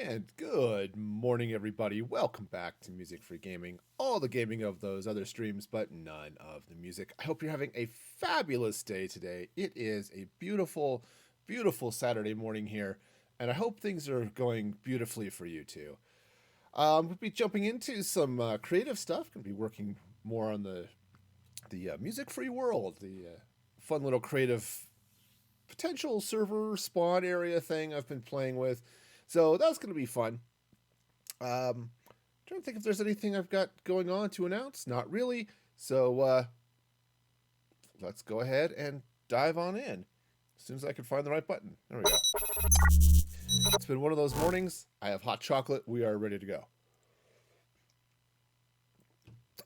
And good morning, everybody. Welcome back to Music Free Gaming. All the gaming of those other streams, but none of the music. I hope you're having a fabulous day today. It is a beautiful, beautiful Saturday morning here, and I hope things are going beautifully for you too. We'll be jumping into some creative stuff. Going to be working more on the music free world, the fun little creative potential server spawn area thing I've been playing with. So that's going to be fun. Trying to think if there's anything I've got going on to announce. Not really. So let's go ahead and dive on in. As soon as I can find the right button. There we go. It's been one of those mornings. I have hot chocolate. We are ready to go.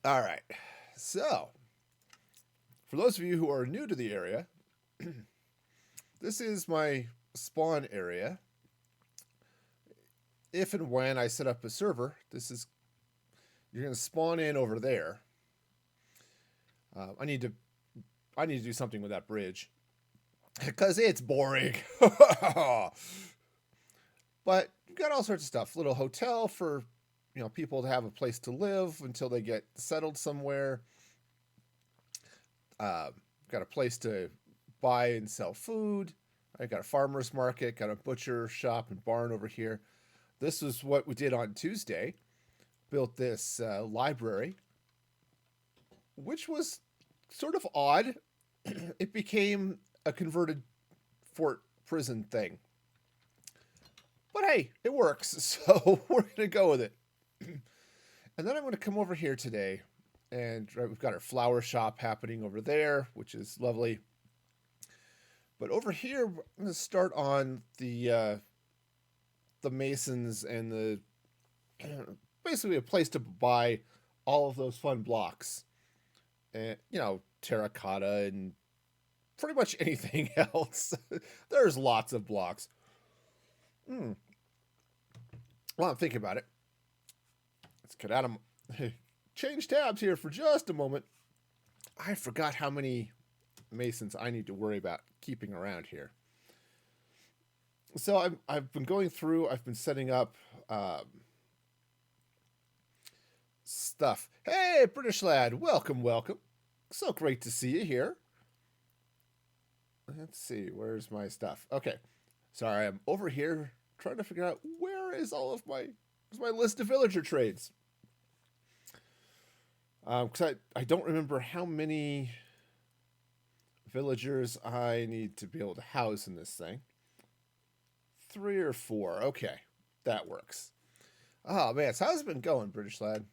All right. So, for those of you who are new to the area, this is my spawn area. If and when I set up a server, you're going to spawn in over there. I need to do something with that bridge because it's boring. But you've got all sorts of stuff. Little hotel for people to have a place to live until they get settled somewhere. Got a place to buy and sell food. I got a farmer's market. Got a butcher shop and barn over here. This is what we did on Tuesday. Built this library, which was sort of odd. It became a converted fort prison thing. But hey, it works, so we're going to go with it. And then I'm going to come over here today, and we've got our flower shop happening over there, which is lovely. But over here, I'm going to start on the masons and the basically a place to buy all of those fun blocks, and terracotta and pretty much anything else. There's lots of blocks. Well, I'm thinking about it. Let's get out of change tabs here for just a moment. I forgot how many masons I need to worry about keeping around here. So I've been going through. I've been setting up stuff. Hey, British lad, welcome, welcome. So great to see you here. Let's see, where's my stuff? Okay, sorry, I'm over here trying to figure out where's my list of villager trades. Because I don't remember how many villagers I need to be able to house in this thing. 3 or 4. Okay, that works. Oh man, so how's it been going, British lad?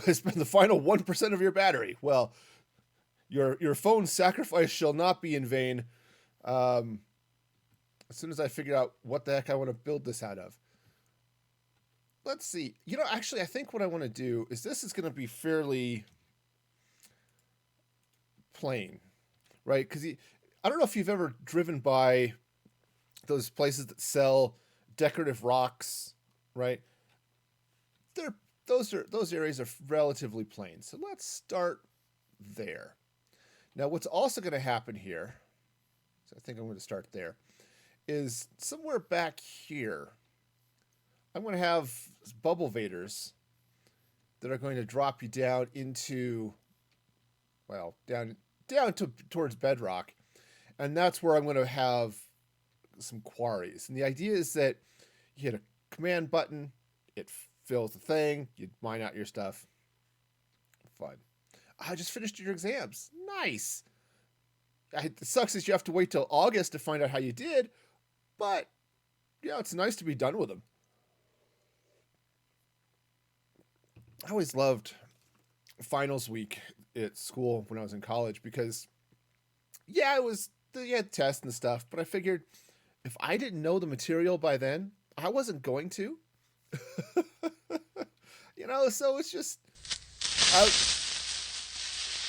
It's been the final 1% of your battery. Well, your phone's sacrifice shall not be in vain. As soon as I figure out what the heck I want to build this out of. Let's see. Actually, I think what I want to do is this is going to be fairly plain, right? Because I don't know if you've ever driven by those places that sell decorative rocks, right? Those areas are relatively plain. So let's start there. Now, what's also going to happen here, so I think I'm going to start there, is somewhere back here, I'm going to have bubble vaders that are going to drop you down into, well, down towards bedrock. And that's where I'm going to have some quarries. And the idea is that you hit a command button, it fills the thing, you mine out your stuff. Fun. I just finished your exams. Nice. It sucks that you have to wait till August to find out how you did, but yeah, it's nice to be done with them. I always loved finals week at school when I was in college because, yeah, it was the test and stuff, but I figured if I didn't know the material by then, I wasn't going to. So it's just out.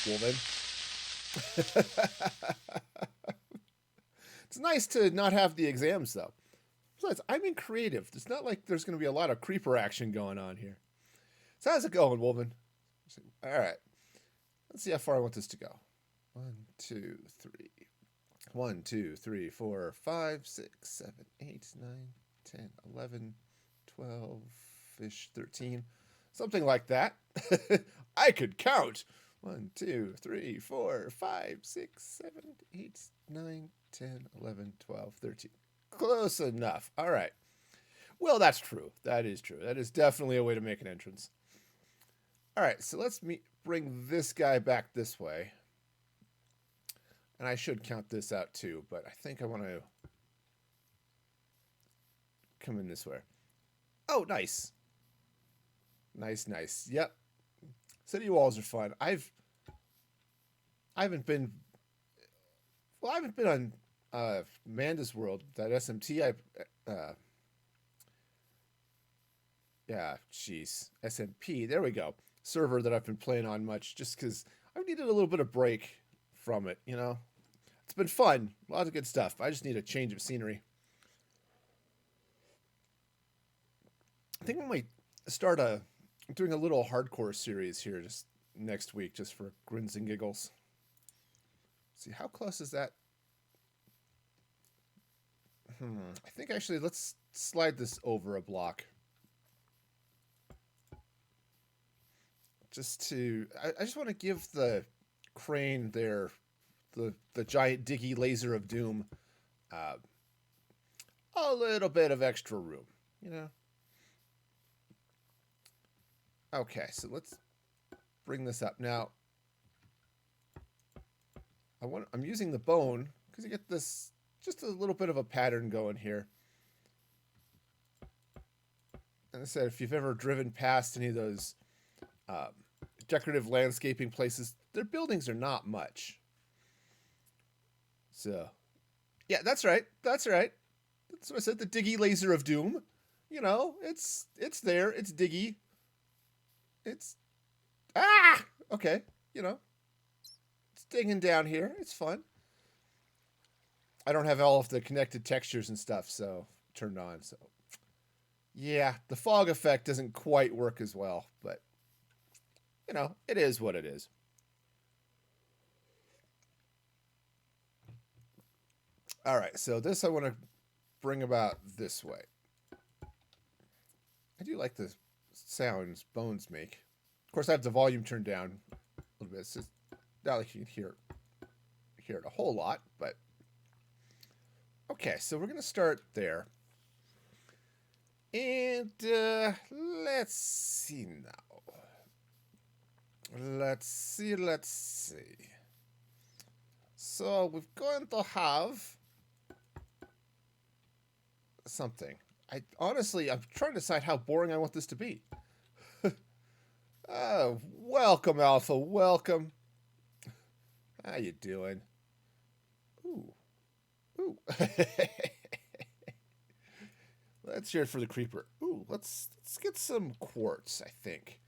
Well then. It's nice to not have the exams though. Besides, I'm in creative. It's not like there's going to be a lot of creeper action going on here. So how's it going, Wolven? All right. Let's see how far I want this to go. 1, 2, 3, 1, 2, 3, 4, 5, 6, 7, 8, 9, 10, 11, 12-ish, 13. Something like that. I could count. 1, 2, 3, 4, 5, 6, 7, 8, 9, 10, 11, 12, 13. Close enough. All right. Well, that's true. That is true. That is definitely a way to make an entrance. All right, so let's bring this guy back this way. And I should count this out too, but I think I want to come in this way. Oh, nice. Nice, nice. Yep. City walls are fun. I haven't been on Manda's World, that SMT yeah, jeez. SMP. There we go. Server that I've been playing on much just cuz I've needed a little bit of break from it, you know. It's been fun. Lots of good stuff. I just need a change of scenery. I think we might start doing a little hardcore series here just next week, just for grins and giggles. Let's see, how close is that? I think actually let's slide this over a block. Just to, I just want to give the crane there, the giant diggy laser of doom, a little bit of extra room, you know. Okay, so let's bring this up now. I'm using the bone because you get this just a little bit of a pattern going here. And I said, if you've ever driven past any of those decorative landscaping places, their buildings are not much. So, yeah, that's right. That's right. That's what I said. The diggy laser of doom. You know, it's there. It's diggy. It's okay. You know, it's digging down here. It's fun. I don't have all of the connected textures and stuff, so turned on. So, yeah, the fog effect doesn't quite work as well, but you know, it is what it is. All right, so this I want to bring about this way. I do like the sounds bones make. Of course, I have the volume turned down a little bit. It's just not like you can hear it a whole lot, but okay. So we're gonna start there, and let's see now. Let's see. So we're going to have something. I'm trying to decide how boring I want this to be. Oh, welcome, Alpha. Welcome. How you doing? Ooh. Ooh. Let's hear it for the creeper. Ooh, let's get some quartz, I think.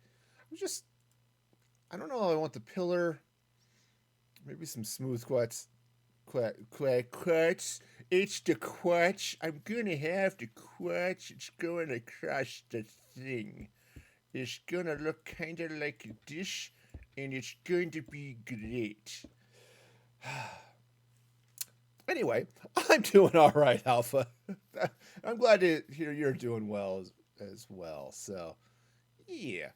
I don't know how I want the pillar. Maybe some smooth quartz. Quartz. It's the quartz. I'm gonna have the quartz. It's going across the thing. It's gonna look kinda like this, and it's going to be great. Anyway, I'm doing all right, Alpha. I'm glad to hear you're doing well as well. So, yeah.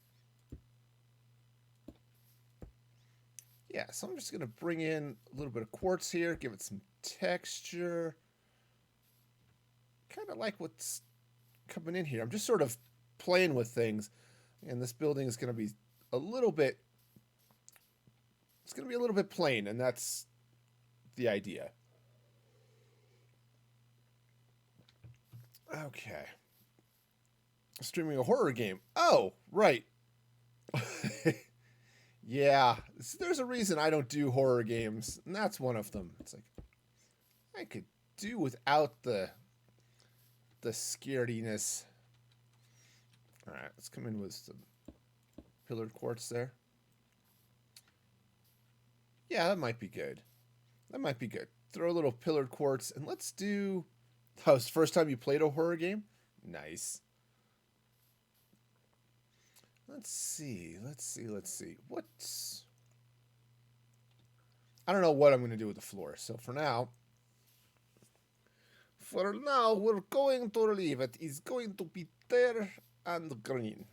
Yeah, so I'm just going to bring in a little bit of quartz here, give it some texture. Kind of like what's coming in here. I'm just sort of playing with things. And this building is going to be a little bit... It's going to be a little bit plain, and that's the idea. Okay. Streaming a horror game. Oh, right. Yeah, there's a reason I don't do horror games, and that's one of them. It's like, I could do without the scarediness. All right, let's come in with some pillared quartz there. Yeah, that might be good. That might be good. Throw a little pillared quartz, and let's do... That was the first time you played a horror game? Nice. Let's see. What's... I don't know what I'm going to do with the floor. So for now, For now, we're going to leave it. It's going to be there and green.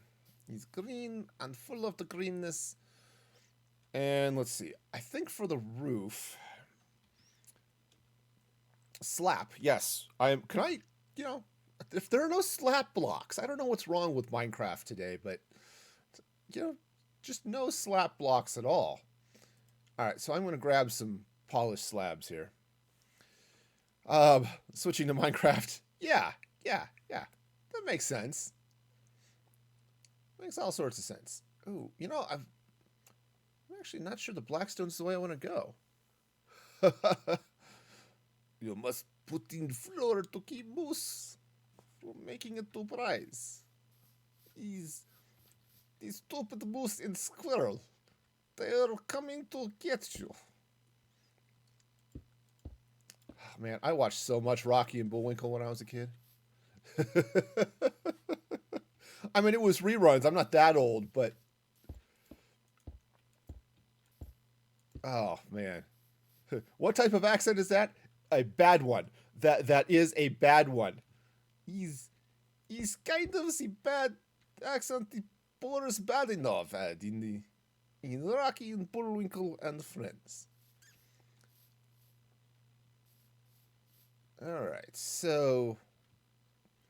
He's green and full of the greenness. And let's see. I think for the roof, slap. Yes, Can I? You know, if there are no slap blocks, I don't know what's wrong with Minecraft today, but just no slap blocks at all. All right, so I'm going to grab some polished slabs here. Switching to Minecraft. Yeah. That makes sense. Makes all sorts of sense. Ooh, I'm actually not sure the Blackstone's the way I want to go. You must put in floor to keep moose from making it to prize. These stupid moose and squirrel, they are coming to get you. Oh, man, I watched so much Rocky and Bullwinkle when I was a kid. I mean, it was reruns. I'm not that old, but oh man, what type of accent is that? A bad one. That is a bad one. He's kind of the bad accent. The Boris bad enough had in Rocky and Bullwinkle and Friends. All right, so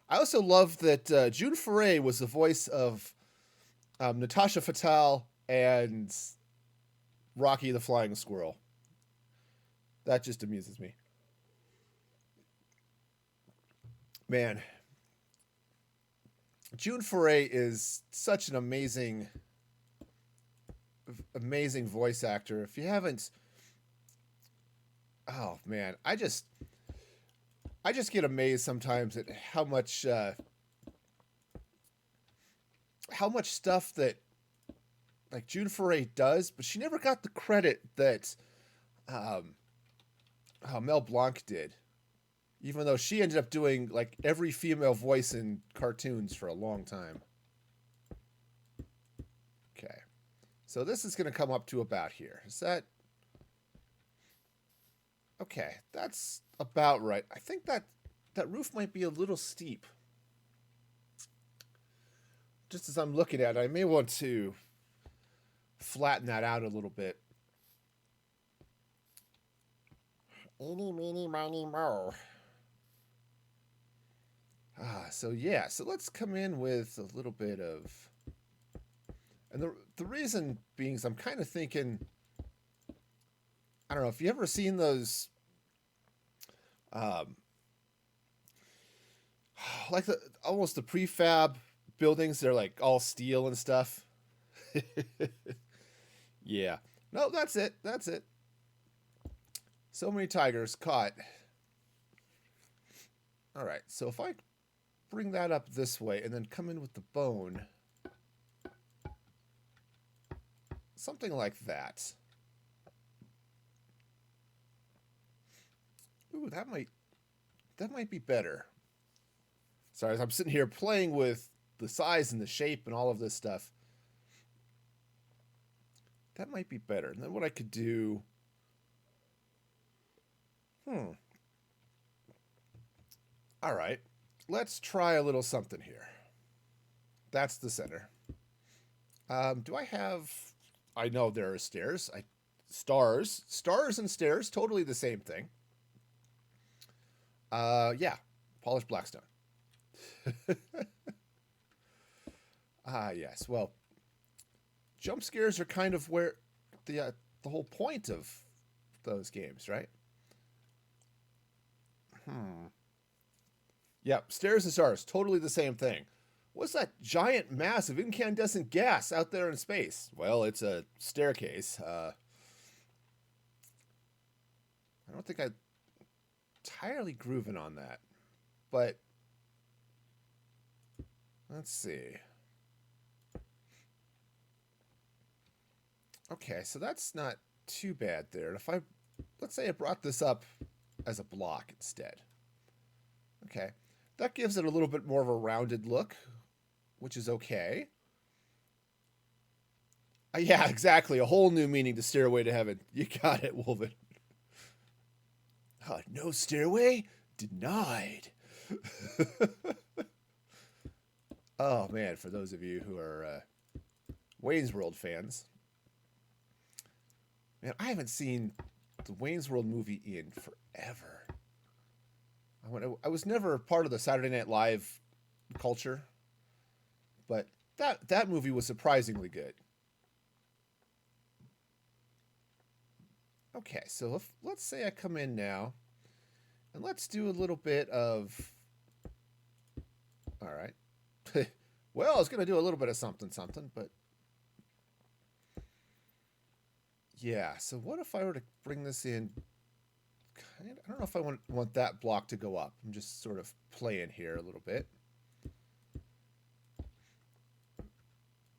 I also love that June Foray was the voice of Natasha Fatale and Rocky the Flying Squirrel. That just amuses me. Man, June Foray is such an amazing voice actor. If you haven't, oh man, I just get amazed sometimes at how much stuff that like June Foray does, but she never got the credit that Mel Blanc did. Even though she ended up doing like every female voice in cartoons for a long time. Okay. So this is going to come up to about here. Is that... Okay, that's about right. I think that roof might be a little steep. Just as I'm looking at it, I may want to flatten that out a little bit. Eeny, meeny, miny, moe. So let's come in with a little bit of... And the reason being is I'm kind of thinking... I don't know, if you ever seen those... like almost the prefab buildings, they're like all steel and stuff. Yeah. No, that's it. So many tigers caught. All right, so if I bring that up this way and then come in with the bone, something like that. Ooh, that might be better. Sorry, I'm sitting here playing with the size and the shape and all of this stuff. That might be better. And then what I could do... All right. Let's try a little something here. That's the center. Do I have... I know there are stairs. Stars and stairs, totally the same thing. Yeah. Polished blackstone. Yes. Well, jump scares are kind of where the whole point of those games, right? Yep, stairs and stars, totally the same thing. What's that giant mass of incandescent gas out there in space? Well, it's a staircase. I don't think I'm entirely grooving on that, but let's see. Okay, so that's not too bad there. And if let's say I brought this up as a block instead. Okay, that gives it a little bit more of a rounded look, which is okay. Yeah, exactly. A whole new meaning to Stairway to Heaven. You got it, Wolven. No stairway? Denied. Oh man, for those of you who are Wayne's World fans, man, I haven't seen the Wayne's World movie in forever. I was never part of the Saturday Night Live culture, but that movie was surprisingly good. Okay, so let's say I come in now, and let's do a little bit of. All right. Well, I was going to do a little bit of something, something, but yeah. So what if I were to bring this in? I don't know if I want that block to go up. I'm just sort of playing here a little bit.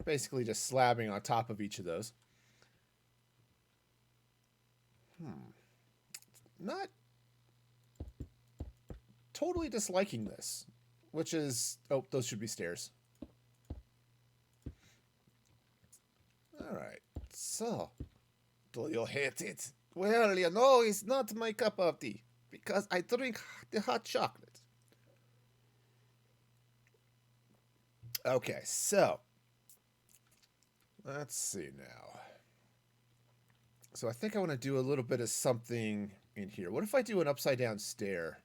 Basically just slabbing on top of each of those. Not totally disliking this, which is... Oh, those should be stairs. All right. So, do you hate it? Well, you know, it's not my cup of tea, because I drink the hot chocolate. Okay, so, let's see now. So I think I want to do a little bit of something in here. What if I do an upside down stair?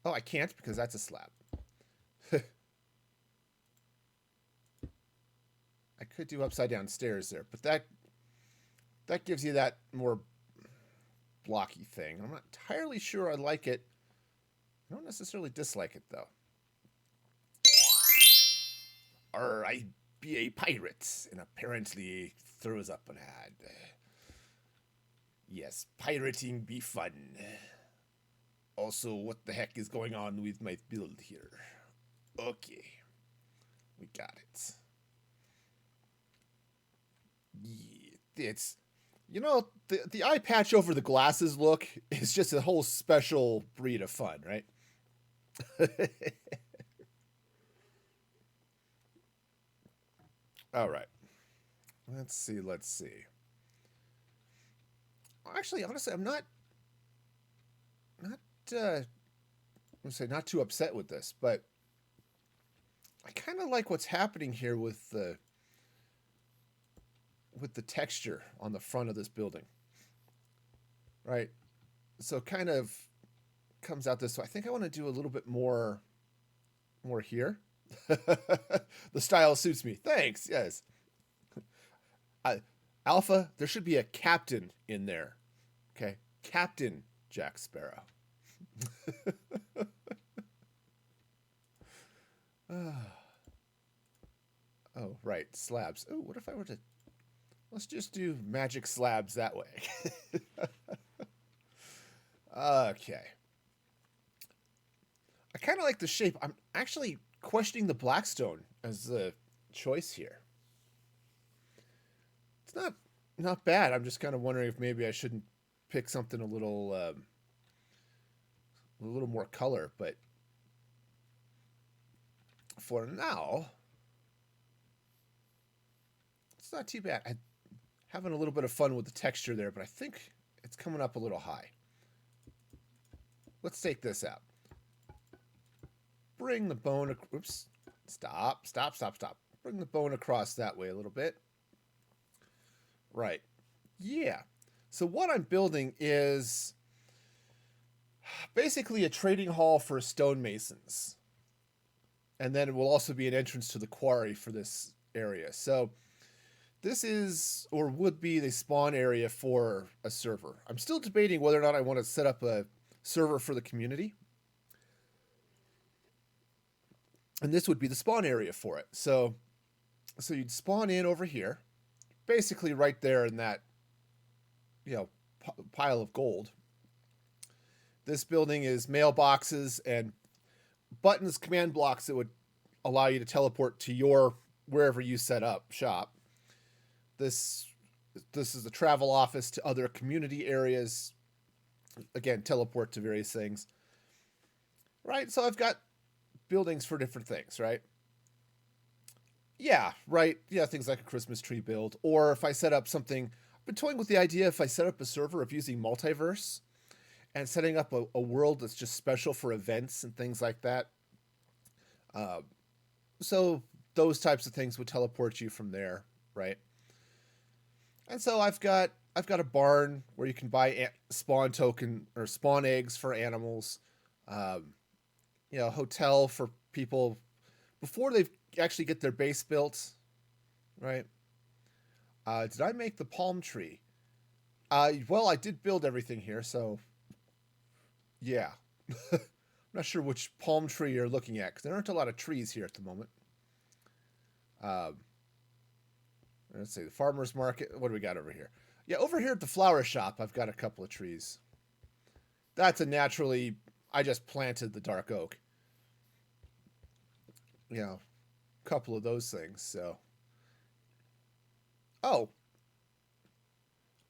Oh, I can't because that's a slab. I could do upside down stairs there, but that gives you that more blocky thing. I'm not entirely sure I like it. I don't necessarily dislike it, though. Or I be a pirate, and apparently throws up an ad. Yes, pirating be fun. Also, what the heck is going on with my build here? Okay, we got it. Yeah, it's... You know, the eye patch over the glasses look is just a whole special breed of fun, right? All right. Let's see. Actually, honestly, I'm not I'm gonna say not too upset with this, but I kind of like what's happening here with the texture on the front of this building. Right? So kind of comes out this way. I think I want to do a little bit more here. The style suits me. Thanks. Yes. Alpha, there should be a captain in there. Okay? Captain Jack Sparrow. Oh, right. Slabs. Oh, what if I were to... Let's just do magic slabs that way. Okay. I kind of like the shape. I'm actually questioning the blackstone as the choice here. It's not bad. I'm just kind of wondering if maybe I shouldn't pick something a little more color, but for now, it's not too bad. I'm having a little bit of fun with the texture there, but I think it's coming up a little high. Let's take this out. Bring the bone... Oops. Stop. Bring the bone across that way a little bit. Right. Yeah. So what I'm building is basically a trading hall for stonemasons. And then it will also be an entrance to the quarry for this area. So this is, or would be, the spawn area for a server. I'm still debating whether or not I want to set up a server for the community. And this would be the spawn area for it. So you'd spawn in over here, basically right there in that, pile of gold. This building is mailboxes and buttons, command blocks that would allow you to teleport to your wherever you set up shop. This is the travel office to other community areas. Again, teleport to various things. Right? So I've got buildings for different things, right? Yeah, right. Yeah, things like a Christmas tree build. Or if I set up something... I've been toying with the idea, if I set up a server, of using multiverse and setting up a world that's just special for events and things like that. Uh, so those types of things would teleport you from there, right? And so I've got a barn where you can buy spawn token or spawn eggs for animals. Um, hotel for people before they actually get their base built, right? Did I make the palm tree? Well, I did build everything here, so yeah. I'm not sure which palm tree you're looking at because there aren't a lot of trees here at the moment. Um, let's see, the farmer's market. What do we got over here? Yeah, over here at the flower shop, I've got a couple of trees. That's a naturally. I just planted the dark oak. A couple of those things. So, oh,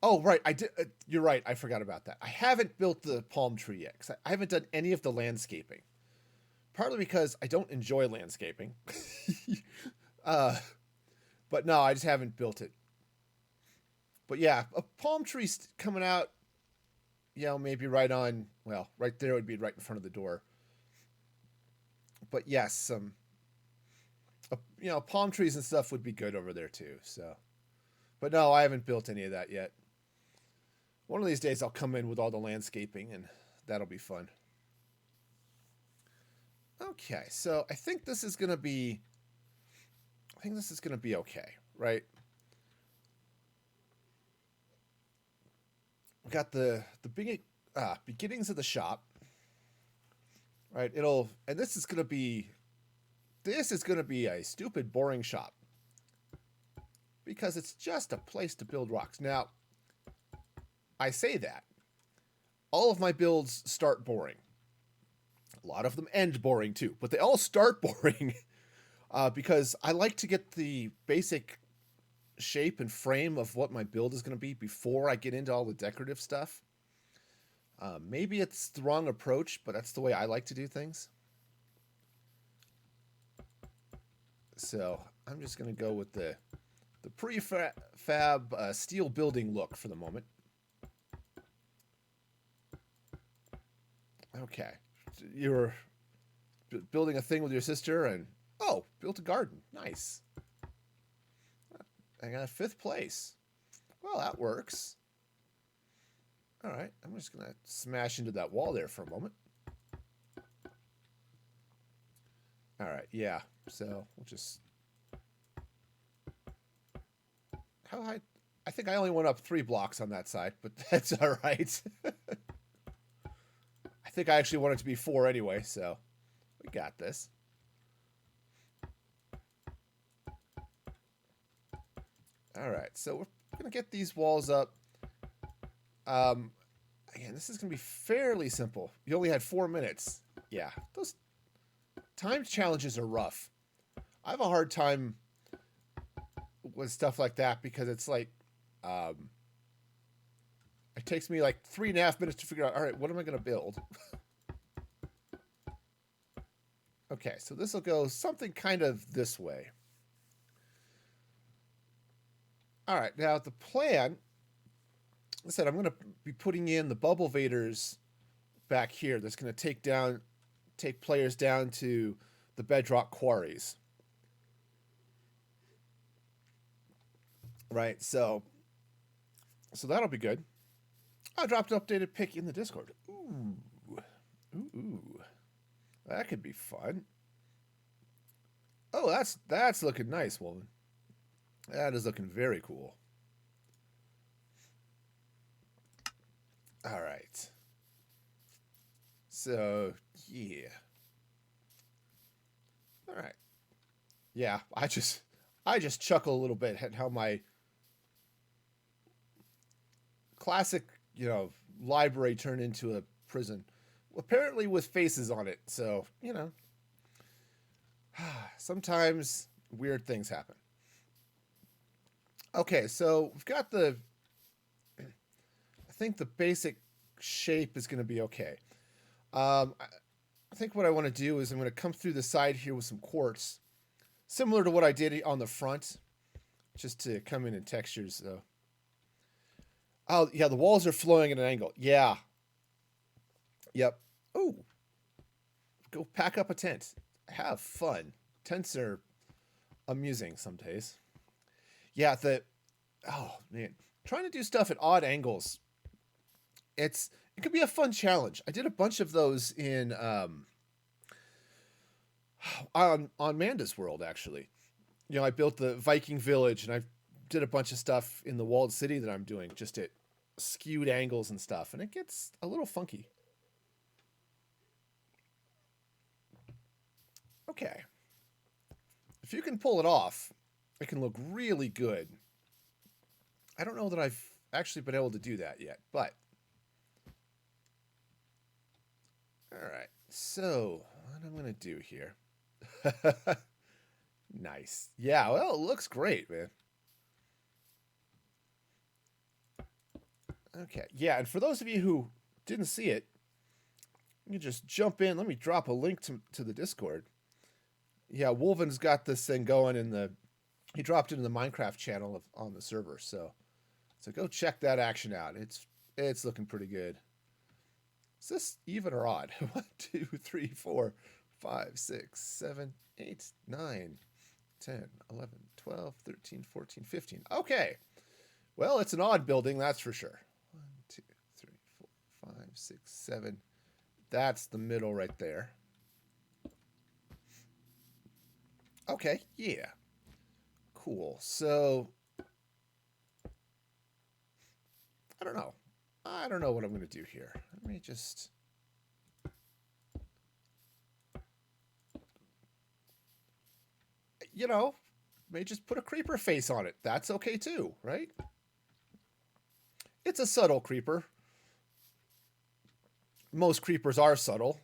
oh, right. I did. You're right. I forgot about that. I haven't built the palm tree yet because I haven't done any of the landscaping. Partly because I don't enjoy landscaping. uh, but no, I just haven't built it. But yeah, a palm tree coming out. Maybe right on. Well, right there would be right in front of the door. But yes, some palm trees and stuff would be good over there too. So, but no, I haven't built any of that yet. One of these days I'll come in with all the landscaping and that'll be fun. Okay, so I think this is gonna be okay, right? We got the beginnings of the shop, right? And this is gonna be a stupid boring shop because it's just a place to build rocks. Now, I say that all of my builds start boring. A lot of them end boring too, but they all start boring because I like to get the basic shape and frame of what my build is going to be before I get into all the decorative stuff. Maybe it's the wrong approach, but that's the way I like to do things. So I'm just going to go with the prefab steel building look for the moment. Okay, you're building a thing with your sister, and built a garden. Nice. I got fifth place. Well, that works. All right, I'm just gonna smash into that wall there for a moment. All right, yeah. So we'll just how high? I think I only went up 3 blocks on that side, but that's all right. I think I actually want it to be 4 anyway, so we got this. All right, so we're gonna get these walls up. Again, this is gonna be fairly simple. You only had 4 minutes. Yeah, those time challenges are rough. I have a hard time with stuff like that because it's like, it takes me like 3.5 minutes to figure out. All right, what am I gonna build? Okay, so this will go something kind of this way. All right, now the plan, I said I'm going to be putting in the bubble vaders back here. That's going to take players down to the bedrock quarries. Right, so that'll be good. I dropped an updated pic in the Discord. Ooh, that could be fun. Oh, that's looking nice, woman. That is looking very cool. All right. So, yeah. All right. Yeah, I just chuckle a little bit at how my classic, library turned into a prison. Apparently with faces on it. So, sometimes weird things happen. Okay, so we've got I think the basic shape is going to be okay. I think what I want to do is I'm going to come through the side here with some quartz, similar to what I did on the front, just to come in textures. Oh, yeah, the walls are flowing at an angle. Yeah. Yep. Oh, go pack up a tent. Have fun. Tents are amusing some days. Yeah, oh man, trying to do stuff at odd angles. It could be a fun challenge. I did a bunch of those in on Manda's World actually. You know, I built the Viking village and I did a bunch of stuff in the walled city that I'm doing just at skewed angles and stuff, and it gets a little funky. Okay. If you can pull it off, it can look really good. I don't know that I've actually been able to do that yet, but all right. So, what I'm going to do here. Nice. Yeah, well, it looks great, man. Okay. Yeah, and for those of you who didn't see it, you can just jump in. Let me drop a link to the Discord. Yeah, Wolven's got this thing going in the. He dropped it in the Minecraft channel on the server, so go check that action out. It's looking pretty good. Is this even or odd? 1, 2, 3, 4, 5, 6, 7, 8, 9, 10, 11, 12, 13, 14, 15. Okay. Well, it's an odd building, that's for sure. 1, 2, 3, 4, 5, 6, 7. That's the middle right there. Okay, yeah. Cool. So, I don't know. I don't know what I'm going to do here. Let me just... You know, may just put a creeper face on it. That's okay too, right? It's a subtle creeper. Most creepers are subtle,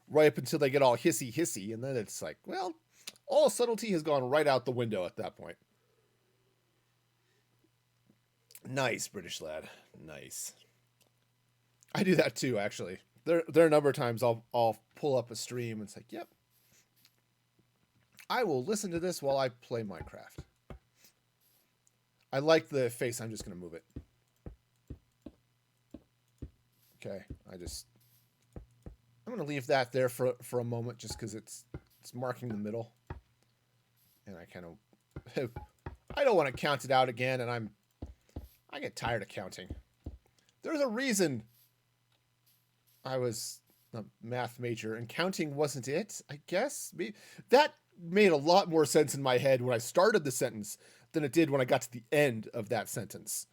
right up until they get all hissy, and then it's like, well, all subtlety has gone right out the window at that point. Nice, British lad. Nice. I do that too, actually. There are a number of times I'll pull up a stream and it's like, yep, I will listen to this while I play Minecraft. I like the face. I'm just going to move it. Okay, I'm going to leave that there for a moment just because it's marking the middle. And I kind of... I don't want to count it out again, and I get tired of counting. There's a reason I was a math major, and counting wasn't it, I guess. That made a lot more sense in my head when I started the sentence than it did when I got to the end of that sentence.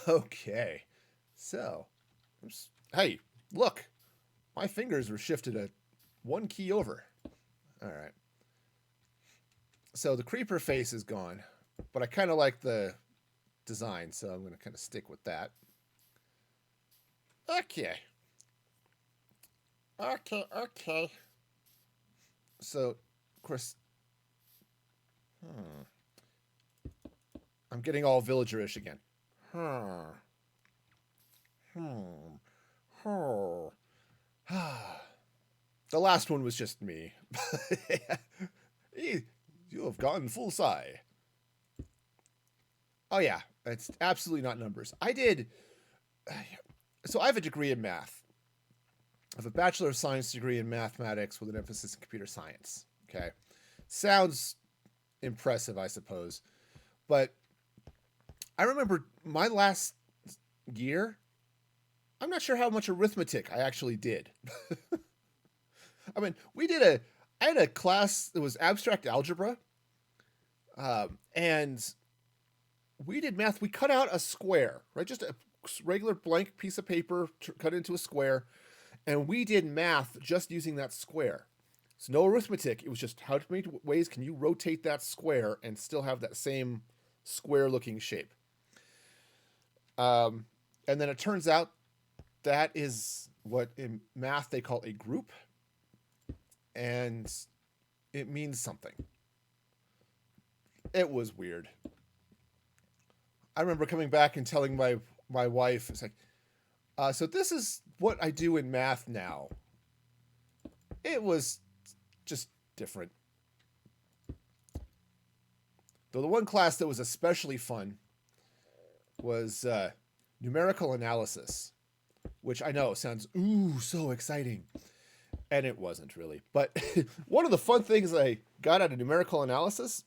Okay. So, hey, look. My fingers were shifted at one key over. All right. So the creeper face is gone, but I kind of like the design, so I'm going to kind of stick with that. Okay. Okay. So, of course, I'm getting all villagerish again. The last one was just me. You have gone full sigh. Oh yeah, it's absolutely not numbers. So I have a degree in math. I have a Bachelor of Science degree in mathematics with an emphasis in computer science. Okay. Sounds impressive, I suppose. But I remember my last year, I'm not sure how much arithmetic I actually did. I mean, I had a class that was abstract algebra, and we did math. We cut out a square, right? Just a regular blank piece of paper cut into a square, and we did math just using that square. So no arithmetic. It was just how many ways can you rotate that square and still have that same square-looking shape. And then it turns out that is what in math they call a group, and it means something. It was weird. I remember coming back and telling my wife, it's like, so this is what I do in math now. It was just different. Though the one class that was especially fun was numerical analysis. which I know sounds, ooh, so exciting. And it wasn't really. But one of the fun things I got out of numerical analysis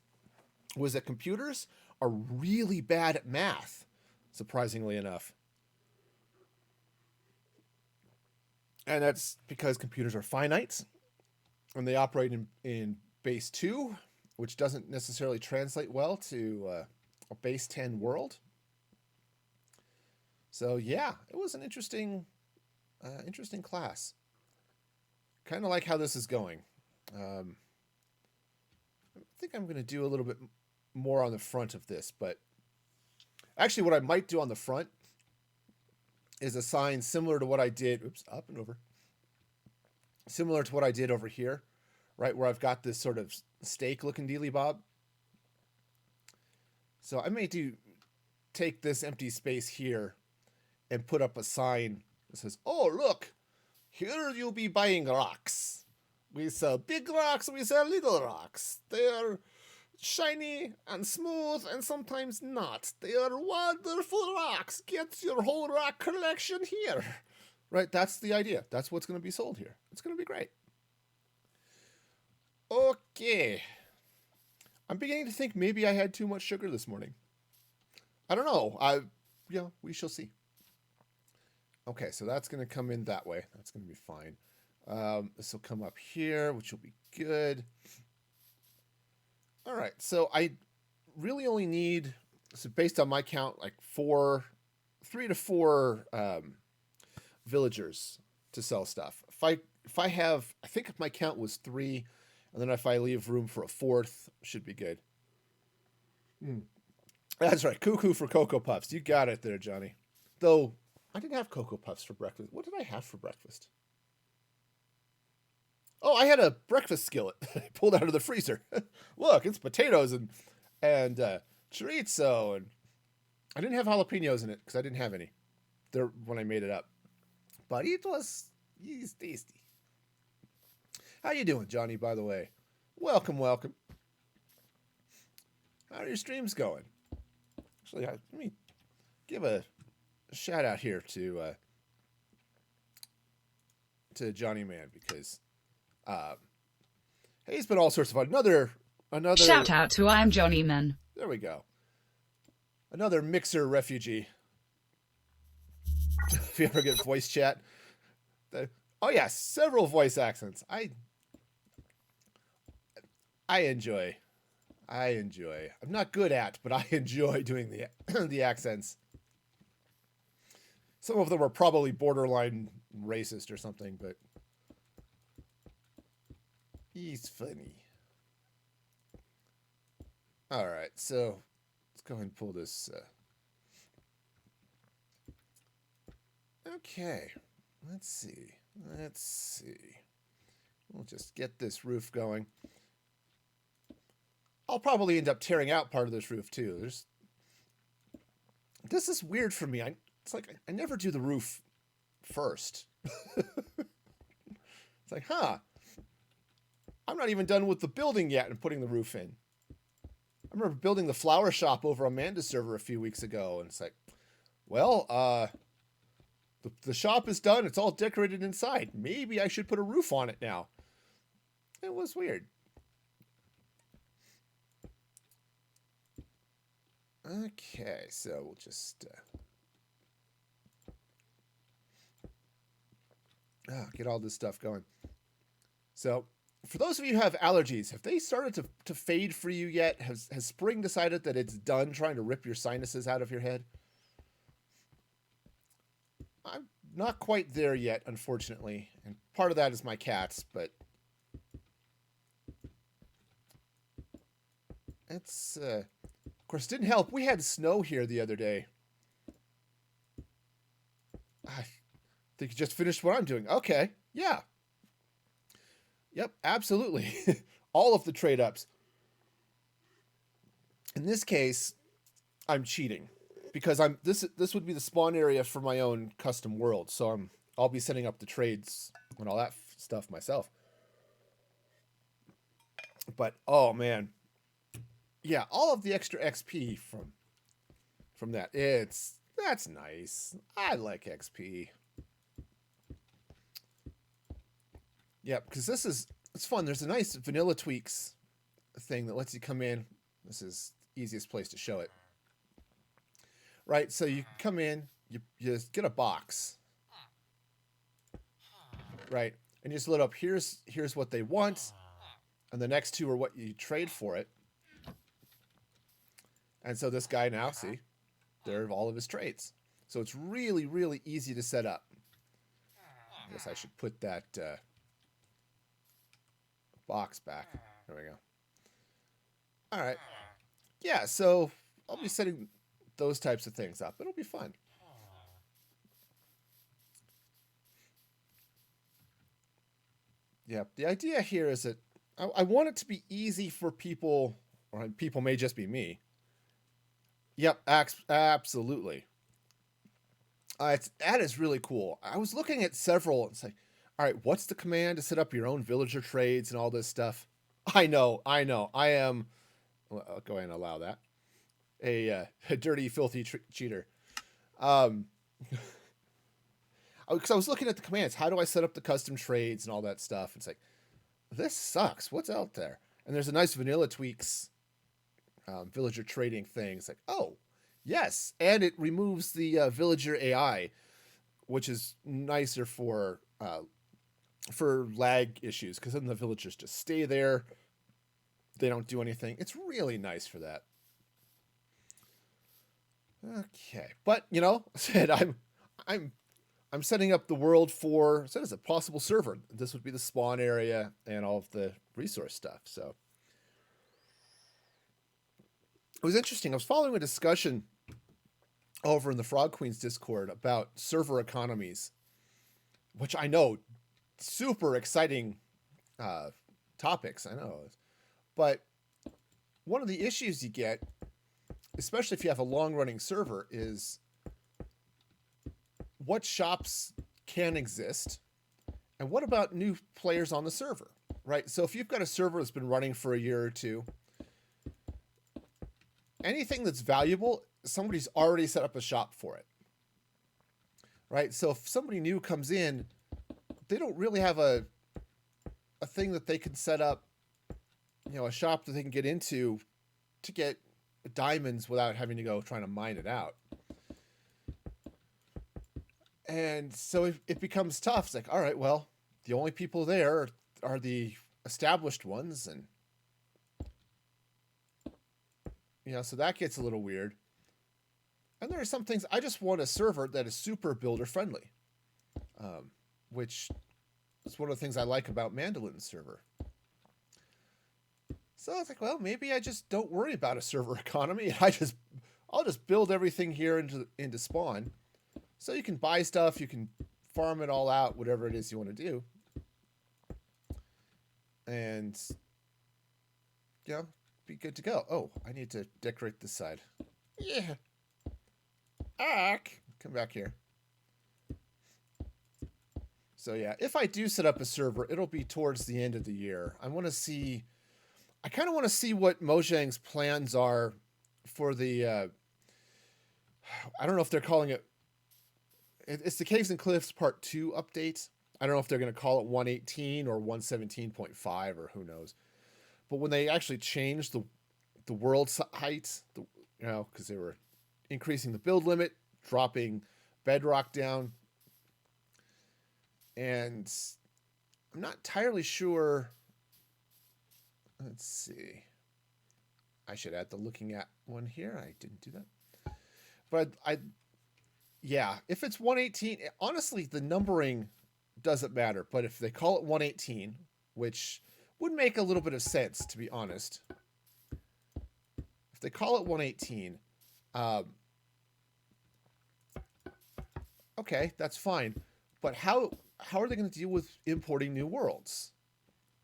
was that computers are really bad at math, surprisingly enough. And that's because computers are finite and they operate in base 2, which doesn't necessarily translate well to a base 10 world. So yeah, it was an interesting class. Kind of like how this is going. I think I'm going to do a little bit more on the front of this, but actually what I might do on the front is a sign similar to what I did, oops, up and over, similar to what I did over here, right, where I've got this sort of stake looking dealy bob. So I may take this empty space here and put up a sign that says, oh, look, here you'll be buying rocks. We sell big rocks, we sell little rocks. They're shiny and smooth and sometimes not. They are wonderful rocks. Get your whole rock collection here. Right, that's the idea. That's what's going to be sold here. It's going to be great. Okay. I'm beginning to think maybe I had too much sugar this morning. I don't know. We shall see. Okay, so that's going to come in that way. That's going to be fine. This will come up here, which will be good. All right, so I really only need, so based on my count, like 3 to 4 villagers to sell stuff. If I have, I think if my count was 3, and then if I leave room for a 4th, should be good. That's right, cuckoo for Cocoa Puffs. You got it there, Johnny. Though, I didn't have Cocoa Puffs for breakfast. What did I have for breakfast? Oh, I had a breakfast skillet I pulled out of the freezer. Look, it's potatoes and chorizo, and I didn't have jalapenos in it because I didn't have any there when I made it up. But it's tasty. How you doing, Johnny, by the way? Welcome. How are your streams going? Actually, let me give a shout out here to Johnny Man, because he's been all sorts of another shout out to I'm Johnny Man. There we go. Another Mixer refugee. If you ever get voice chat. Oh yeah, several voice accents. I enjoy. I'm not good at, but I enjoy doing the accents. Some of them are probably borderline racist or something, but he's funny. All right, so let's go ahead and pull this. Okay, let's see. We'll just get this roof going. I'll probably end up tearing out part of this roof too. This is weird for me. It's like I never do the roof first. It's like, I'm not even done with the building yet and putting the roof in. I remember building the flower shop over Amanda's server a few weeks ago, and it's like, well, the shop is done. It's all decorated inside. Maybe I should put a roof on it now. It was weird. Okay, so we'll just get all this stuff going. So, for those of you who have allergies, have they started to fade for you yet? Has spring decided that it's done trying to rip your sinuses out of your head? I'm not quite there yet, unfortunately. And part of that is my cats, but it's, of course, didn't help. We had snow here the other day. I think you just finished what I'm doing. Okay, yeah. Yep, absolutely. All of the trade ups. In this case, I'm cheating because this would be the spawn area for my own custom world. So I'll be setting up the trades and all that stuff myself. But oh man. Yeah, all of the extra XP from that. That's nice. I like XP. Yeah, because it's fun. There's a nice vanilla tweaks thing that lets you come in. This is the easiest place to show it. Right, so you come in, you get a box, right, and you just load up. Here's what they want, and the next two are what you trade for it. And so this guy now, see, there are all of his trades. So it's really, really easy to set up. I guess I should put that box back. There we go. All right. Yeah, so I'll be setting those types of things up. It'll be fun. Yeah, the idea here is that I want it to be easy for people, or people may just be me. Yep, absolutely. That is really cool. I was looking at several. It's like, all right, what's the command to set up your own villager trades and all this stuff? I know. I am. Well, I'll go ahead and allow that. A dirty, filthy cheater. Because I was looking at the commands. How do I set up the custom trades and all that stuff? It's like, this sucks. What's out there? And there's a nice vanilla tweaks villager trading thing. It's like, oh, yes. And it removes the villager AI, which is nicer for lag issues, because then the villagers just stay there. They don't do anything. It's really nice for that. Okay, but I said I'm setting up the world for as a possible server. This would be the spawn area and all of the resource stuff. So it was interesting. I was following a discussion over in the Frog Queens Discord about server economies, which I know super exciting topics. I know, but one of the issues you get, especially if you have a long-running server, is what shops can exist, and what about new players on the server, right? So if you've got a server that's been running for a year or two, anything that's valuable, somebody's already set up a shop for it, right? So if somebody new comes in, they don't really have a thing that they can set up, a shop that they can get into to get diamonds without having to go trying to mine it out. And so it becomes tough. It's like, all right, well, the only people there are the established ones, and so that gets a little weird. And there are some things, I just want a server that is super builder friendly, which is one of the things I like about Mandolin's server. So I was like, well, maybe I just don't worry about a server economy. I'll just build everything here into spawn. So you can buy stuff, you can farm it all out, whatever it is you want to do. And be good to go. Oh, I need to decorate this side. Yeah. Come back here. So yeah, if I do set up a server, it'll be towards the end of the year. I kind of want to see what Mojang's plans are for the, I don't know if they're calling it, it's the Caves and Cliffs Part 2 update. I don't know if they're going to call it 118 or 117.5 or who knows. But when they actually changed the world height, because they were increasing the build limit, dropping bedrock down, and I'm not entirely sure. Let's see. I should add the looking at one here. I didn't do that. But yeah, if it's 118, honestly, the numbering doesn't matter. But if they call it 118, which would make a little bit of sense, to be honest. If they call it 118, okay, that's fine. But how are they going to deal with importing new worlds?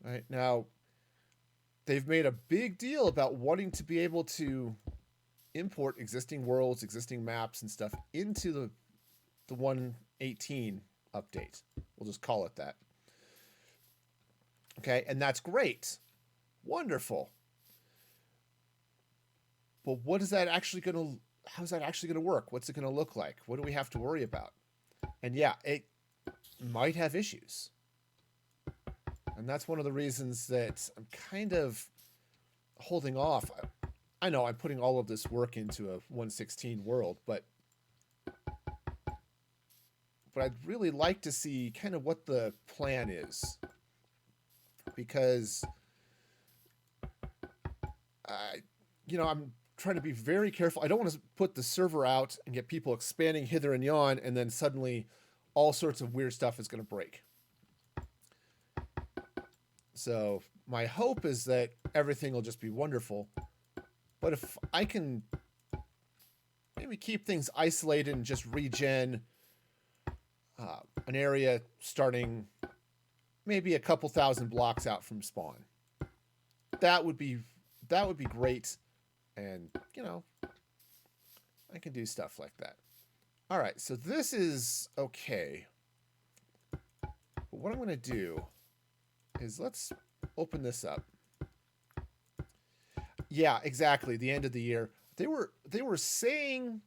Right now, they've made a big deal about wanting to be able to import existing worlds, existing maps and stuff into the 118 update. We'll just call it that. Okay, and that's great. Wonderful. But how's that actually going to work? What's it going to look like? What do we have to worry about? And yeah, it might have issues. And that's one of the reasons that I'm kind of holding off. I know I'm putting all of this work into a 116 world, but I'd really like to see kind of what the plan is, because I, I'm trying to be very careful. I don't want to put the server out and get people expanding hither and yon, and then suddenly all sorts of weird stuff is going to break. So my hope is that everything will just be wonderful. But if I can maybe keep things isolated and just regen an area starting maybe a couple thousand blocks out from spawn, that would be great. And I can do stuff like that. All right, so this is okay. But what I'm going to do is let's open this up. Yeah, exactly. The end of the year. They were saying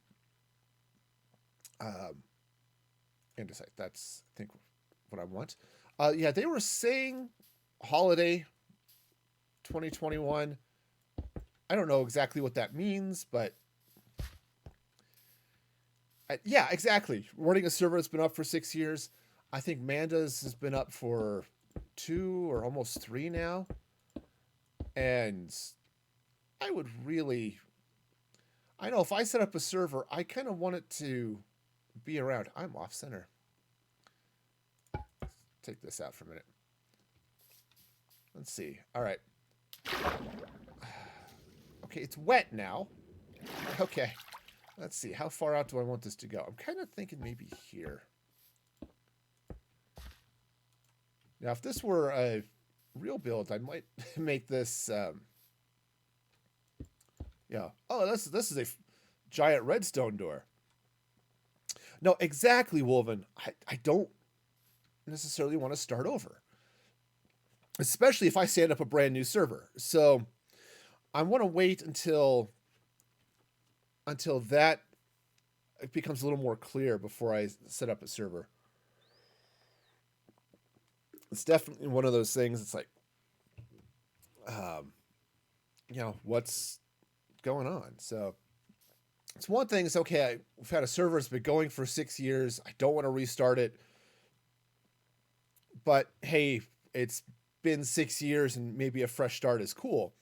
andesite. That's, I think, what I want. Yeah, they were saying holiday 2021. I don't know exactly what that means, but yeah, exactly. Running a server that's been up for 6 years. I think Manda's has been up for 2 or almost 3 now. And I would really, I know if I set up a server, I kind of want it to be around. I'm off center. Let's take this out for a minute. Let's see. All right. Okay, it's wet now. Okay. Let's see. How far out do I want this to go? I'm kind of thinking maybe here. Now, if this were a real build, I might make this... yeah. Oh, this is a giant redstone door. No, exactly, Wolven. I don't necessarily want to start over. Especially if I stand up a brand new server. So I want to wait until that it becomes a little more clear before I set up a server. It's definitely one of those things. It's like, what's going on? So it's one thing. It's okay. We've had a server that's been going for 6 years. I don't want to restart it. But hey, it's been 6 years and maybe a fresh start is cool.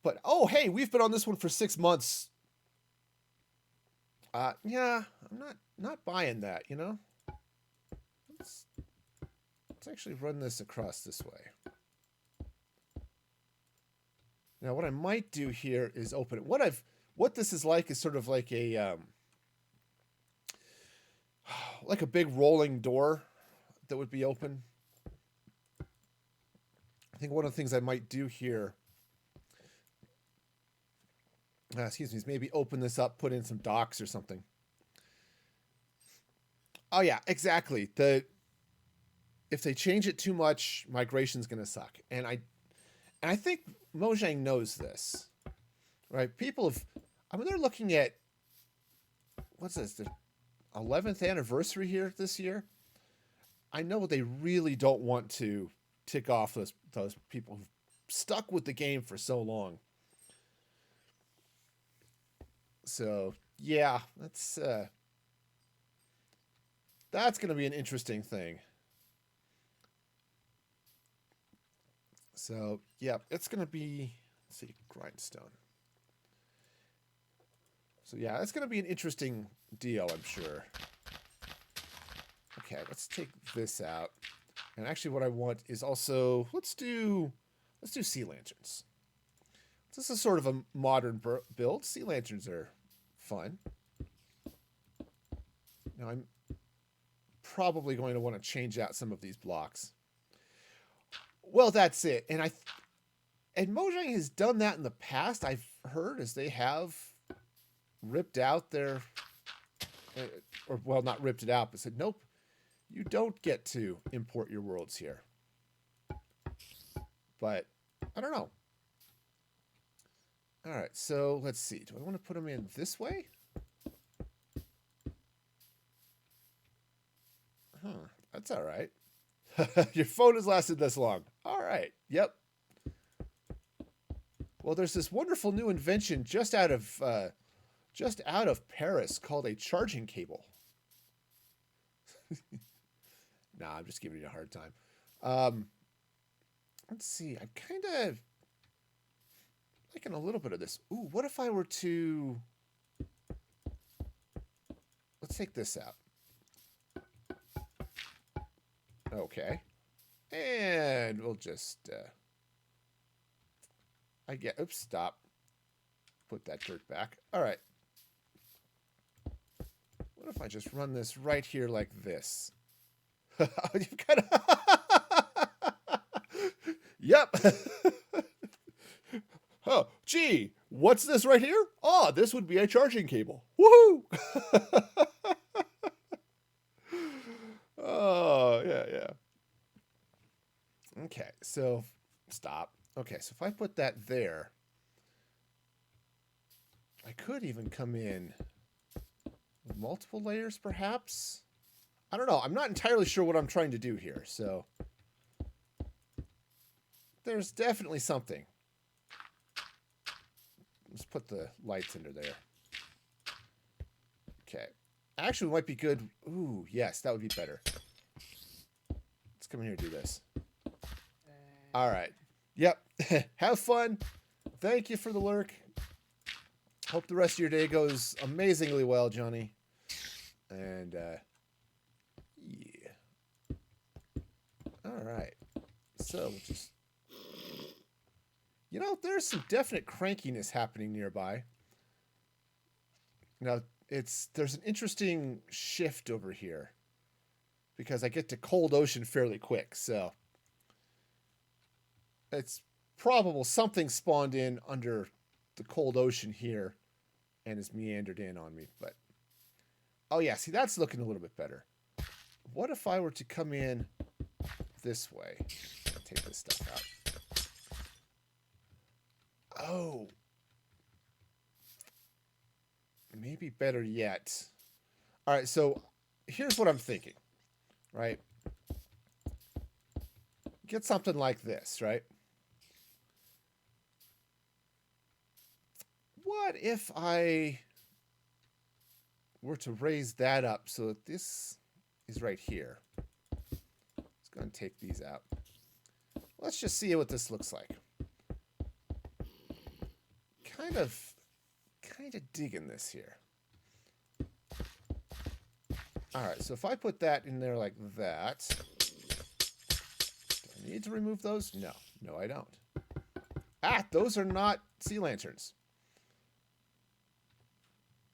But oh, hey, we've been on this one for 6 months. Yeah, I'm not buying that, Let's actually run this across this way. Now, what I might do here is open it. What this is like is sort of like a like a big rolling door that would be open. I think one of the things I might do here, is maybe open this up, put in some docks or something. Oh yeah, exactly. If they change it too much, migration's going to suck. And I think Mojang knows this, right? They're looking at, what's this, the 11th anniversary here this year. I know they really don't want to tick off those people who've stuck with the game for so long. So yeah, that's going to be an interesting thing. So yeah, it's going to be, let's see, grindstone. So yeah, it's going to be an interesting deal, I'm sure. Okay, let's take this out. And actually what I want is also, let's do sea lanterns. This is sort of a modern build. Sea lanterns are fun. Now I'm probably going to want to change out some of these blocks. Well, that's it. And Mojang has done that in the past. I've heard as they have ripped out their, not ripped it out, but said, nope, you don't get to import your worlds here. But I don't know. All right, so let's see. Do I want to put them in this way? Huh, that's all right. Your phone has lasted this long. All right. Yep. Well, there's this wonderful new invention just out of Paris called a charging cable. Nah, I'm just giving you a hard time. Let's see. I'm kind of liking a little bit of this. Ooh, what if I were to... Let's take this out. Okay. And we'll just... Oops, stop. Put that dirt back. All right. What if I just run this right here like this? You've got to... Yep. Oh, gee, what's this right here? Oh, this would be a charging cable. Woohoo! Oh, yeah. Okay, so stop. Okay, so if I put that there, I could even come in with multiple layers, perhaps? I don't know. I'm not entirely sure what I'm trying to do here, so there's definitely something. Let's put the lights under there. Okay. Actually, it might be good. Ooh, yes, that would be better. Let's come in here and do this. All right. Yep. Have fun. Thank you for the lurk. Hope the rest of your day goes amazingly well, Johnny. And, yeah. All right. So, we'll just... You know, there's some definite crankiness happening nearby. Now, there's an interesting shift over here. Because I get to cold ocean fairly quick, so... It's probable something spawned in under the cold ocean here and has meandered in on me, but... Oh yeah, see, that's looking a little bit better. What if I were to come in this way? I'll take this stuff out. Oh. Maybe better yet. All right, so here's what I'm thinking, right? Get something like this, right? What if I were to raise that up so that this is right here? Let's go and take these out. Let's just see what this looks like. Kind of digging this here. All right, so if I put that in there like that, do I need to remove those? No, I don't. Ah, those are not sea lanterns.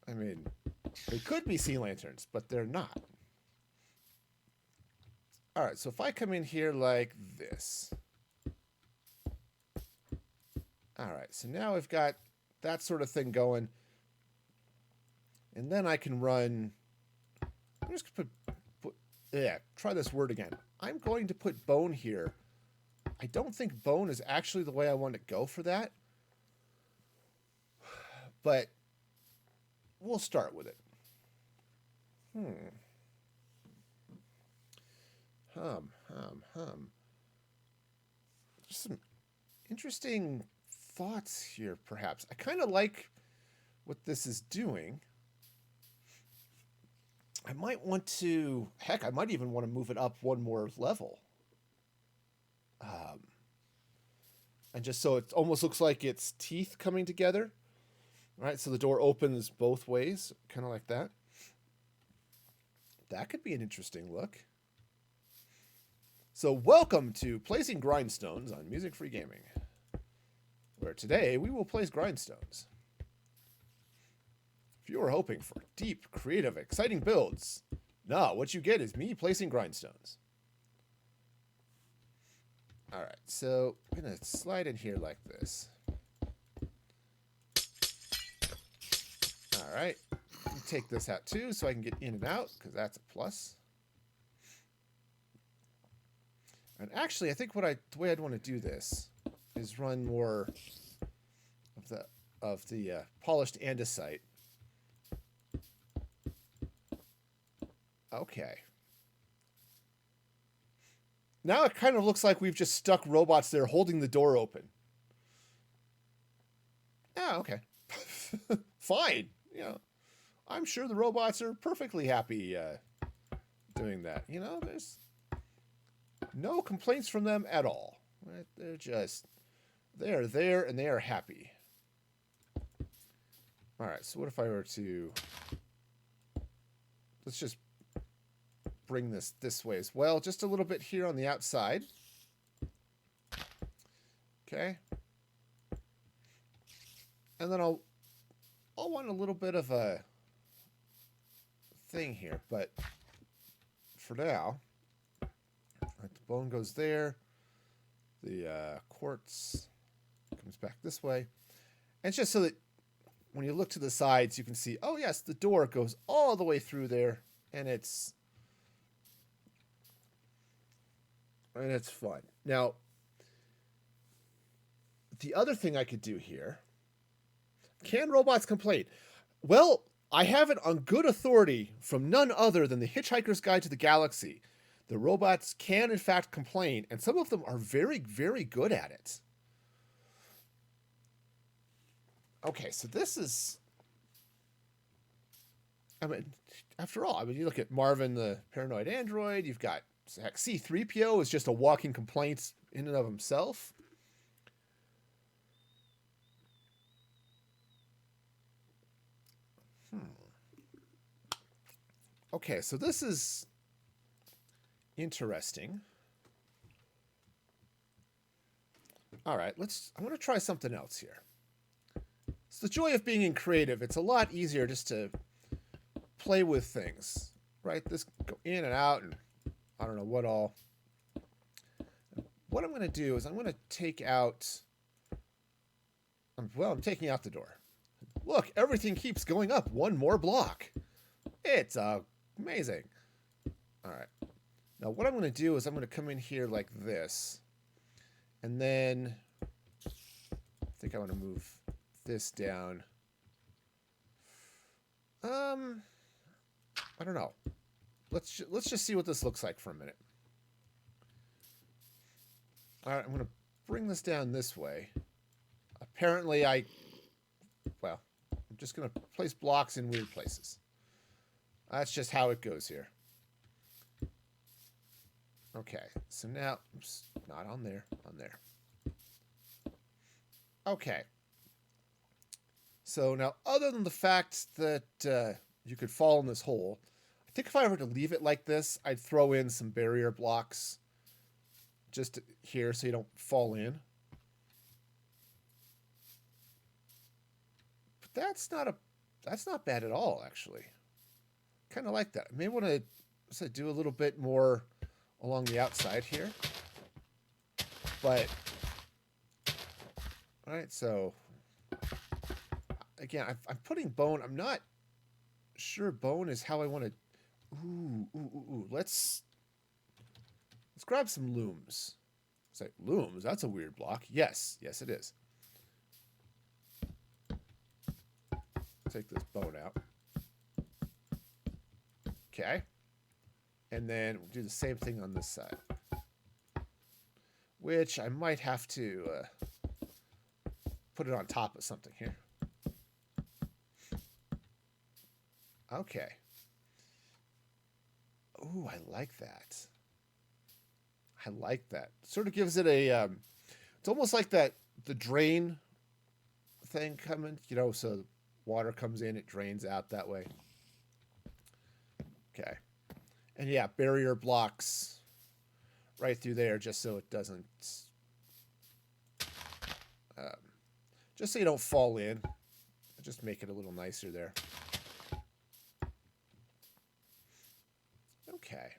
I mean, they could be sea lanterns, but they're not. All right, so if I come in here like this. All right, so now I've got that sort of thing going. And then I can run... I'm just going to put... Yeah, try this word again. I'm going to put bone here. I don't think bone is actually the way I want to go for that. But... we'll start with it. Just some interesting thoughts here, perhaps. I kind of like what this is doing. I might want to... Heck, I might even want to move it up one more level. And just so it almost looks like it's teeth coming together. All right, so the door opens both ways, kind of like that. That could be an interesting look. So welcome to Placing Grindstones on Music Free Gaming, where today we will place grindstones. If you are hoping for deep, creative, exciting builds, no, what you get is me placing grindstones. All right, so I'm going to slide in here like this. All right, take this out too so I can get in and out, because that's a plus. And actually, I think the way I'd want to do this is run more of the polished andesite. Okay. Now it kind of looks like we've just stuck robots there holding the door open. Yeah, okay. Fine. I'm sure the robots are perfectly happy doing that. There's no complaints from them at all. Right? They are there and they are happy. All right, so what if I were to... Let's just bring this way as well. Just a little bit here on the outside. Okay. And then I'll want a little bit of a thing here, but for now, right, the bone goes there. The quartz comes back this way. And it's just so that when you look to the sides, you can see, oh yes, the door goes all the way through there, and it's fun. Now, the other thing I could do here, can robots complain? Well, I have it on good authority from none other than the Hitchhiker's Guide to the Galaxy. The robots can, in fact, complain, and some of them are very, very good at it. Okay, so this is... I mean, after all, you look at Marvin the Paranoid Android, you've got... Heck, C-3PO is just a walking complaint in and of himself. Okay, so this is interesting. All right, I'm going to try something else here. It's the joy of being in creative. It's a lot easier just to play with things, right? This go in and out, and I don't know what all. What I'm going to do is I'm going to take out... Well, I'm taking out the door. Look, everything keeps going up one more block. It's amazing. All right. Now what I'm going to do is I'm going to come in here like this. And then I think I want to move this down. I don't know. Let's just see what this looks like for a minute. All right, I'm going to bring this down this way. Apparently I'm just going to place blocks in weird places. That's just how it goes here. Okay, so now, oops, not on there, on there. Okay. So now, other than the fact that you could fall in this hole, I think if I were to leave it like this, I'd throw in some barrier blocks just here so you don't fall in. But that's not bad at all, actually. Kind of like that. I may want to do a little bit more along the outside here. But, all right, so, again, I'm putting bone. I'm not sure bone is how I want to... Ooh. Let's grab some looms. Say, looms? That's a weird block. Yes, it is. Take this bone out. Okay. And then we'll do the same thing on this side. Which I might have to put it on top of something here. Okay. Ooh, I like that. I like that. Sort of gives it a... it's almost like the drain thing coming, so water comes in, it drains out that way. Okay. And yeah, barrier blocks right through there just so it doesn't... just so you don't fall in. Just make it a little nicer there. Okay.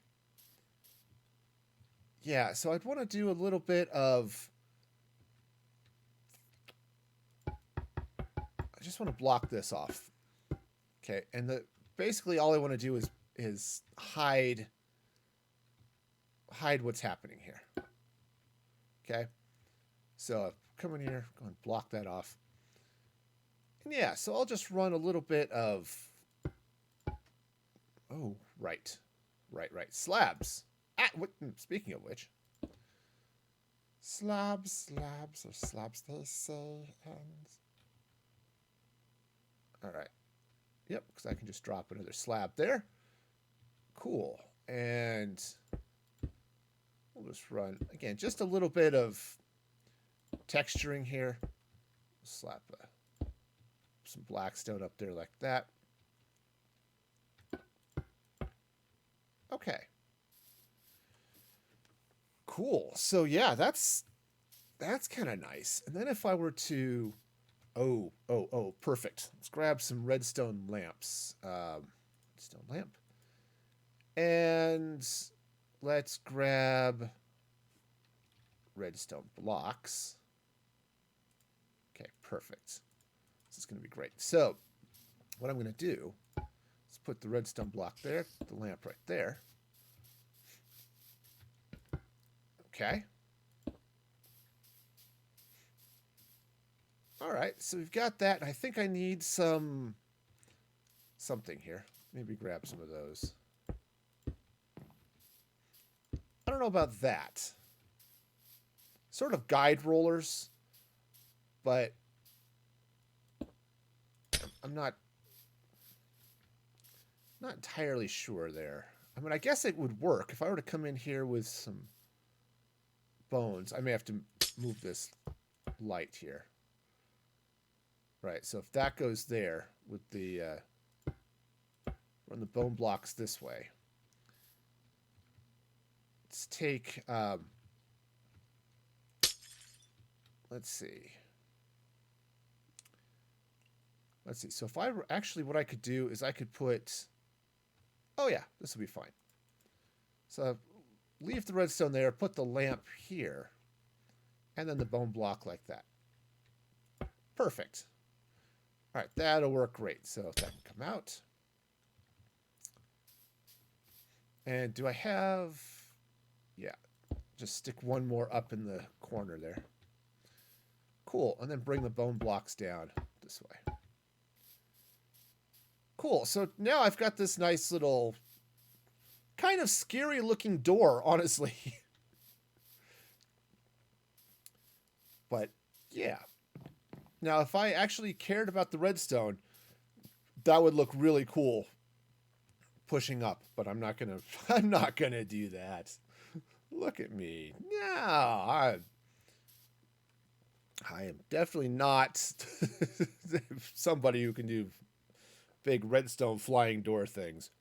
Yeah, so I'd want to do a little bit of... I just want to block this off. Okay, and basically all I want to do is hide what's happening here. Okay? So come in here, go and block that off. And yeah, so I'll just run a little bit of... Oh, right. Slabs. Speaking of which, Slabs, or slabs, they say. And all right. Yep, because I can just drop another slab there. Cool. And we'll just run, again, just a little bit of texturing here. Slap some blackstone up there like that. Okay. Cool. So yeah, that's kind of nice. And then if I were to, perfect. Let's grab some redstone lamps. Redstone lamp. And let's grab redstone blocks. Okay, perfect. This is going to be great. So what I'm going to do is put the redstone block there, the lamp right there. Okay. All right, so we've got that. And I think I need something here. Maybe grab some of those. I don't know about that. Sort of guide rollers, but I'm not entirely sure there. I mean, I guess it would work if I were to come in here with some bones. I may have to move this light here. Right, so if that goes there with the run the bone blocks this way. Let's take let's see. So if I were actually, what I could do is I could put, oh yeah, this will be fine. So leave the redstone there, put the lamp here, and then the bone block like that. Perfect. All right, that'll work great. So that can come out. And do I have, yeah, just stick one more up in the corner there. Cool, and then bring the bone blocks down this way. Cool, so now I've got this nice little, kind of scary looking door, honestly. But, yeah. Now, if I actually cared about the redstone, that would look really cool pushing up, but I'm not gonna do that. Look at me. No, I am definitely not somebody who can do big redstone flying door things.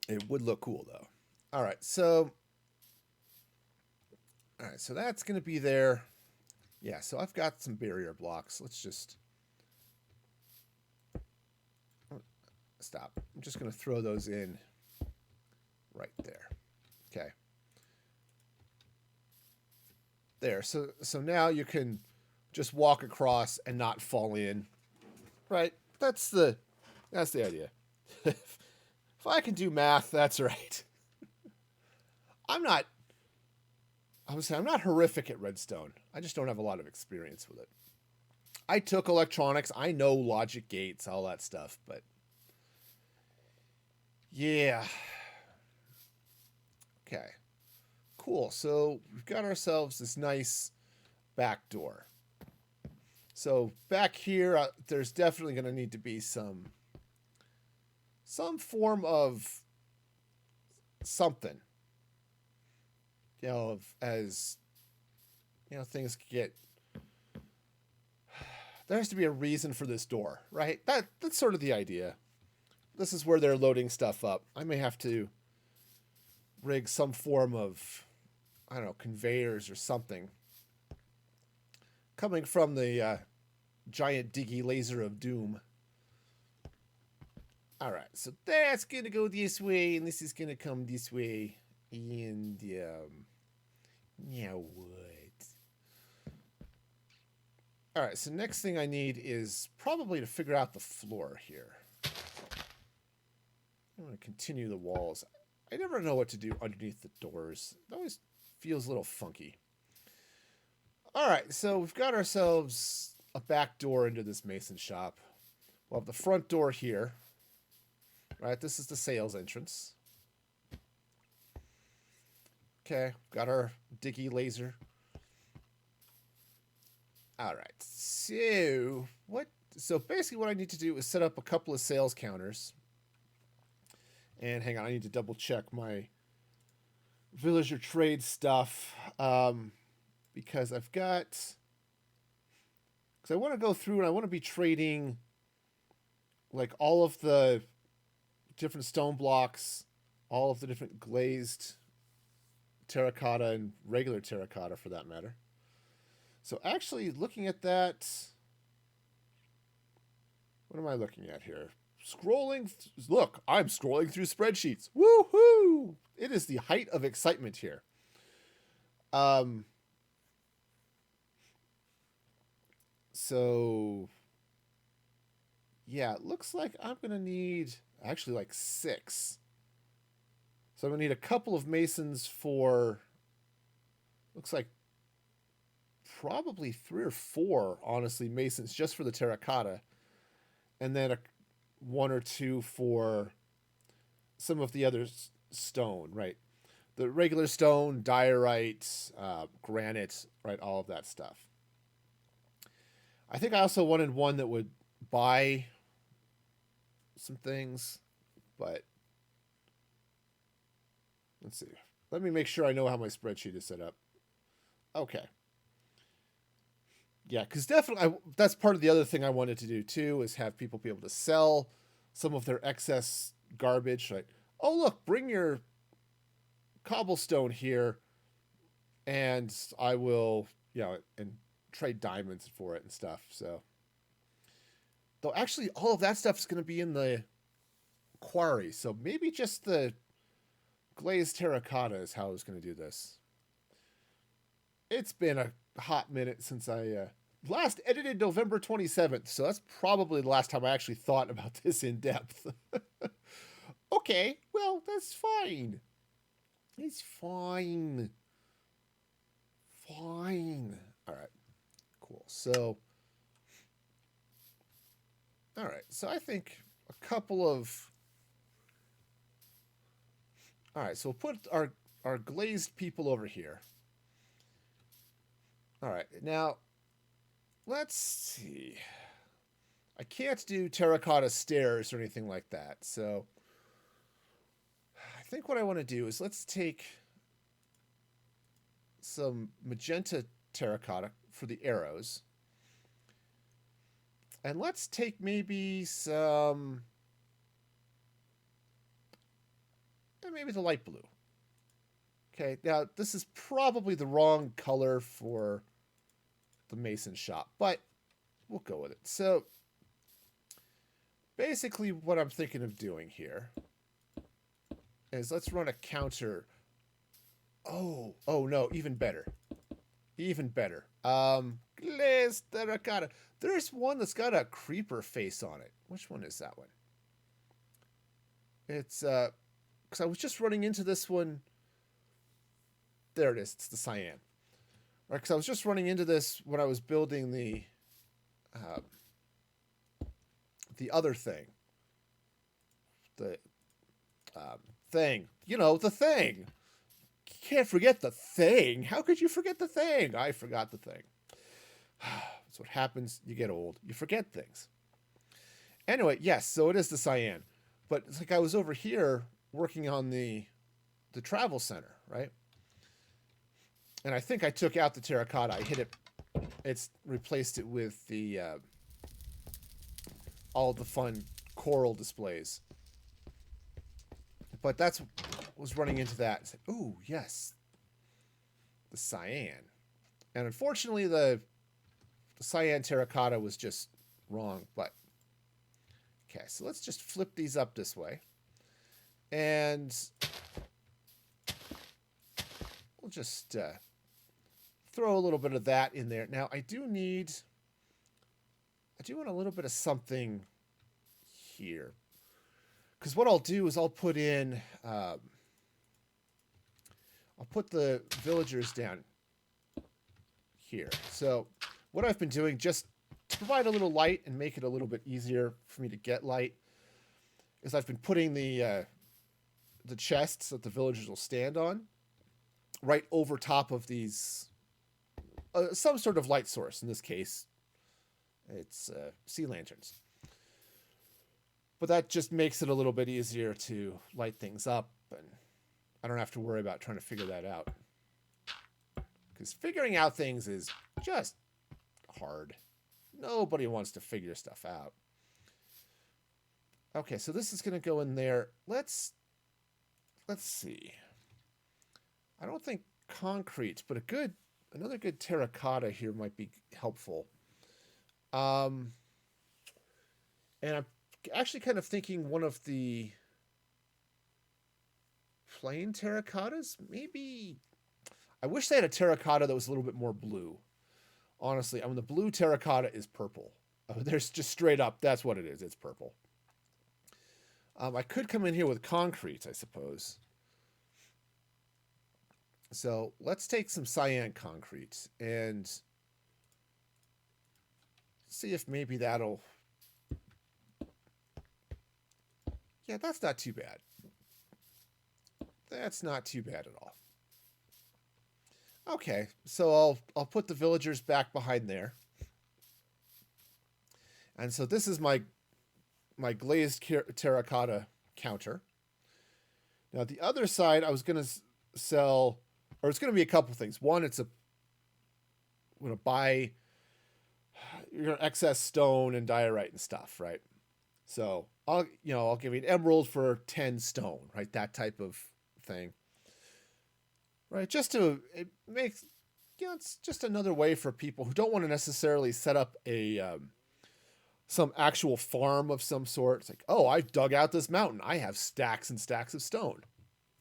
It would look cool though. All right, so that's going to be there. Yeah, so I've got some barrier blocks. Let's just stop. I'm just going to throw those in right there. Okay. There. So now you can just walk across and not fall in. Right? That's the idea. If I can do math, that's right. I'm not horrific at redstone. I just don't have a lot of experience with it. I took electronics. I know logic gates, all that stuff, but yeah. Okay. Cool. So we've got ourselves this nice back door. So back here, there's definitely going to need to be some form of something. You know, as you know, things get. There has to be a reason for this door, right? That's sort of the idea. This is where they're loading stuff up. I may have to rig some form of, I don't know, conveyors or something coming from the giant diggy laser of doom. All right, so that's gonna go this way, and this is gonna come this way, and yeah, what? All right, so next thing I need is probably to figure out the floor here. I'm going to continue the walls. I never know what to do underneath the doors. It always feels a little funky. All right, so we've got ourselves a back door into this mason shop. We'll have the front door here. Right, this is the sales entrance. Okay, got our diggy laser. All right. So basically what I need to do is set up a couple of sales counters. And hang on, I need to double check my villager trade stuff. Because I've got, because I want to go through and I want to be trading like all of the different stone blocks, all of the different glazed terracotta and regular terracotta for that matter. So actually looking at that, what am I looking at here? Look, I'm scrolling through spreadsheets. Woohoo! It is the height of excitement here. So yeah, it looks like I'm going to need actually like 6. So I'm going to need a couple of masons for, looks like probably 3 or 4, honestly, masons just for the terracotta. And then 1 or 2 for some of the other stone, right? The regular stone, diorite, granite, right? All of that stuff. I think I also wanted one that would buy some things, but let's see. Let me make sure I know how my spreadsheet is set up. Okay. Yeah, because definitely that's part of the other thing I wanted to do too, is have people be able to sell some of their excess garbage. Like, oh look, bring your cobblestone here, and I will, and trade diamonds for it and stuff. So, though actually all of that stuff is going to be in the quarry, so maybe just the glazed terracotta is how I was going to do this. It's been a hot minute since I last edited November 27th, so that's probably the last time I actually thought about this in depth. Okay, well, that's fine. It's fine. Fine. All right, cool. So, all right, so I think a couple of... All right, so we'll put our glazed people over here. All right, now let's see. I can't do terracotta stairs or anything like that, so I think what I want to do is let's take some magenta terracotta for the arrows, and let's take maybe some, maybe the light blue. Okay, now this is probably the wrong color for the mason shop, but we'll go with it. So basically what I'm thinking of doing here is let's run a counter. Oh no, even better. Even better. Glazed terracotta. There's one that's got a creeper face on it. Which one is that one? It's because I was just running into this one. There it is. It's the cyan. Right, because I was just running into this when I was building the other thing. The thing. The thing. You can't forget the thing. How could you forget the thing? I forgot the thing. That's what happens. You get old. You forget things. Anyway, yes, so it is the cyan. But it's like I was over here working on the travel center, right? And I think I took out the terracotta. I hit it. It's replaced it with the all the fun coral displays. But that's was running into that. Said, ooh, yes, the cyan. And unfortunately, the cyan terracotta was just wrong. But okay, so let's just flip these up this way, and we'll just throw a little bit of that in there. Now, I do want a little bit of something here. Because what I'll do is I'll put in, I'll put the villagers down here. So what I've been doing, just to provide a little light and make it a little bit easier for me to get light, is I've been putting the chests that the villagers will stand on right over top of these, some sort of light source. In this case, it's sea lanterns. But that just makes it a little bit easier to light things up, and I don't have to worry about trying to figure that out. Because figuring out things is just hard. Nobody wants to figure stuff out. Okay, so this is going to go in there. Let's see. I don't think concrete, but another good terracotta here might be helpful. And I'm actually kind of thinking one of the plain terracottas, maybe. I wish they had a terracotta that was a little bit more blue. Honestly, I mean, the blue terracotta is purple. There's just straight up, that's what it is. It's purple. I could come in here with concrete, I suppose. So let's take some cyan concrete and see if maybe that'll... Yeah, that's not too bad. That's not too bad at all. Okay, so I'll put the villagers back behind there. And so this is my glazed terracotta counter. Now the other side, I was going to sell, or it's going to be a couple things. One, I'm going to buy excess stone and diorite and stuff, right? So I'll give you an emerald for 10 stone, right? That type of thing. Right, it's just another way for people who don't want to necessarily set up some actual farm of some sort. It's like, oh, I've dug out this mountain. I have stacks and stacks of stone.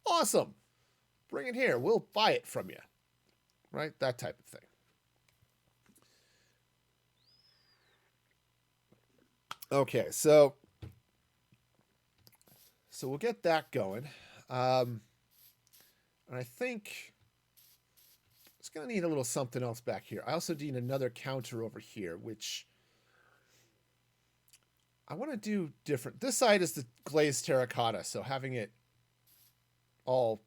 Awesome. Bring it here. We'll buy it from you. Right, that type of thing. Okay, so we'll get that going. And I think it's going to need a little something else back here. I also need another counter over here, which I want to do different. This side is the glazed terracotta, so having it all,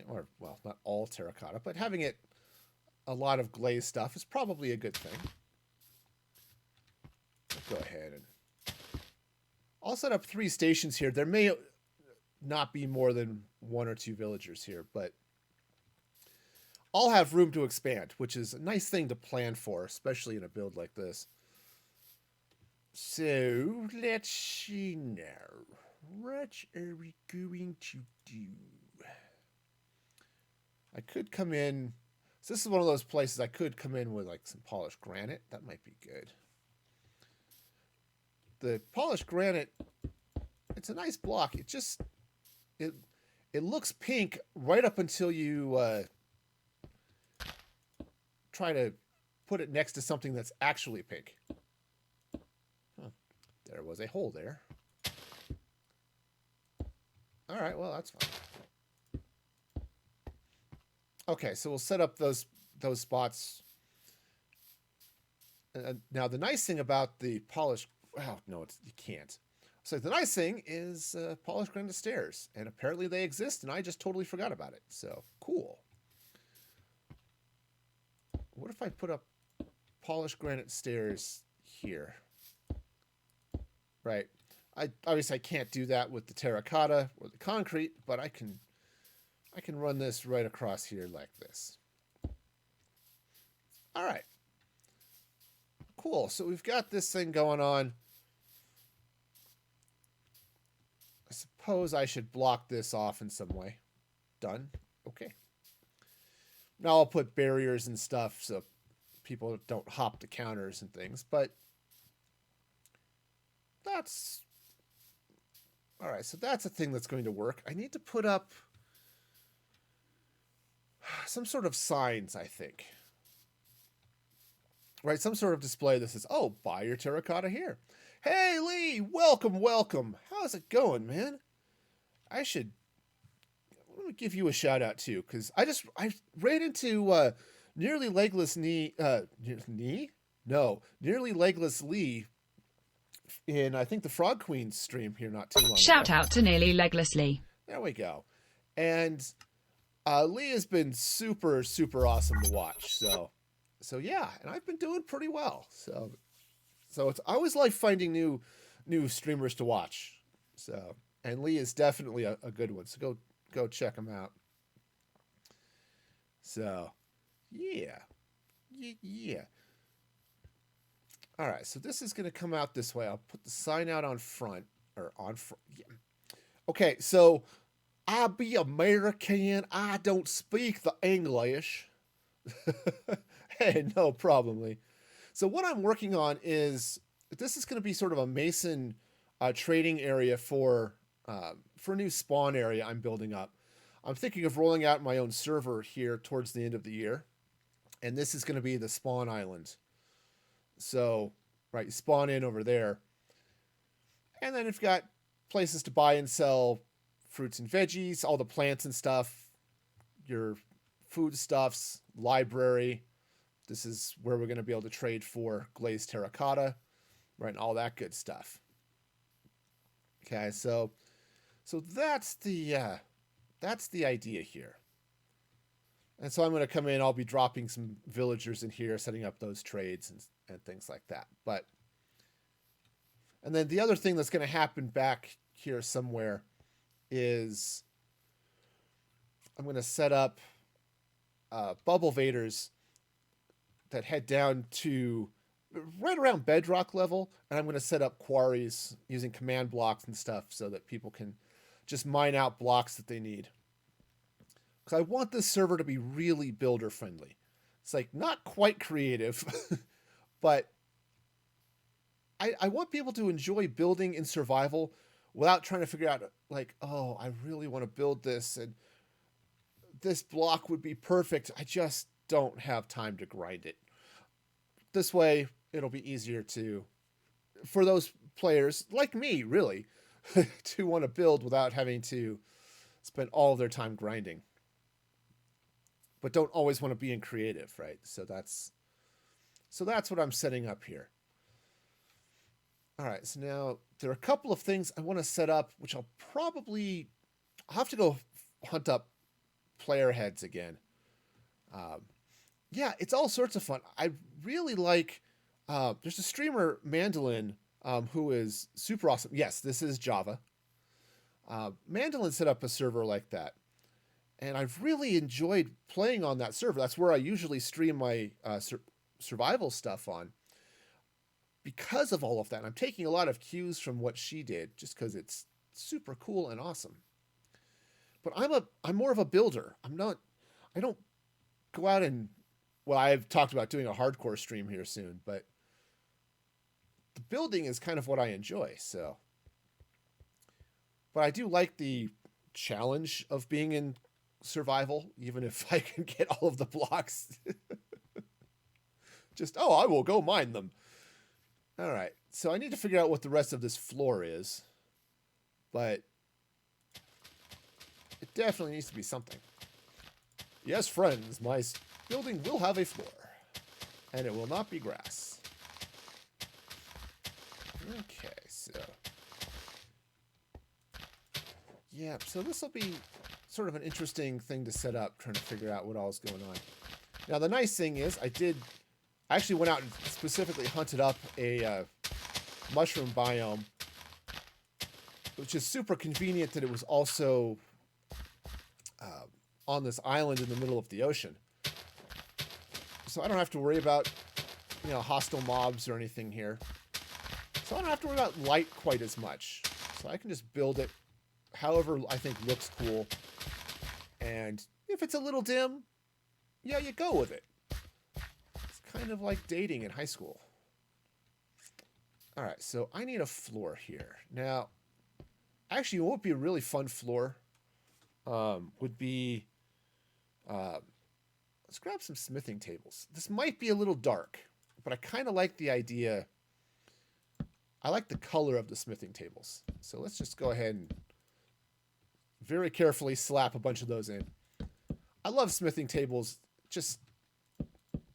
or well, not all terracotta, but having it a lot of glazed stuff is probably a good thing. I'll go ahead and I'll set up 3 stations here. There may not be more than 1 or 2 villagers here, but I'll have room to expand, which is a nice thing to plan for, especially in a build like this. So, let's see now. What are we going to do? I could come in... So this is one of those places I could come in with like some polished granite. That might be good. The polished granite, it's a nice block. It just... It looks pink right up until you... try to put it next to something that's actually pink. Huh. There was a hole there. All right, well, that's fine. Okay, so we'll set up those spots. Now, the nice thing about the polished... Oh, no, you can't. So the nice thing is polished granite stairs. And apparently they exist, and I just totally forgot about it. So, cool. What if I put up polished granite stairs here? Right. Obviously I can't do that with the terracotta or the concrete, but I can run this right across here like this. All right. Cool. So we've got this thing going on. I suppose I should block this off in some way. Done. Okay. Now I'll put barriers and stuff so people don't hop the counters and things, but that's... All right, so that's a thing that's going to work. I need to put up some sort of signs, I think. Right, some sort of display that says, oh, buy your terracotta here. Hey, Lee, welcome, welcome. How's it going, man? Let me give you a shout out too, because I ran into nearly legless Nearly legless Lee in I think the Frog Queen stream here not too long ago. Shout out to Nearly Legless Lee. There we go. And Lee has been super, super awesome to watch. So yeah, and I've been doing pretty well. So it's I always like finding new streamers to watch. So and Lee is definitely a good one. So go check him out. So yeah, yeah. All right, so this is going to come out this way. I'll put the sign out on front or on front. Yeah. Okay, so I be American. I don't speak the English. Hey, no problem, Lee. So what I'm working on is this is going to be sort of a Mason trading area for a new spawn area I'm building up. I'm thinking of rolling out my own server here towards the end of the year, and this is going to be the spawn island. So, right, you spawn in over there, and then you've got places to buy and sell fruits and veggies, all the plants and stuff, your foodstuffs, library. This is where we're going to be able to trade for glazed terracotta, right, and all that good stuff. Okay, so that's the idea here. And so I'm going to come in. I'll be dropping some villagers in here, setting up those trades and things like that. And then the other thing that's going to happen back here somewhere is I'm going to set up bubble vaders that head down to right around bedrock level, and I'm going to set up quarries using command blocks and stuff so that people can just mine out blocks that they need. Because I want this server to be really builder friendly. It's like not quite creative, but I want people to enjoy building in survival without trying to figure out like, oh, I really want to build this and this block would be perfect. I just don't have time to grind it. This way, it'll be easier for those players like me, really, to want to build without having to spend all of their time grinding. But don't always want to be in creative, right? So that's what I'm setting up here. All right, so now there are a couple of things I want to set up, which I'll have to go hunt up player heads again. Yeah, it's all sorts of fun. I really like. There's a streamer Mandolin who is super awesome. Yes, this is Java. Mandolin set up a server like that, and I've really enjoyed playing on that server. That's where I usually stream my survival stuff on. Because of all of that, and I'm taking a lot of cues from what she did, just because it's super cool and awesome. But I'm more of a builder. I don't go out and, well, I've talked about doing a hardcore stream here soon, but the building is kind of what I enjoy. So, but I do like the challenge of being in survival, even if I can get all of the blocks. Just, oh, I will go mine them. All right, so I need to figure out what the rest of this floor is, but it definitely needs to be something. Yes, friends, my building will have a floor, and it will not be grass. Okay, so yeah, so this will be sort of an interesting thing to set up, trying to figure out what all is going on. Now, the nice thing is I actually went out and specifically hunted up a mushroom biome, which is super convenient that it was also on this island in the middle of the ocean. So I don't have to worry about, hostile mobs or anything here. So I don't have to worry about light quite as much. So I can just build it however I think looks cool. And if it's a little dim, yeah, you go with it. Kind of like dating in high school. All right, so I need a floor here. Now, actually, what would be a really fun floor would be, let's grab some smithing tables. This might be a little dark, but I kind of like the idea. I like the color of the smithing tables. So let's just go ahead and very carefully slap a bunch of those in. I love smithing tables. Just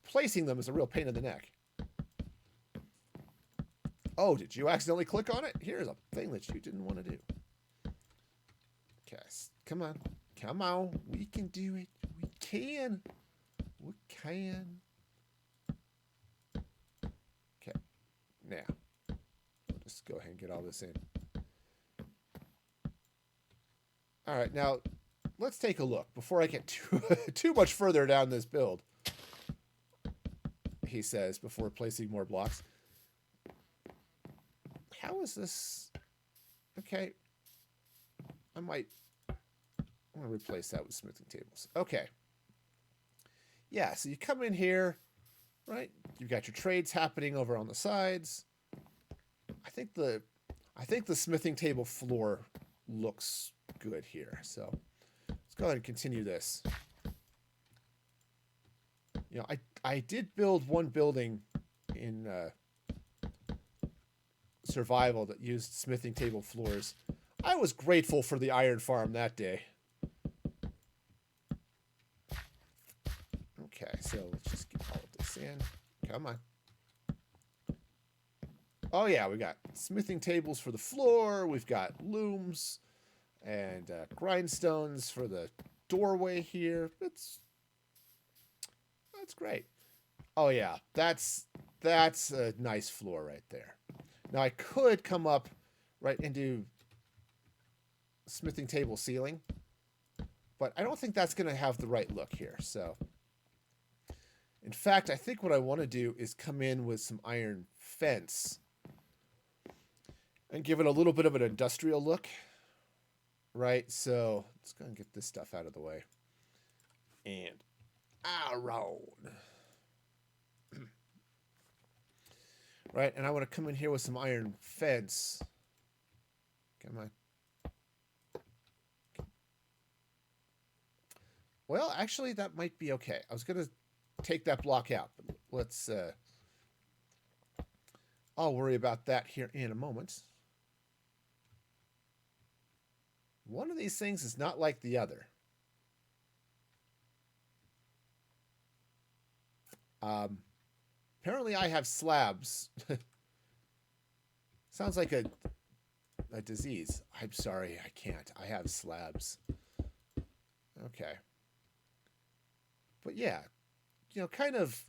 placing them is a real pain in the neck. Oh, did you accidentally click on it? Here's a thing that you didn't want to do. Okay, come on. Come on. We can do it. We can. We can. Okay. Now, just go ahead and get all this in. All right. Now, let's take a look before I get too much further down this build. He says before placing more blocks. How is this? Okay. I'm going to replace that with smoothing tables. Okay. Yeah, so you come in here, right? You've got your trades happening over on the sides. I think the smithing table floor looks good here. So let's go ahead and continue this. You know, I did build one building in survival that used smithing table floors. I was grateful for the iron farm that day. Okay, so let's just get all of this in. Come on. Oh yeah, we got smithing tables for the floor. We've got looms and grindstones for the doorway here. That's great. Oh yeah, that's a nice floor right there. Now I could come up right into smithing table ceiling, but I don't think that's going to have the right look here. So, in fact, I think what I want to do is come in with some iron fence and give it a little bit of an industrial look, right? So let's go and get this stuff out of the way. And around. Right, and I want to come in here with some iron fence. Come on. Well, actually, that might be okay. I was going to take that block out, but let's... I'll worry about that here in a moment. One of these things is not like the other. Apparently I have slabs. Sounds like a disease. I'm sorry, I can't. I have slabs. Okay. But yeah, you know, kind of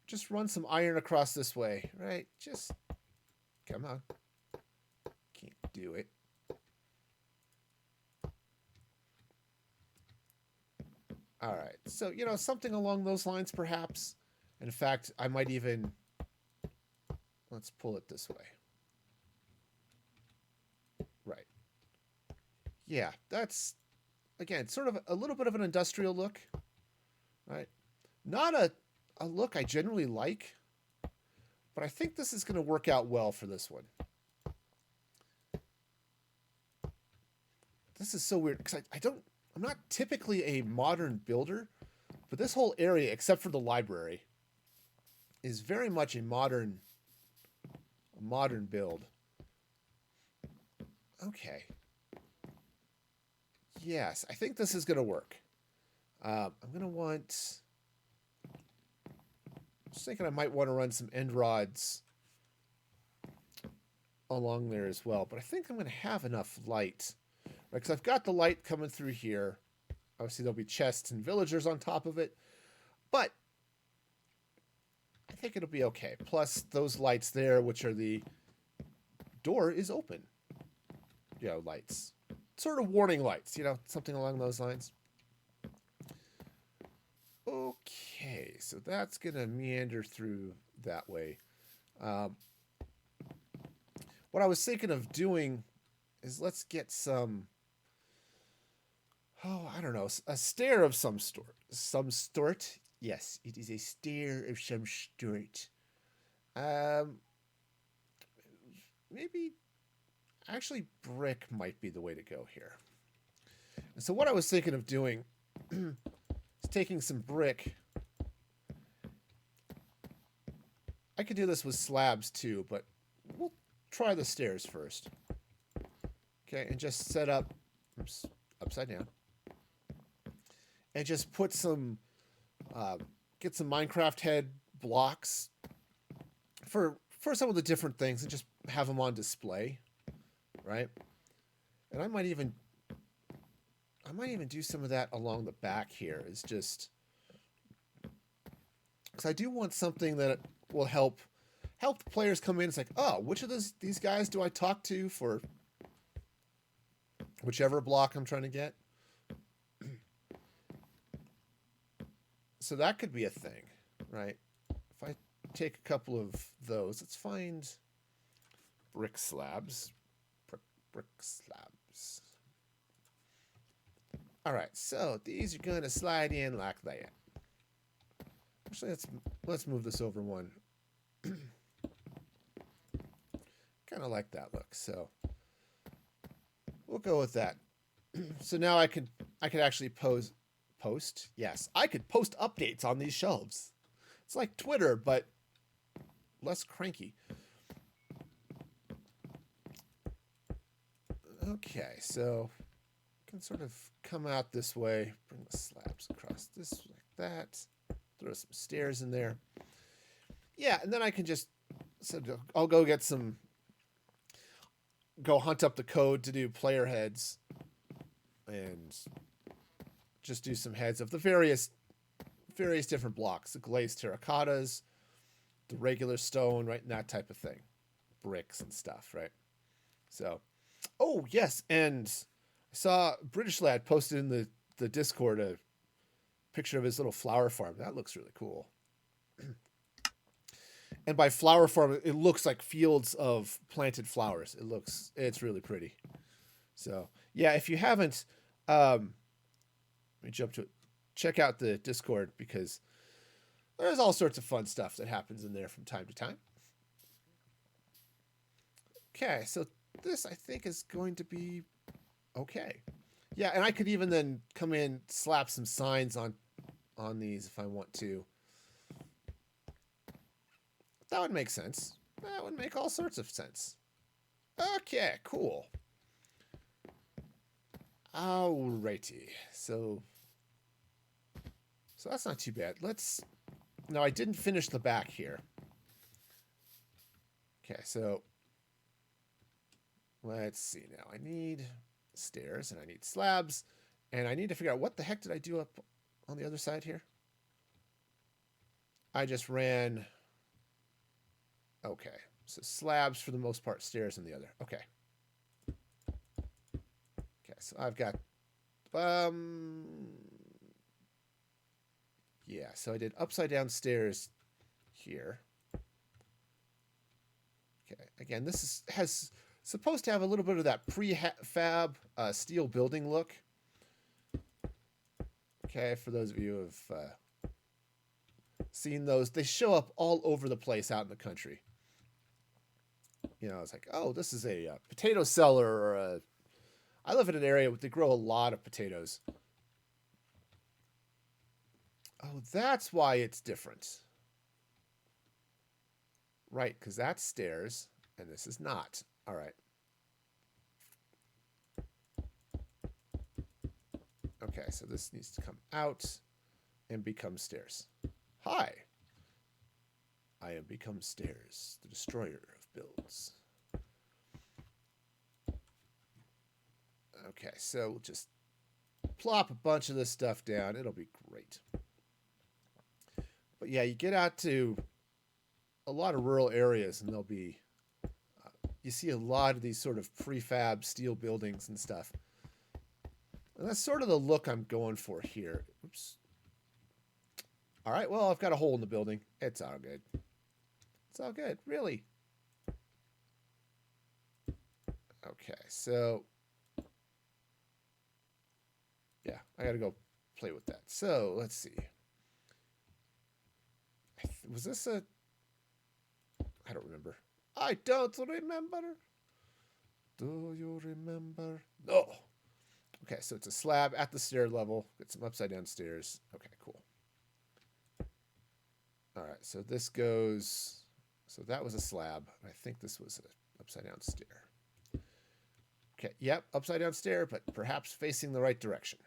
just run some iron across this way, right? Just come on. Can't do it. All right. So, you know, something along those lines, perhaps. In fact, I might even... Let's pull it this way. Right. Yeah, that's, again, sort of a little bit of an industrial look. Right? Not a look I generally like, but I think this is going to work out well for this one. This is so weird, because I'm not typically a modern builder, but this whole area, except for the library, is very much a modern build. Okay. Yes, I think this is going to work. I'm going to want... I was thinking I might want to run some end rods along there as well, but I think I'm going to have enough light. Right, because I've got the light coming through here. Obviously, there'll be chests and villagers on top of it, but I think it'll be okay. Plus, those lights there, which are the door is open. You know, lights. Sort of warning lights, you know, something along those lines. Okay, so that's going to meander through that way. What I was thinking of doing is let's get some... Oh, I don't know. A stair of some sort. Some sort? Yes, it is a stair of some sort. Maybe... Actually, brick might be the way to go here. And so what I was thinking of doing is taking some brick. I could do this with slabs too, but we'll try the stairs first. Okay, and just set up... Oops, upside down. And just put some... get some Minecraft head blocks for some of the different things and just have them on display. Right? And I might even... I might even do some of that along the back here. Is just because I do want something that will help the players come in. It's like, oh, which of these guys do I talk to for whichever block I'm trying to get? So that could be a thing, right? If I take a couple of those, let's find brick slabs. Brick slabs. All right, so these are going to slide in like that. Actually, let's move this over one. Kind of like that look, so we'll go with that. So now I could actually post. Yes, I could post updates on these shelves. It's like Twitter, but less cranky. Okay, so can sort of come out this way, bring the slabs across this like that, throw some stairs in there. Yeah, and then I can just, so I'll go hunt up the code to do player heads and just do some heads of the various different blocks, the glazed terracottas, the regular stone, right, and that type of thing, bricks and stuff, right? So, oh yes, and I saw British Lad posted in the Discord a picture of his little flower farm. That looks really cool. And by flower farm, it looks like fields of planted flowers. It's really pretty. So yeah, if you haven't, let me jump to it. Check out the Discord because there's all sorts of fun stuff that happens in there from time to time. Okay, so this I think is going to be okay. Yeah, and I could even then come in, slap some signs on these if I want to. That would make sense. That would make all sorts of sense. Okay, cool. Alrighty. So that's not too bad. Now I didn't finish the back here. Okay, so let's see now. I need stairs and I need slabs and I need to figure out what the heck did I do up on the other side here? I just ran. Okay, so slabs for the most part, stairs on the other. Okay. Okay, so I've got, yeah, so I did upside down stairs here. Okay, again, this has supposed to have a little bit of that prefab steel building look. Okay, for those of you who have seen those, they show up all over the place out in the country. You know, it's like, oh, this is a potato cellar, or I live in an area where they grow a lot of potatoes. Oh, that's why it's different. Right, because that's stairs, and this is not. All right. Okay, so this needs to come out and become stairs. Hi. I am Become Stairs, the destroyer of builds. Okay, so we'll just plop a bunch of this stuff down. It'll be great. But yeah, you get out to a lot of rural areas and there'll be, you see a lot of these sort of prefab steel buildings and stuff. And that's sort of the look I'm going for here. Oops. All right, well, I've got a hole in the building. It's all good. It's all good, really. Okay, so yeah, I got to go play with that. So let's see. Was this a... I don't remember. I don't remember. Do you remember? No. Okay, so it's a slab at the stair level. Get some upside down stairs. Okay, cool. All right, so this goes... So that was a slab. I think this was an upside down stair. Okay, yep, upside down stair, but perhaps facing the right direction.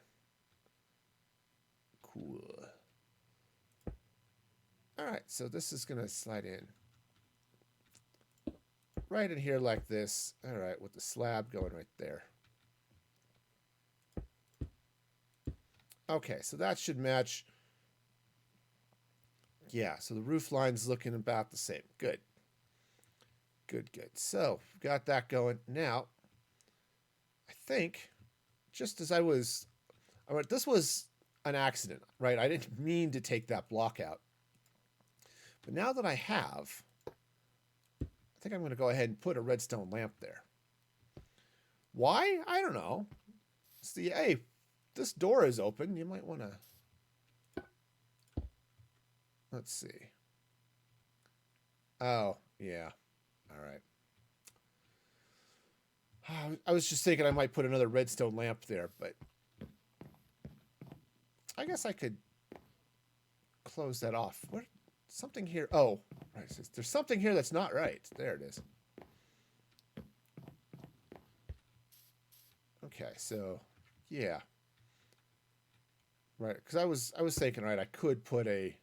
Cool. All right, so this is going to slide in. Right in here like this. All right, with the slab going right there. Okay, so that should match. Yeah, so the roof line's looking about the same. Good. Good, good. So, we've got that going. Now, I think, just as this was an accident, right? I didn't mean to take that block out. But now that I have, I think I'm going to go ahead and put a redstone lamp there. Why? I don't know. See, hey, this door is open. You might want to... Let's see. Oh, yeah. All right. I was just thinking I might put another redstone lamp there, but I guess I could close that off. What? Something here. Oh, right. There's something here that's not right. There it is. Okay, so yeah, right. Because I was thinking, right, I could put a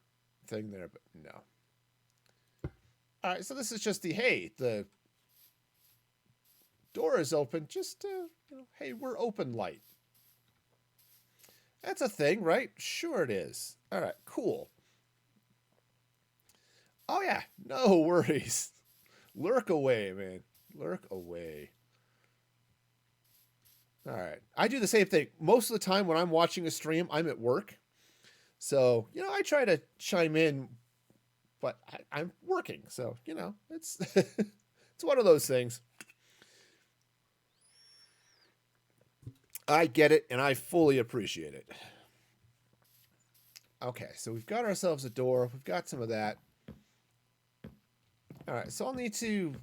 thing there, but no. All right, so this is just the door is open. Just hey, we're open light. That's a thing, right? Sure it is. All right, cool. Oh yeah, no worries. Lurk away, man. Lurk away. All right. I do the same thing. Most of the time when I'm watching a stream, I'm at work. So, I try to chime in, but I'm working. So, it's it's one of those things. I get it, and I fully appreciate it. Okay, so we've got ourselves a door. We've got some of that. All right, so I'll need to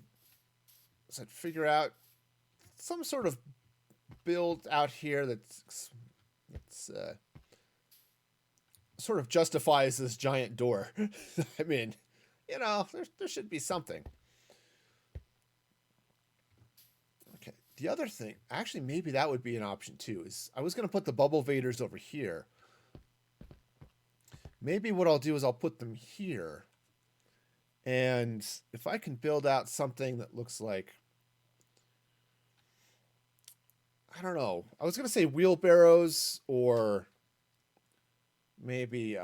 figure out some sort of build out here that's sort of justifies this giant door. I mean, there should be something. Okay, the other thing, actually, maybe that would be an option too, is I was going to put the bubble vaders over here. Maybe what I'll do is I'll put them here. And if I can build out something that looks like, I don't know, I was going to say wheelbarrows or maybe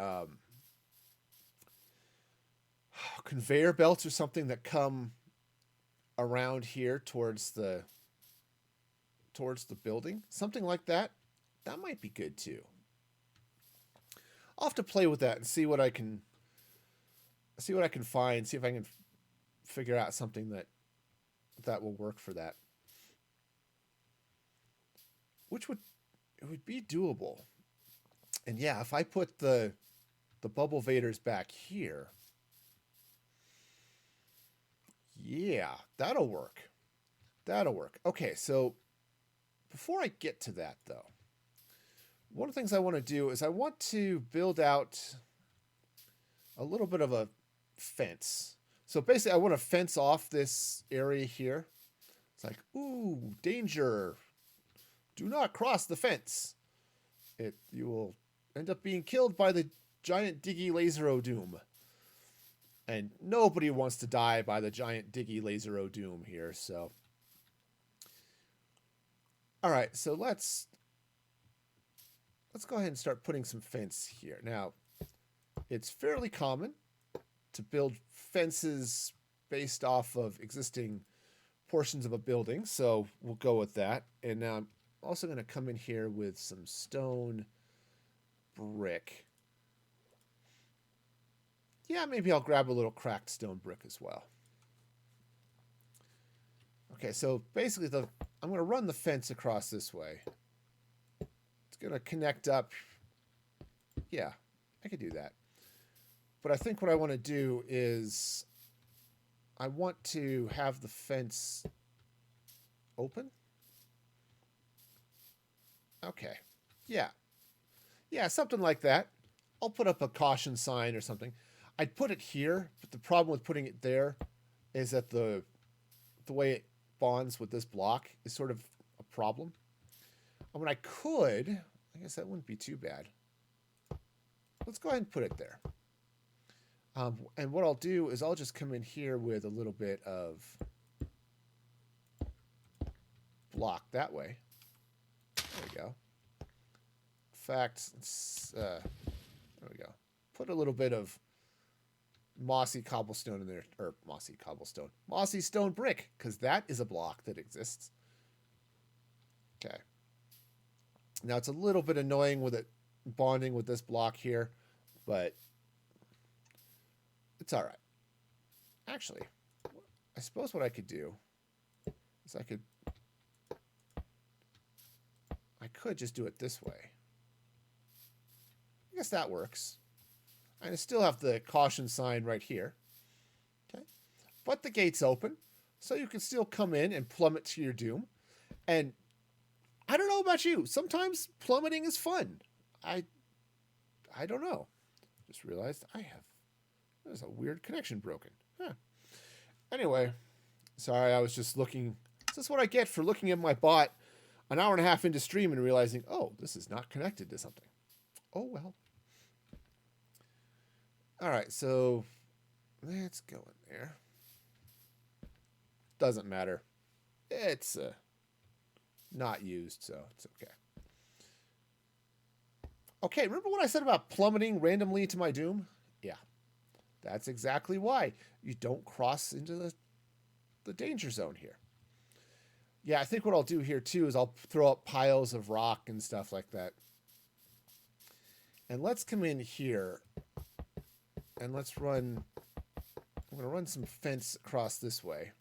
conveyor belts or something that come around here towards the building. Something like that. That might be good too. I'll have to play with that and see what I can find, see if I can figure out something that will work for that. Which would be doable. And yeah, if I put the bubble vaders back here, yeah, that'll work. That'll work. Okay, so before I get to that though, one of the things I want to do is I want to build out a little bit of a fence. So basically I want to fence off this area here. It's like, ooh, danger. Do not cross the fence. You will end up being killed by the giant diggy laser o'doom. And nobody wants to die by the giant diggy laser o'doom here, so. Alright, so let's go ahead and start putting some fence here. Now, it's fairly common to build fences based off of existing portions of a building, so we'll go with that. And now I'm also going to come in here with some stone brick. Yeah, maybe I'll grab a little cracked stone brick as well. Okay, so basically I'm going to run the fence across this way. It's going to connect up. Yeah, I could do that. But I think what I want to do is I want to have the fence open. Okay. Yeah. Yeah, something like that. I'll put up a caution sign or something. I'd put it here, but the problem with putting it there is that the way it bonds with this block is sort of a problem. I mean, I guess that wouldn't be too bad. Let's go ahead and put it there. And what I'll do is I'll just come in here with a little bit of block that way. There we go. fact, there we go. Put a little bit of mossy cobblestone in there, or mossy stone brick, because that is a block that exists. Okay. Now it's a little bit annoying with it bonding with this block here, but it's all right. Actually, I suppose what I could do is I could just do it this way. I guess that works. And I still have the caution sign right here. Okay. But the gate's open, so you can still come in and plummet to your doom. And I don't know about you. Sometimes plummeting is fun. I don't know. Just realized there's a weird connection broken. Huh. Anyway, sorry, I was just looking. This is what I get for looking at my bot an hour and a half into stream and realizing, oh, this is not connected to something. Oh, well. All right, so let's go in there. Doesn't matter. It's not used, so it's okay. Okay, remember what I said about plummeting randomly to my doom? Yeah, that's exactly why. You don't cross into the danger zone here. Yeah, I think what I'll do here, too, is I'll throw up piles of rock and stuff like that. And let's come in here, and let's run... I'm going to run some fence across this way.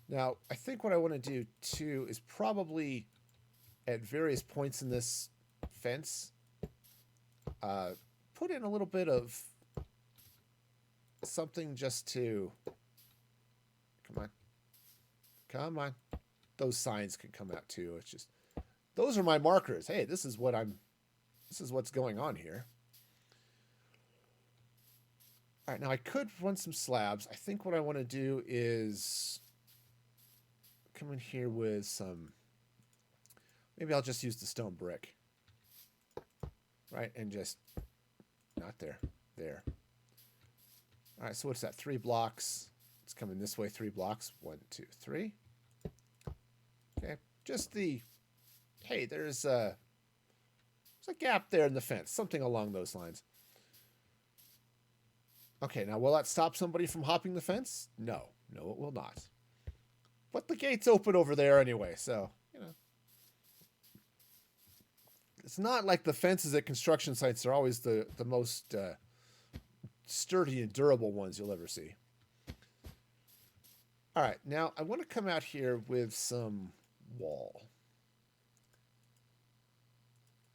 Now, I think what I want to do, too, is probably at various points in this fence, put in a little bit of something just to... Come on. Those signs can come out, too. It's just... Those are my markers. Hey, this is what's going on here. All right, now I could run some slabs. I think what I want to do is come in here with some... Maybe I'll just use the stone brick. Right, and just... Not there. There. All right, so what's that? 3 blocks. It's coming this way 3 blocks. 1, 2, 3. Okay, just the... Hey, there's a gap there in the fence. Something along those lines. Okay, now will that stop somebody from hopping the fence? No. No, it will not. But the gate's open over there anyway, so, you know. It's not like the fences at construction sites are always the most sturdy and durable ones you'll ever see. All right, now I want to come out here with some wall.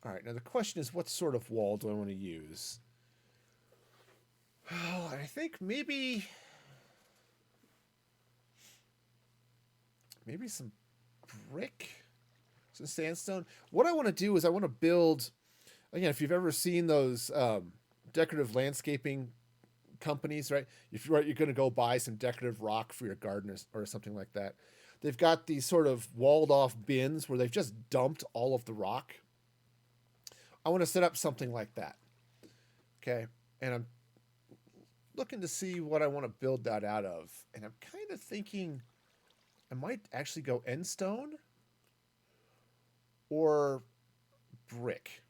All right, now the question is, what sort of wall do I want to use? Oh, I think maybe some brick, some sandstone. What I want to do is I want to build, again, if you've ever seen those decorative landscaping companies, right? If you're going to go buy some decorative rock for your garden or something like that, they've got these sort of walled off bins where they've just dumped all of the rock. I want to set up something like that. Okay. And I'm looking to see what I want to build that out of. And I'm kind of thinking I might actually go end stone or brick.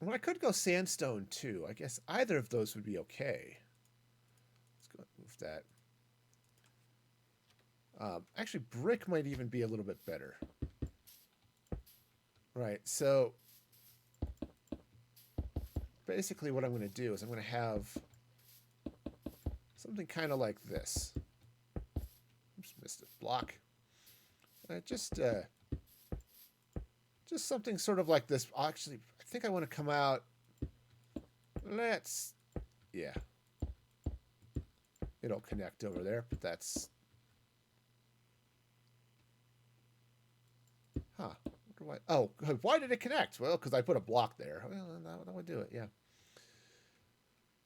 Well, I could go sandstone too. I guess either of those would be okay. Let's go move that. Actually, brick might even be a little bit better. Right, so basically what I'm going to do is I'm going to have something kind of like this. Oops, missed a block. Just something sort of like this. Actually, I think I want to come out. Yeah. It'll connect over there, but that's... Huh. Why? Oh, why did it connect? Well, because I put a block there. Well, that would do it, yeah.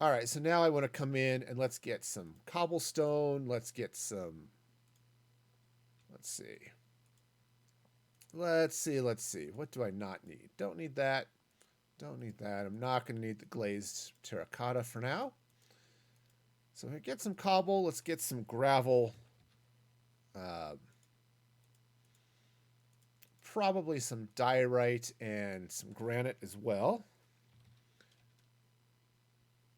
All right, so now I want to come in and let's get some cobblestone. Let's get some... Let's see. What do I not need? Don't need that. Don't need that. I'm not going to need the glazed terracotta for now. So we get some cobble. Let's get some gravel. probably some diorite and some granite as well.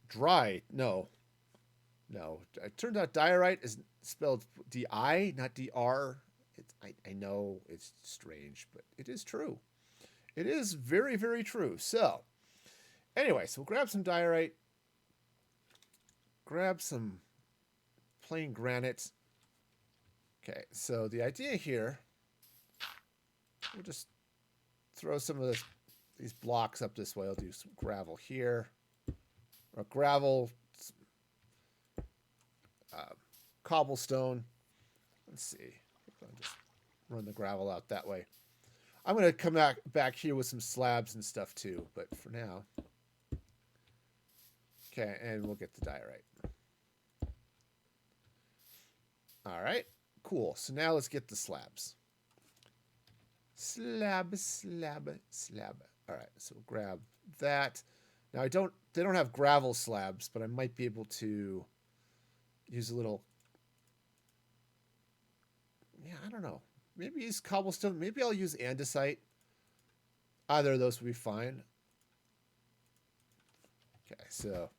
Dry, no. No. It turns out diorite is spelled D-I, not D-R. I know it's strange, but it is true. It is very, very true. So, anyway, so we'll grab some diorite, grab some plain granite. Okay, so the idea here, we'll just throw some of these blocks up this way. I'll do some gravel here, or gravel, cobblestone. Let's see. I'll just run the gravel out that way. I'm going to come back here with some slabs and stuff too, but for now. Okay, and we'll get the diorite. All right, cool. So now let's get the slabs. Slab. All right, so we'll grab that. Now they don't have gravel slabs, but I might be able to use a little, yeah, I don't know. Maybe use cobblestone. Maybe I'll use andesite. Either of those would be fine. Okay, so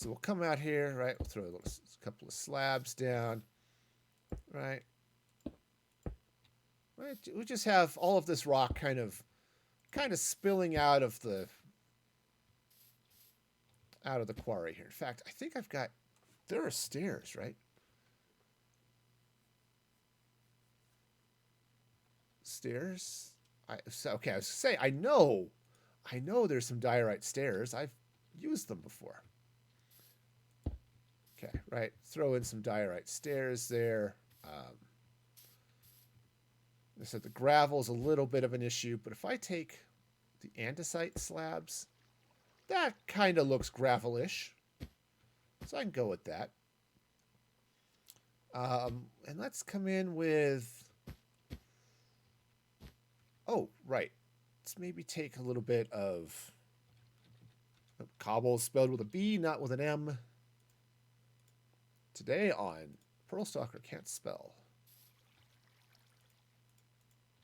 we'll come out here, right? We'll throw a couple of slabs down, right? Right. We just have all of this rock kind of spilling out of the quarry here. In fact, I think there are stairs, right? Stairs. I was gonna say I know there's some diorite stairs. I've used them before. Okay, right. Throw in some diorite stairs there. I said the gravel is a little bit of an issue, but if I take the andesite slabs, that kind of looks gravel-ish. So I can go with that. And let's come in with... Oh, right. Let's maybe take a little bit of... Cobble spelled with a B, not with an M. Today on Pearl Stalker Can't Spell.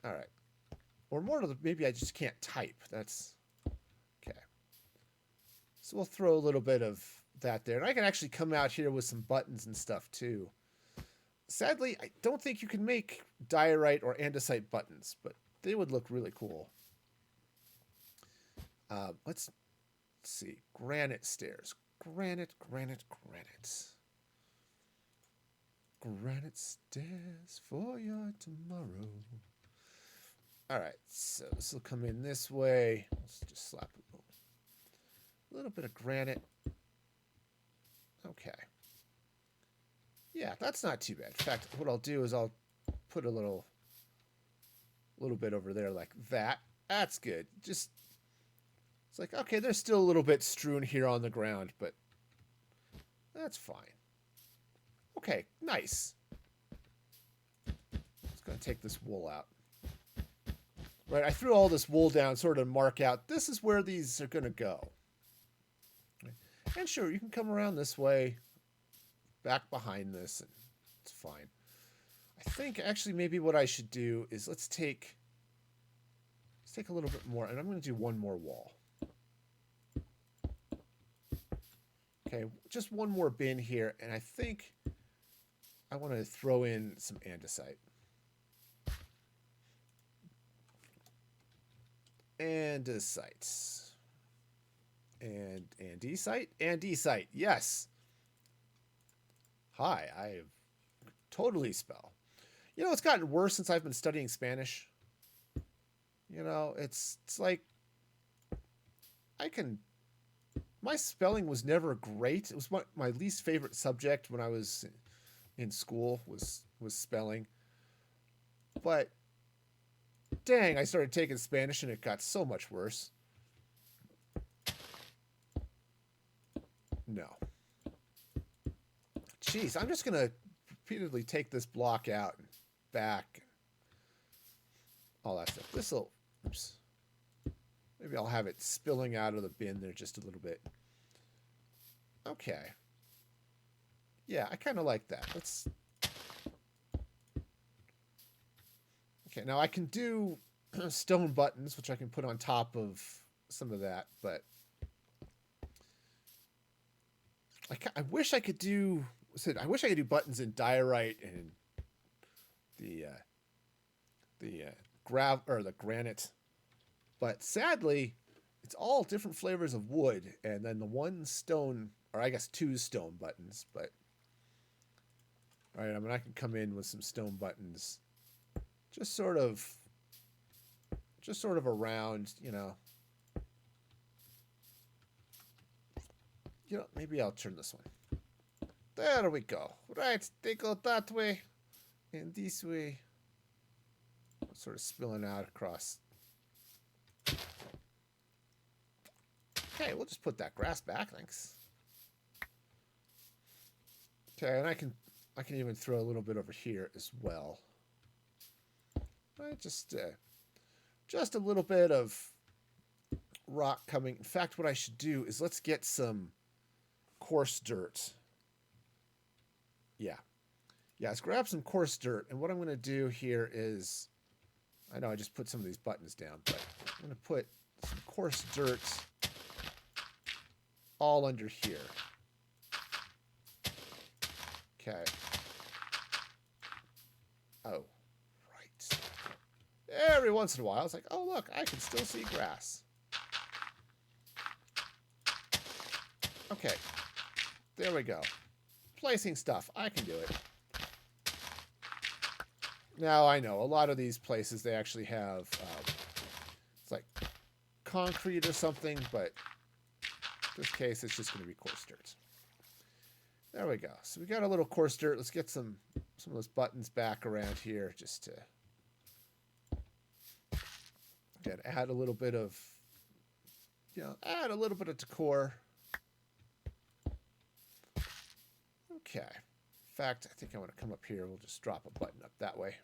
All right. Or more to the... Maybe I just can't type. That's... Okay. So we'll throw a little bit of that there. And I can actually come out here with some buttons and stuff too. Sadly, I don't think you can make diorite or andesite buttons, but they would look really cool. Let's see. Granite stairs. Granite. Granite stairs for your tomorrow. All right, so this will come in this way. Let's just slap a little bit of granite. Okay. Yeah, that's not too bad. In fact, what I'll do is I'll put a little bit over there like that. That's good. Just, it's like, okay, there's still a little bit strewn here on the ground, but that's fine. Okay, nice. Just gonna take this wool out. Right, I threw all this wool down sort of to mark out, this is where these are gonna go. And sure, you can come around this way, back behind this, and it's fine. I think actually maybe what I should do is let's take a little bit more, and I'm going to do one more wall. Okay, just one more bin here, and I think I want to throw in some andesite. Andesite. And andesite? Andesite, yes. Hi, I totally spell. You know, it's gotten worse since I've been studying Spanish. You know, it's like my spelling was never great. It was my least favorite subject when I was in school was spelling. But dang, I started taking Spanish and it got so much worse. No. Jeez, I'm just going to repeatedly take this block out and back. All that stuff. This'll... Oops. Maybe I'll have it spilling out of the bin there just a little bit. Okay. Yeah, I kind of like that. Let's Okay, now I can do stone buttons, which I can put on top of some of that, but I wish I could do. I wish I could do buttons in diorite and the the granite, but sadly, it's all different flavors of wood, and then the one stone, or I guess two stone buttons. But all right, I mean, I can come in with some stone buttons, just sort of around, you know. Maybe I'll turn this one. There we go. Right, they go that way, and this way. Sort of spilling out across. Okay, we'll just put that grass back, thanks. Okay, and I can even throw a little bit over here as well. Right, just a little bit of rock coming. In fact, what I should do is let's get some coarse dirt. Yeah, let's grab some coarse dirt, and what I'm going to do here is, I know I just put some of these buttons down, but I'm going to put some coarse dirt all under here. Okay. Oh, right. Every once in a while, it's like, oh, look, I can still see grass. Okay. There we go. Placing stuff. I can do it. Now, I know, a lot of these places, they actually have, it's like concrete or something, but in this case, it's just going to be coarse dirt. There we go. So we got a little coarse dirt. Let's get some of those buttons back around here just to, again, add a little bit of, add a little bit of decor. Okay. In fact, I think I want to come up here. We'll just drop a button up that way.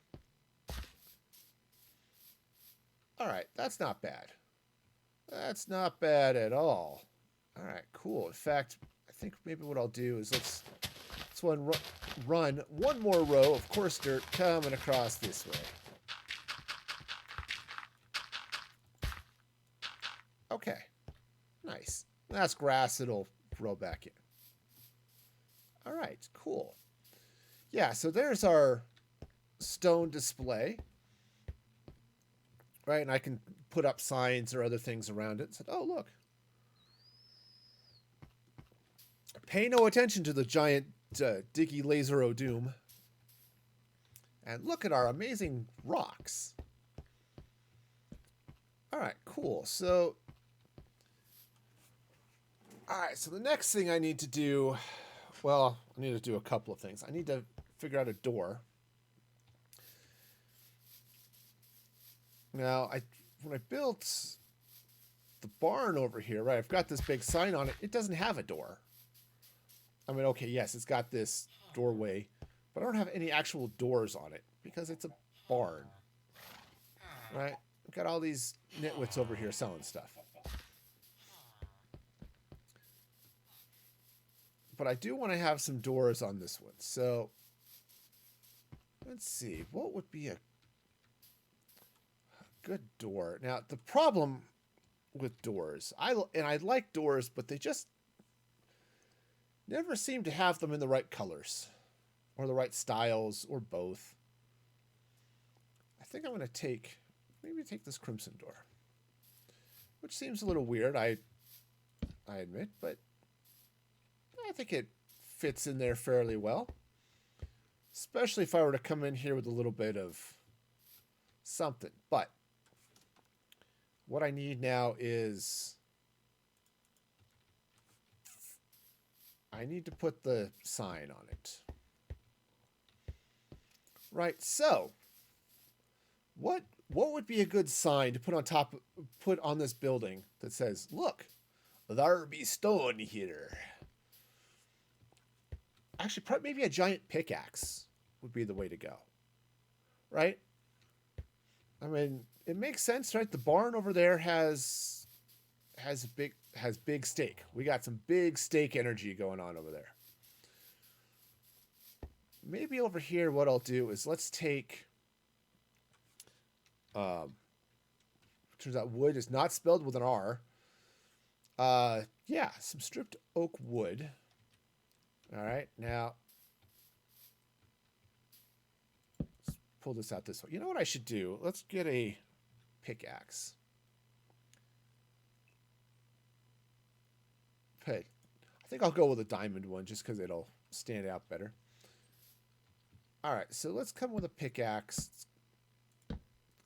All right, that's not bad. That's not bad at all. All right, cool. In fact, I think maybe what I'll do is let's run one more row of coarse dirt coming across this way. Okay, nice. That's grass. It'll grow back in. All right, cool. Yeah, so there's our stone display. Right, and I can put up signs or other things around it and said, oh, look. Pay no attention to the giant Diggy Laser O'Doom. And look at our amazing rocks. All right, cool. So, all right, so the next thing I need to do, well, I need to do a couple of things. I need to figure out a door. Now, when I built the barn over here, right, I've got this big sign on it. It doesn't have a door. I mean, okay, yes, it's got this doorway, but I don't have any actual doors on it because it's a barn, right? I've got all these nitwits over here selling stuff. But I do want to have some doors on this one. So, let's see. What would be a good door? Now, the problem with doors, I like doors, but they just never seem to have them in the right colors or the right styles or both. I think I'm going to maybe take this crimson door, which seems a little weird, I admit, but I think it fits in there fairly well, especially if I were to come in here with a little bit of something. But what I need now is I need to put the sign on it. Right, so what would be a good sign to put on this building that says, look, there be stone here? Actually, maybe a giant pickaxe would be the way to go. Right? I mean, it makes sense, right? The barn over there has big steak. We got some big steak energy going on over there. Maybe over here what I'll do is let's take Turns out wood is not spelled with an R. Yeah, some stripped oak wood. All right, now let's pull this out this way. You know what I should do? Let's get a pickaxe. Hey, I think I'll go with a diamond one just because it'll stand out better. All right, so let's come with a pickaxe. It's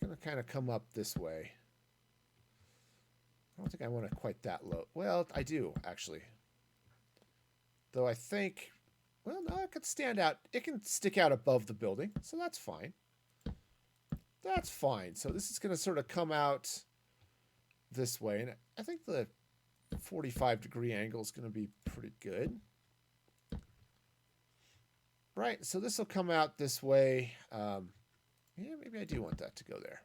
going to kind of come up this way. I don't think I want it quite that low. Well, I do, actually. Though I think, well, no, it could stand out. It can stick out above the building, so that's fine. That's fine. So this is going to sort of come out this way. And I think the 45-degree angle is going to be pretty good. Right, so this will come out this way. Yeah, maybe I do want that to go there.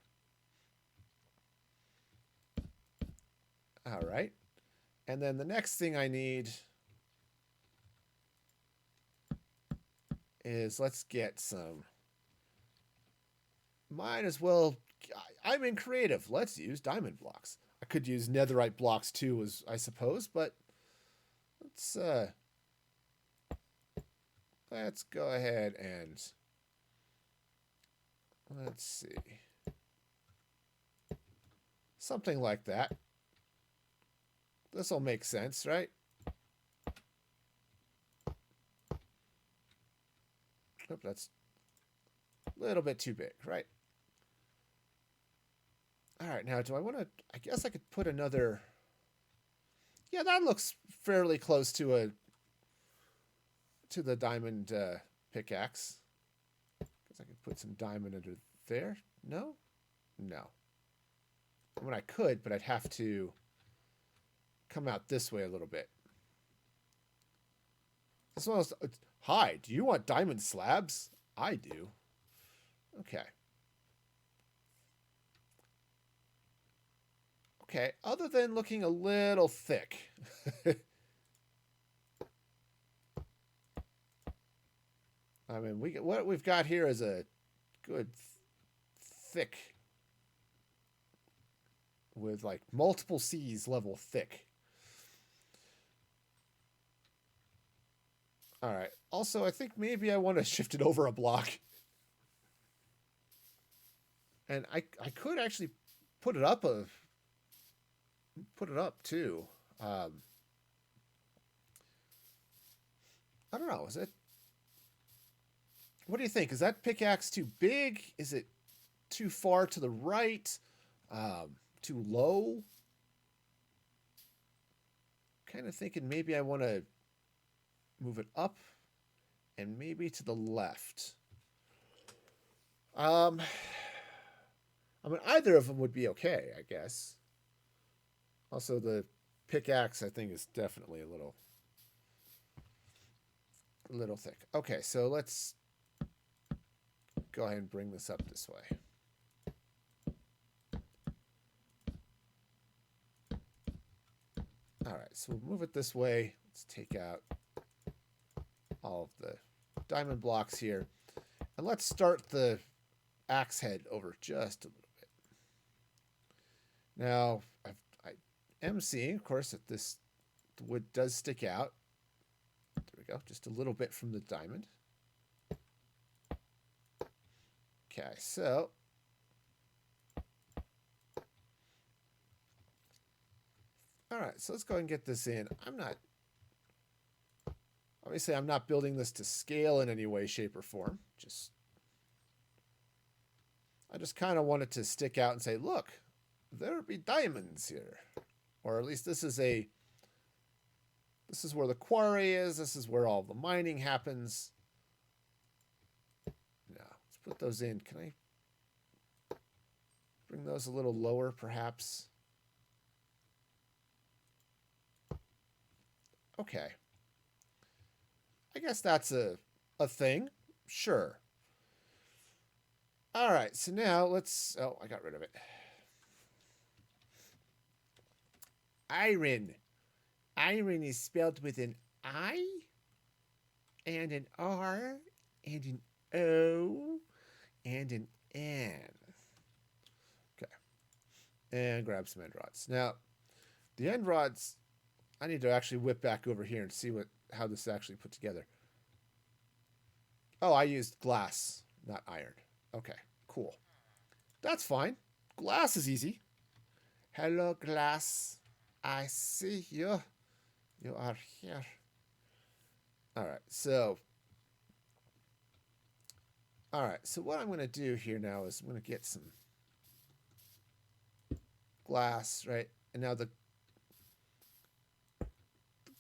All right. And then the next thing I need is let's get some. Might as well. I'm in creative. Let's use diamond blocks. I could use netherite blocks too, as I suppose, but let's go ahead and let's see. Something like that. This will make sense, right? Oop, that's a little bit too big, right? All right, now do I want to... I guess I could put another... Yeah, that looks fairly close to the diamond pickaxe. Guess I could put some diamond under there. No? No. I mean, I could, but I'd have to come out this way a little bit. This one was... Hi, do you want diamond slabs? I do. Okay. Okay, other than looking a little thick. I mean, what we've got here is a good thick with like multiple C's level thick. All right. Also, I think maybe I want to shift it over a block. And I could actually put it up too. I don't know. Is it? What do you think? Is that pickaxe too big? Is it too far to the right? Too low? Kind of thinking maybe I want to move it up and maybe to the left. I mean, either of them would be okay, I guess. Also, the pickaxe, I think, is definitely a little thick. Okay, so let's go ahead and bring this up this way. All right, so we'll move it this way. Let's take out all of the diamond blocks here. And let's start the axe head over just a little bit. Now, I am seeing, of course, that the wood does stick out. There we go, just a little bit from the diamond. Okay, so all right, so let's go ahead and get this in. Obviously, I'm not building this to scale in any way, shape, or form. I just kind of want it to stick out and say, look, there be diamonds here. Or at least this is where the quarry is. This is where all the mining happens. Now, let's put those in. Can I bring those a little lower, perhaps? Okay. I guess that's a thing. Sure. All right, so now let's... Oh, I got rid of it. Iron. Iron is spelled with an I and an R and an O and an N. and grab some end rods. Now, the end rods, I need to actually whip back over here and see how this is actually put together. Oh, I used glass, not iron. Okay, cool. That's fine. Glass is easy. Hello, glass. I see you. You are here. All right, so what I'm going to do here now is I'm going to get some glass, right? And now the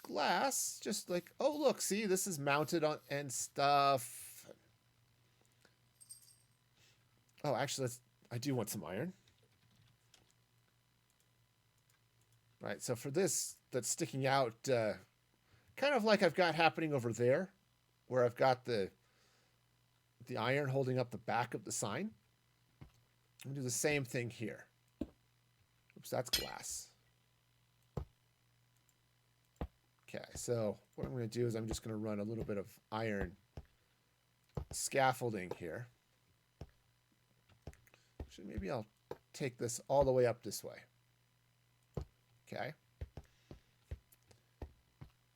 glass, just like, oh, look, see, this is mounted on and stuff. Oh, actually, I do want some iron. Right, so for this, that's sticking out, kind of like I've got happening over there, where I've got the iron holding up the back of the sign. I'm going to do the same thing here. Oops, that's glass. Okay, so what I'm going to do is I'm just going to run a little bit of iron scaffolding here. Actually, maybe I'll take this all the way up this way. Okay.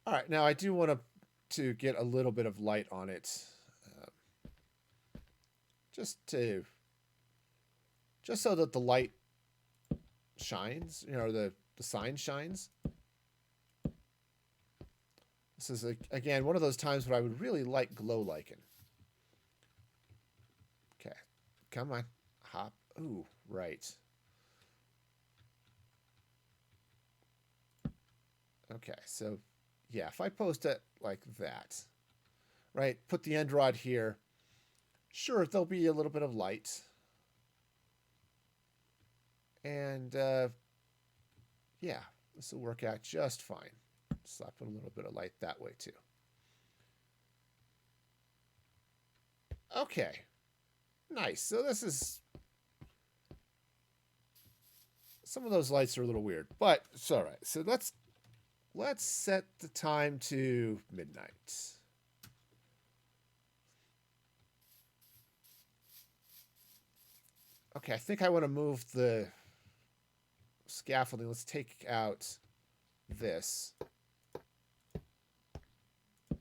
All right, now I do want to get a little bit of light on it. Just so that the light shines, the sign shines. This is, again, one of those times where I would really like glow lichen. Okay, come on, hop. Ooh, right. Okay, so yeah, if I post it like that, right, put the end rod here, sure, there'll be a little bit of light. And yeah, this will work out just fine. Slap in a little bit of light that way too. Okay, nice. So this is, some of those lights are a little weird, but it's all right. So let's set the time to midnight. Okay, I think I want to move the scaffolding. Let's take out this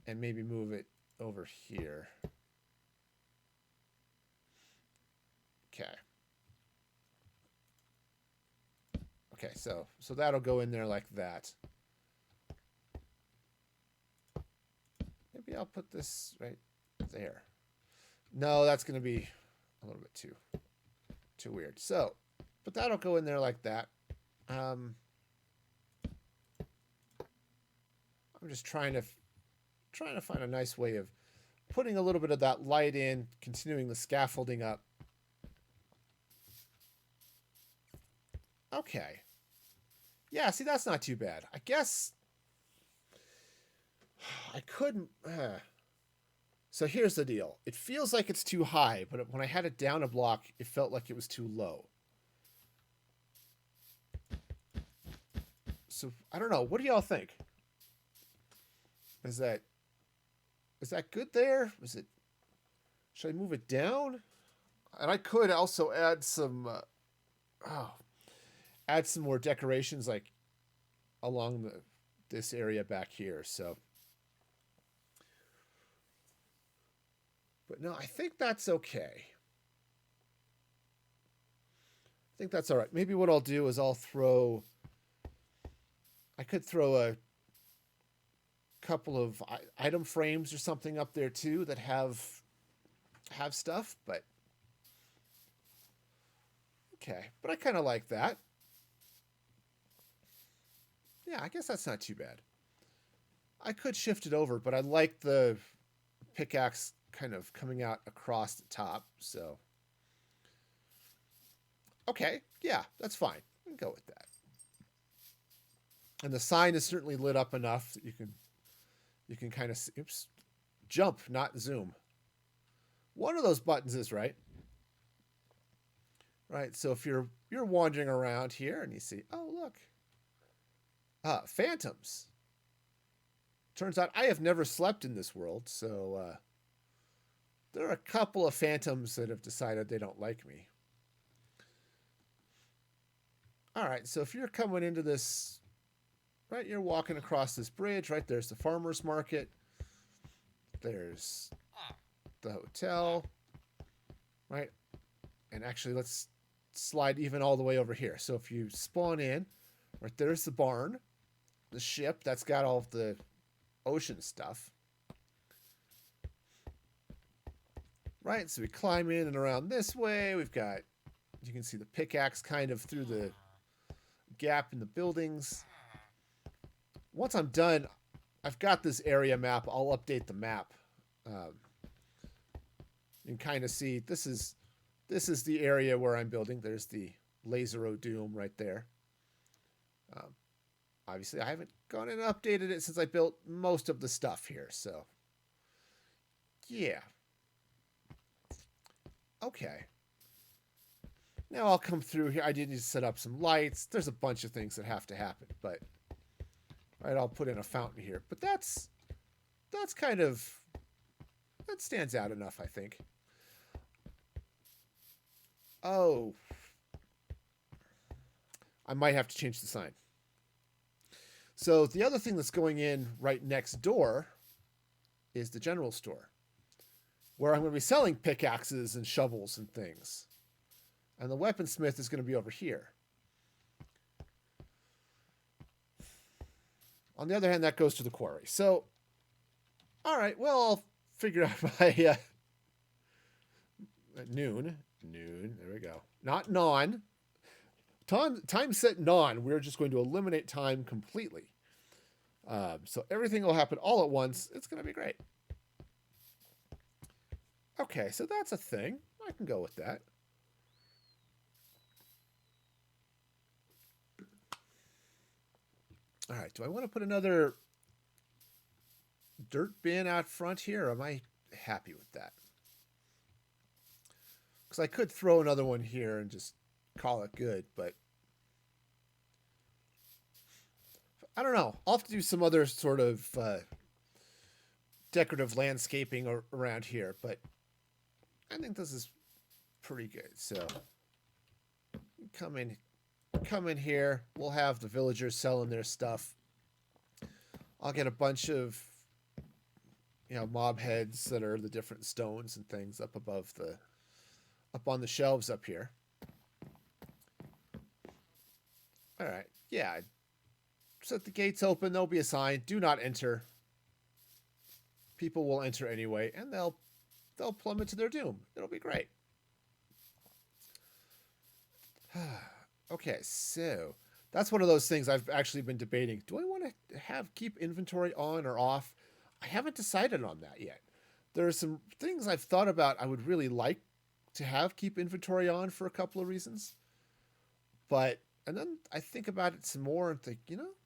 and maybe move it over here. Okay. Okay, so that'll go in there like that. Maybe I'll put this right there. No, that's going to be a little bit too weird. So, but that'll go in there like that. I'm just trying to find a nice way of putting a little bit of that light in, continuing the scaffolding up. Okay. Yeah, see, that's not too bad. I guess I couldn't. So here's the deal. It feels like it's too high, but when I had it down a block, it felt like it was too low. So I don't know. What do y'all think? Is that good there? Should I move it down? And I could also add some more decorations like along this area back here. So, but no, I think that's okay. I think that's all right. Maybe what I'll do is I could throw a couple of item frames or something up there too that have stuff, but okay. But I kind of like that. Yeah, I guess that's not too bad. I could shift it over, but I like the pickaxe kind of coming out across the top, so okay, yeah, that's fine. We can go with that. And the sign is certainly lit up enough that you can kind of jump, not zoom. One of those buttons is right. Right, so if you're wandering around here and you see, oh look, phantoms. Turns out I have never slept in this world, so there are a couple of phantoms that have decided they don't like me. All right, so if you're coming into this, right, you're walking across this bridge, right? There's the farmer's market. There's the hotel, right? And actually, let's slide even all the way over here. So if you spawn in, right, there's the barn, the ship that's got all of the ocean stuff. Right, so we climb in and around this way. We've got, you can see the pickaxe kind of through the gap in the buildings. Once I'm done, I've got this area map. I'll update the map. You can kind of see this is the area where I'm building. There's the Laser O'Doom right there. Obviously, I haven't gone and updated it since I built most of the stuff here. So, yeah. Okay. Now I'll come through here. I did need to set up some lights. There's a bunch of things that have to happen, but right, I'll put in a fountain here. But that's kind of, that stands out enough, I think. Oh, I might have to change the sign. So the other thing that's going in right next door is the general store, where I'm going to be selling pickaxes and shovels and things. And the weaponsmith is going to be over here. On the other hand, that goes to the quarry. So, all right, well, I'll figure out my noon. There we go. Not non. Time set non. We're just going to eliminate time completely. So everything will happen all at once. It's going to be great. Okay, so that's a thing. I can go with that. All right, do I want to put another dirt bin out front here? Or am I happy with that? Because I could throw another one here and just call it good, but I don't know. I'll have to do some other sort of decorative landscaping around here, but I think this is pretty good. So come in here. We'll have the villagers selling their stuff. I'll get a bunch of, mob heads that are the different stones and things up on the shelves up here. All right. Yeah. Set the gates open. There'll be a sign. Do not enter. People will enter anyway, and they'll plummet to their doom. It'll be great. Okay, so that's one of those things I've actually been debating. Do I want to keep inventory on or off? I haven't decided on that yet. There are some things I've thought about I would really like to keep inventory on for a couple of reasons. And then I think about it some more and think,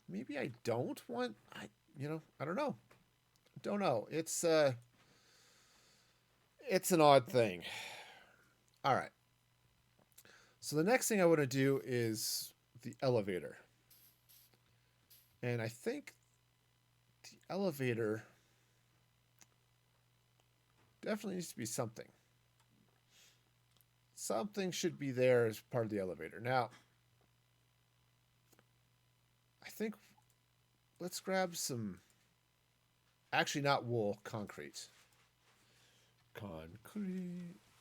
maybe I don't want, I don't know. Don't know. It's an odd thing. All right. So the next thing I want to do is the elevator. And I think the elevator definitely needs to be something. Something should be there as part of the elevator. Now, I think let's grab some, actually not wool, concrete.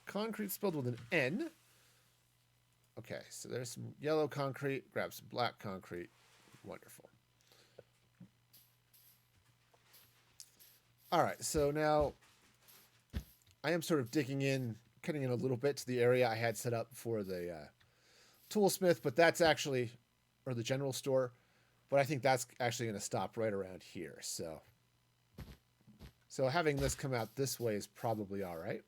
Concrete spelled with an N. Okay, so there's some yellow concrete. Grab some black concrete. Wonderful. All right, so now I am sort of cutting in a little bit to the area I had set up for the toolsmith, but that's actually, or the general store, but I think that's actually going to stop right around here. So having this come out this way is probably all right.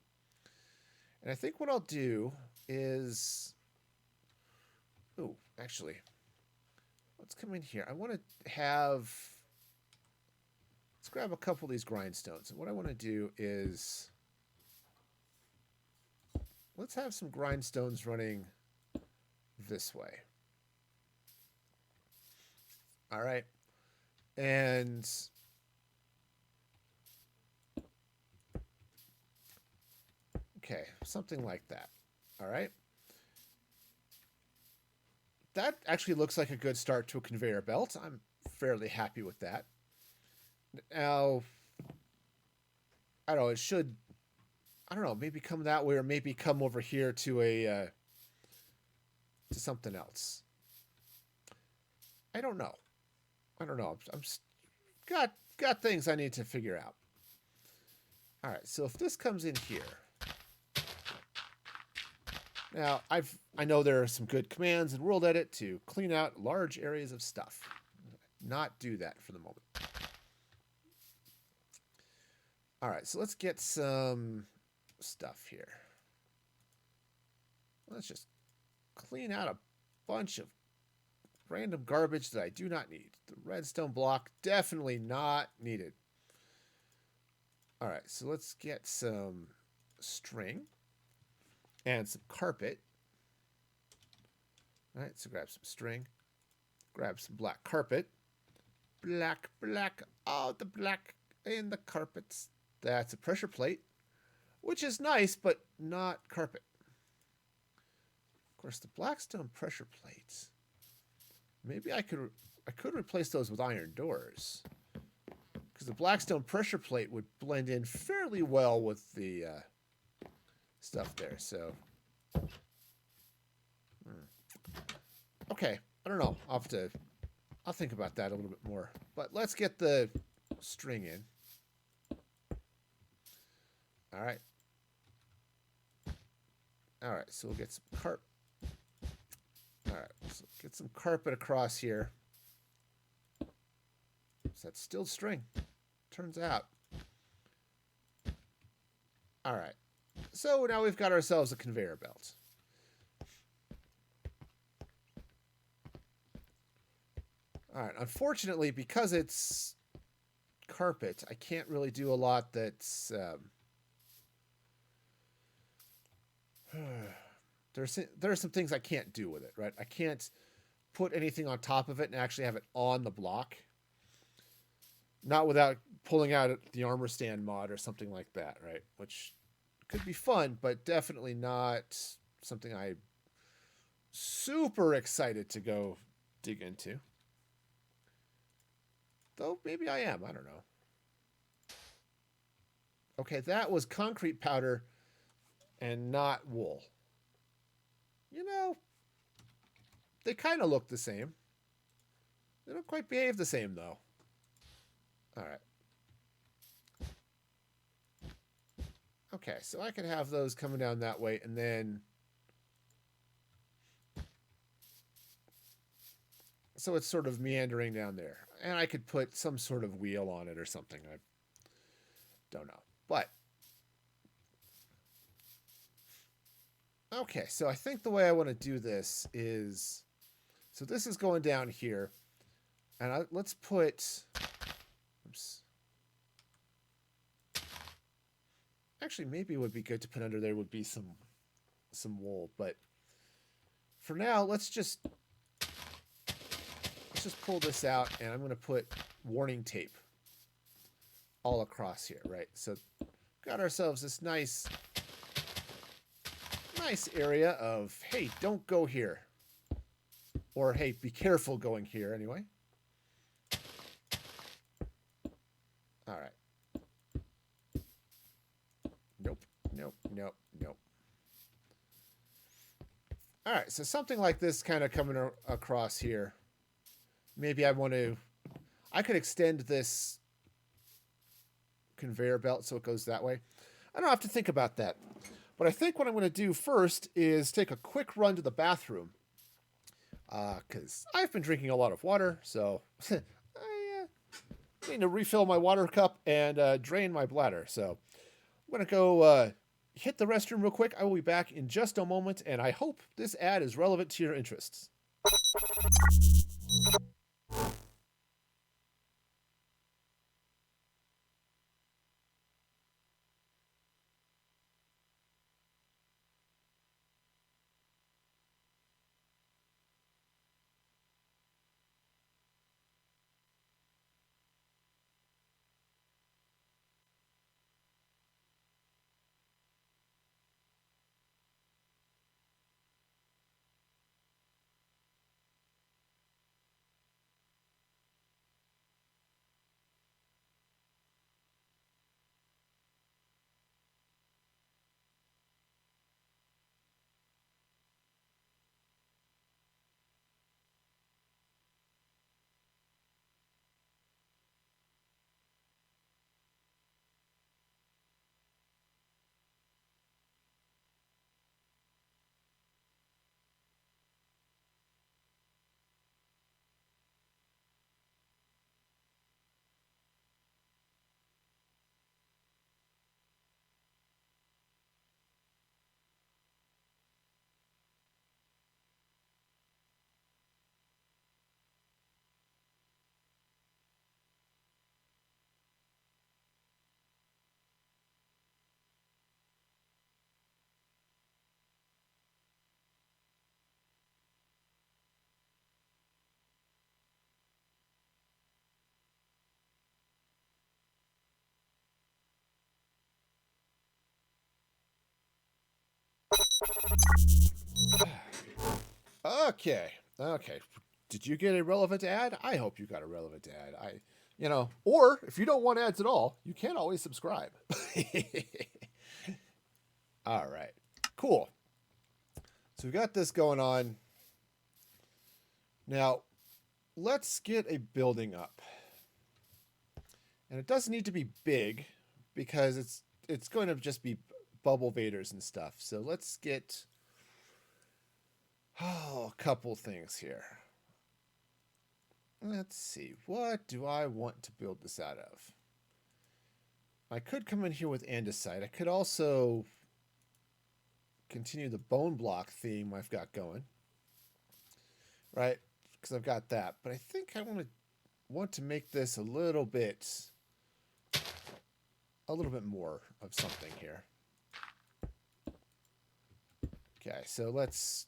And I think what I'll do is, actually, let's come in here. I want to let's grab a couple of these grindstones. And what I want to do is, let's have some grindstones running this way. All right. And okay, something like that. All right. that actually looks like a good start to a conveyor belt. I'm fairly happy with that. Now, I don't know, it should, I don't know, maybe come that way or maybe come over here to to something else. I don't know. I don't know. I'm got things I need to figure out. All right, so if this comes in here, now I know there are some good commands in World Edit to clean out large areas of stuff. Not do that for the moment. All right, so let's get some stuff here. Let's just clean out a bunch of random garbage that I do not need. The redstone block, definitely not needed. All right, so let's get some string and some carpet. All right, so grab some string, grab some black carpet. Black, black, oh, the black in the carpets. That's a pressure plate, which is nice, but not carpet. Of course, the blackstone pressure plates. Maybe I could replace those with iron doors, because the blackstone pressure plate would blend in fairly well with the stuff there. So, okay, I don't know. I'll think about that a little bit more. But let's get the string in. All right. All right, so we'll get some carpet. All right, so get some carpet across here. So that's still string, turns out. All right, so now we've got ourselves a conveyor belt. All right, unfortunately, because it's carpet, I can't really do a lot that's... there are some things I can't do with it, right? I can't put anything on top of it and actually have it on the block. Not without pulling out the armor stand mod or something like that, right? Which could be fun, but definitely not something I'm super excited to go dig into. Though maybe I am, I don't know. Okay, that was concrete powder and not wool. You know, they kind of look the same. They don't quite behave the same, though. All right. Okay, so I can have those coming down that way, and then... So it's sort of meandering down there. And I could put some sort of wheel on it or something. I don't know. But... Okay, so I think the way I want to do this is... So this is going down here. And let's put... Oops. Actually, maybe it would be good to put under there would be some wool. But for now, let's just pull this out. And I'm going to put warning tape all across here, right? So got ourselves this nice area of, hey, don't go here. Or, hey, be careful going here anyway. All right. Nope, nope, nope, nope. All right, so something like this kind of coming across here. Maybe I could extend this conveyor belt so it goes that way. I don't have to think about that. But I think what I'm going to do first is take a quick run to the bathroom. Because I've been drinking a lot of water, so I need to refill my water cup and drain my bladder. So I'm going to go hit the restroom real quick. I will be back in just a moment, and I hope this ad is relevant to your interests. Okay. Okay. Did you get a relevant ad? I hope you got a relevant ad. Or if you don't want ads at all, you can always subscribe. All right. Cool. So we got this going on. Now, let's get a building up. And it doesn't need to be big because it's going to just be bubble vaders and stuff. So let's get a couple things here. Let's see. What do I want to build this out of? I could come in here with andesite. I could also continue the bone block theme I've got going. Right? Because I've got that. But I think I want to make this a little bit more of something here. Okay, so let's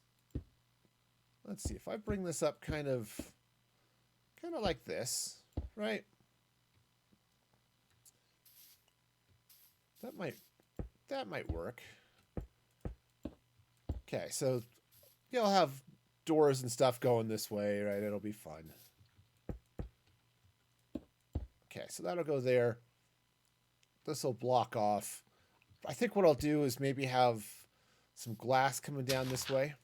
see. If I bring this up kind of like this, right? That might work. Okay, so you'll have doors and stuff going this way, right? It'll be fun. Okay, so that'll go there. This will block off. I think what I'll do is maybe have some glass coming down this way.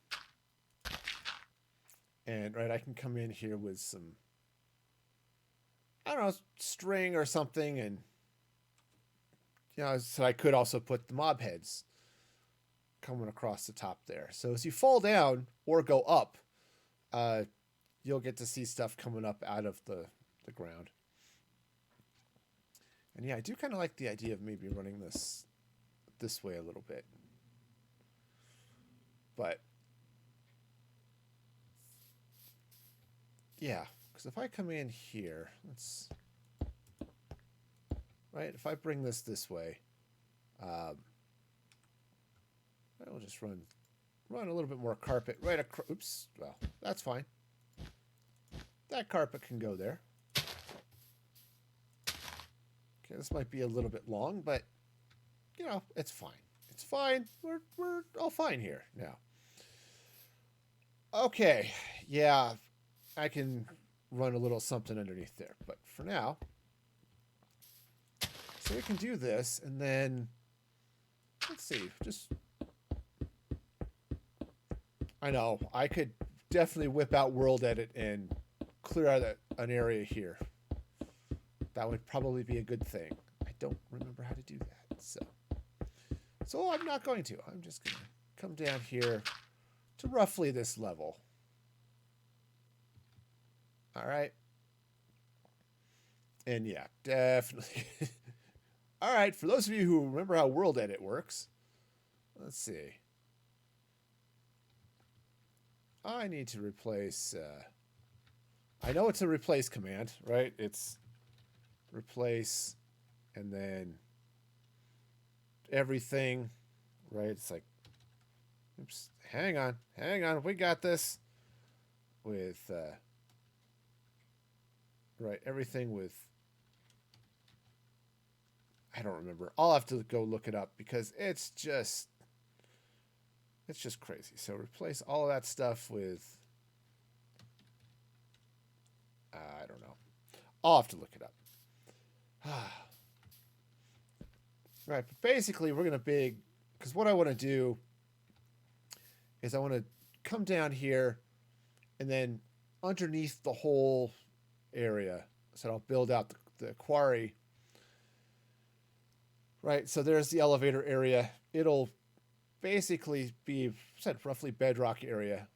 And, right, I can come in here with some, I don't know, string or something. And, so I could also put the mob heads coming across the top there. So as you fall down or go up, you'll get to see stuff coming up out of the ground. And yeah, I do kind of like the idea of maybe running this way a little bit. But yeah, because if I come in here, if I bring this way, I will just run a little bit more carpet right across. Oops, well, that's fine. That carpet can go there. Okay, this might be a little bit long, but it's fine. It's fine. We're all fine here now. Okay, yeah, I can run a little something underneath there, but for now, so we can do this, and then let's see. I know I could definitely whip out World Edit and clear out an area here. That would probably be a good thing. I don't remember how to do that, so I'm not going to. I'm just going to come down here to roughly this level. All right. And yeah, definitely. All right, for those of you who remember how World Edit works, let's see. I need to replace... I know it's a replace command, right? It's replace and then everything, right? It's like, oops, hang on, we got this. With, right, everything with, I don't remember. I'll have to go look it up because it's just crazy. So replace all of that stuff with, I don't know. I'll have to look it up. Right, but basically we're going to because what I want to do is I want to come down here and then underneath the whole area, so I'll build out the quarry. Right, so there's the elevator area. It'll basically be roughly bedrock area.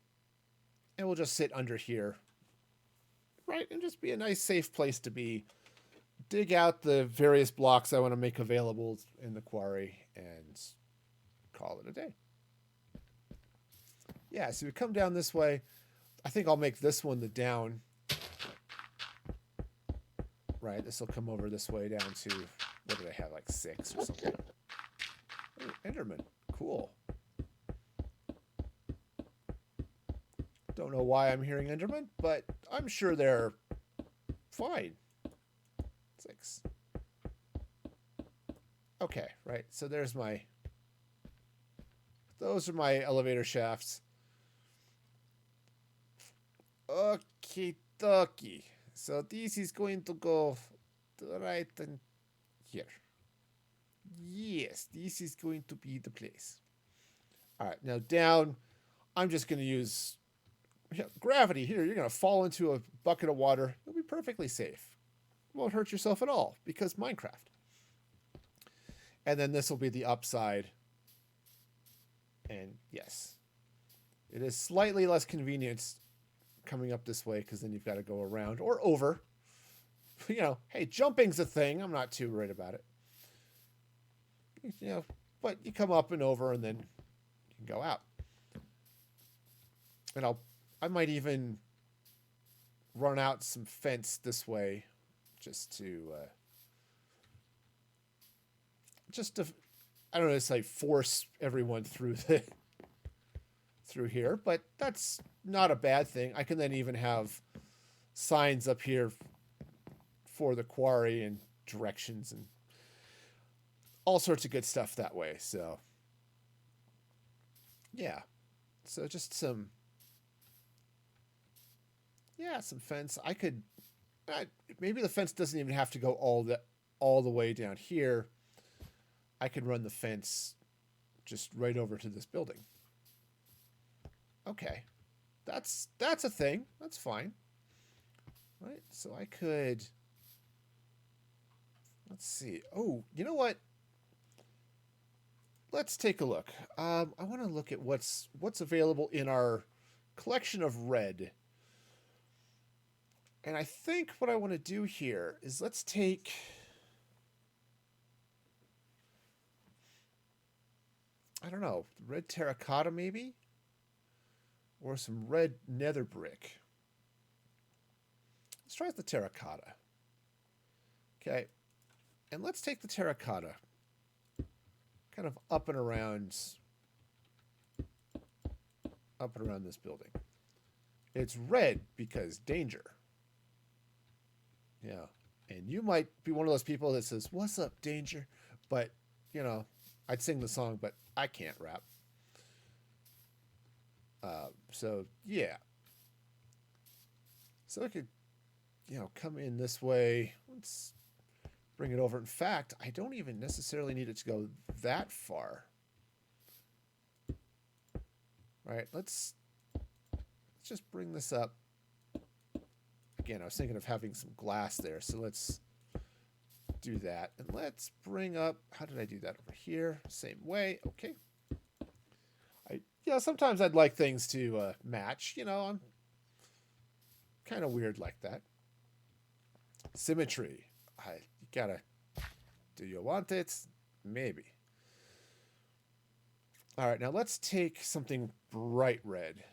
And we'll just sit under here. Right, and just be a nice safe place to be. Dig out the various blocks I want to make available in the quarry and call it a day. Yeah, so we come down this way. I think I'll make this one the down. Right, this will come over this way down to, what did I have, like 6 or something? Oh, Enderman, cool. Don't know why I'm hearing Enderman, but I'm sure they're fine. 6. Okay, right, so there's my those are my elevator shafts. Okay, dokie. So this is going to go right in here. Yes, this is going to be the place. All right, now down, I'm just going to use gravity here. You're going to fall into a bucket of water. You'll be perfectly safe. Won't hurt yourself at all because Minecraft. And then this will be the upside. And yes, it is slightly less convenient coming up this way because then you've got to go around or over. You know, hey, jumping's a thing. I'm not too worried about it. You know, but you come up and over and then you can go out. And I might even run out some fence this way just to I don't know, it's like force everyone through here, but that's not a bad thing. I can then even have signs up here for the quarry and directions and all sorts of good stuff that way. So yeah, so just some fence. I could maybe the fence doesn't even have to go all the way down here. I could run the fence just right over to this building. Okay, that's a thing. That's fine. Right, so I could. Let's see. Oh, you know what? Let's take a look. I want to look at what's available in our collection of red. And I think what I want to do here is let's take. I don't know, red terracotta maybe? Or some red nether brick. Let's try the terracotta. Okay. And let's take the terracotta kind of up and around this building. It's red because danger. Yeah. And you might be one of those people that says, "What's up, danger?" But, you know, I'd sing the song, but I can't rap. So, yeah. So I could, come in this way. Let's bring it over. In fact, I don't even necessarily need it to go that far. All right, let's just bring this up. Again, I was thinking of having some glass there, so let's do that. And let's bring up, how did I do that over here? Same way, okay. Sometimes I'd like things to match. I'm kind of weird like that. Symmetry. You gotta, do you want it? Maybe. All right, now let's take something bright red.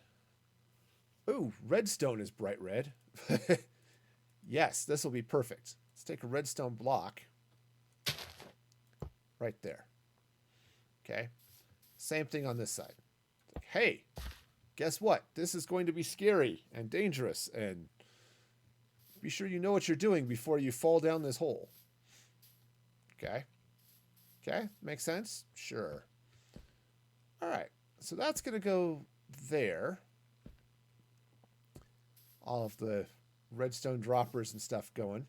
Ooh, redstone is bright red. Yes, this will be perfect. Let's take a redstone block. Right there. Okay. Same thing on this side. Hey, guess what? This is going to be scary and dangerous, and be sure you know what you're doing before you fall down this hole. Okay? Okay? Makes sense? Sure. All right. So that's going to go there. All of the redstone droppers and stuff going.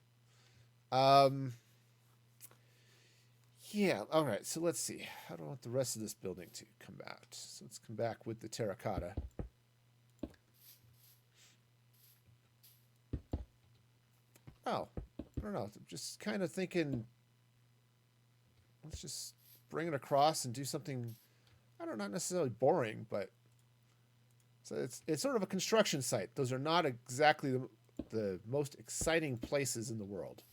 Yeah, all right, so let's see. How do I want the rest of this building to come out? So let's come back with the terracotta. Oh, I don't know. I'm just kind of thinking, let's just bring it across and do something, I don't know, not necessarily boring, but so it's sort of a construction site. Those are not exactly the most exciting places in the world.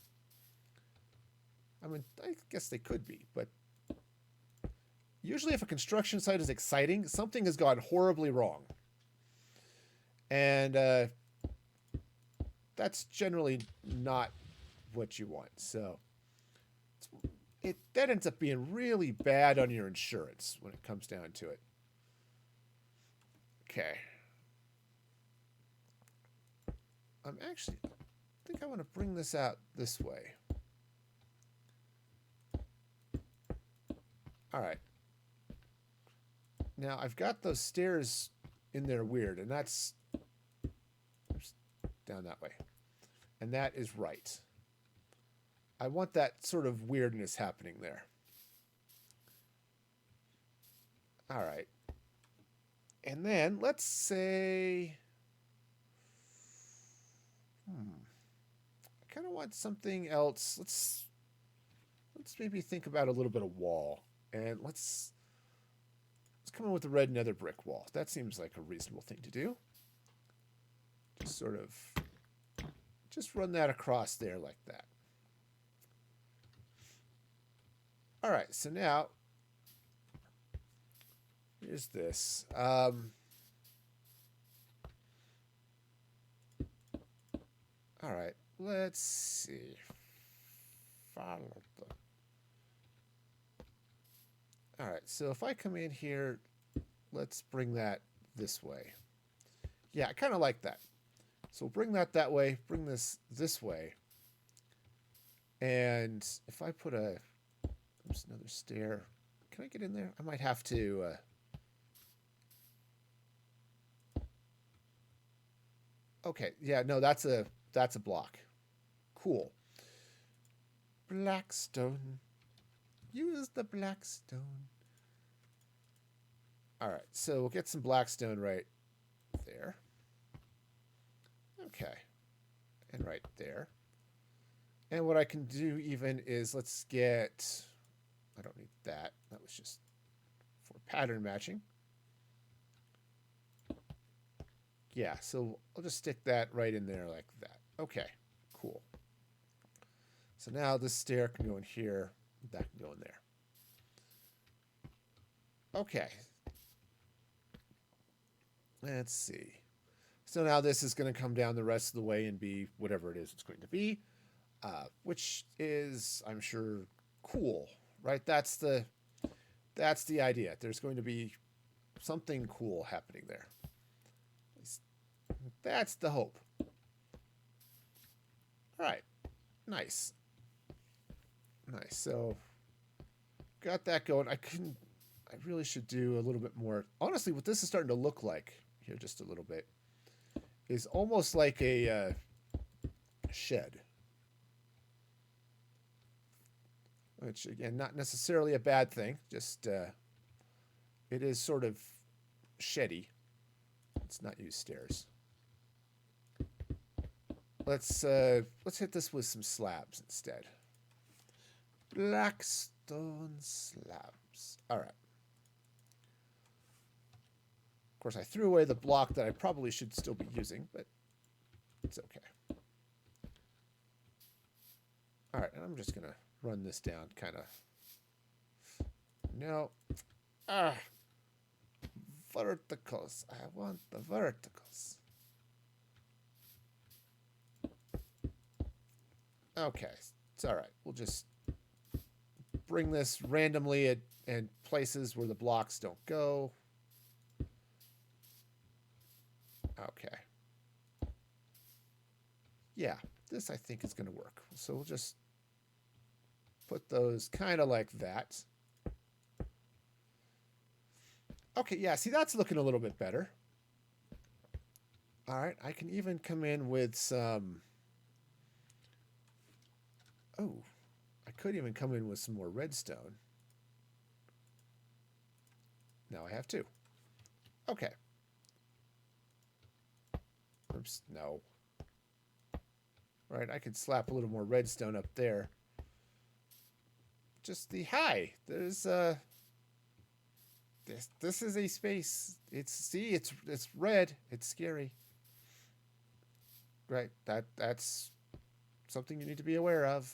I mean, I guess they could be, but usually if a construction site is exciting, something has gone horribly wrong. And that's generally not what you want. So that ends up being really bad on your insurance when it comes down to it. Okay. I think I want to bring this out this way. All right. Now, I've got those stairs in there weird, and that's down that way. And that is right. I want that sort of weirdness happening there. All right. And then let's say... I kind of want something else. Let's maybe think about a little bit of wall. And let's come in with the red nether brick wall. That seems like a reasonable thing to do. Just sort of... just run that across there like that. All right, so now... here's this. All right, let's see. Follow the... all right, so if I come in here, let's bring that this way. Yeah, I kind of like that. So we'll bring that way, bring this way. And if I put a... oops, another stair. Can I get in there? I might have to... okay, yeah, no, that's a block. Cool. Blackstone. Use the blackstone. All right, so we'll get some blackstone right there. Okay. And right there. And what I can do even is let's get... I don't need that. That was just for pattern matching. Yeah, so I'll just stick that right in there like that. Okay, cool. So now this stair can go in here. That can go in there. Okay. Let's see. So now this is going to come down the rest of the way and be whatever it is it's going to be, which is, I'm sure, cool, right? That's the idea. There's going to be something cool happening there. That's the hope. All right. Nice. Nice. So got that going. I really should do a little bit more. Honestly, what this is starting to look like here just a little bit is almost like a shed. Which, again, not necessarily a bad thing. Just, it is sort of sheddy. Let's not use stairs. Let's hit this with some slabs instead. Blackstone slabs. All right. Of course, I threw away the block that I probably should still be using, but it's okay. All right, and I'm just going to run this down kind of. No. Verticals. I want the verticals. Okay, it's all right. We'll just bring this randomly at places where the blocks don't go. Okay. Yeah, this I think is going to work. So we'll just put those kind of like that. Okay, yeah, see, that's looking a little bit better. All right, I can even come in with some... oh, I could even come in with some more redstone. Now I have two. Okay. Oops, no. All right, I could slap a little more redstone up there. Just the hi. There's this is a space. It's red. It's scary. Right. That's something you need to be aware of.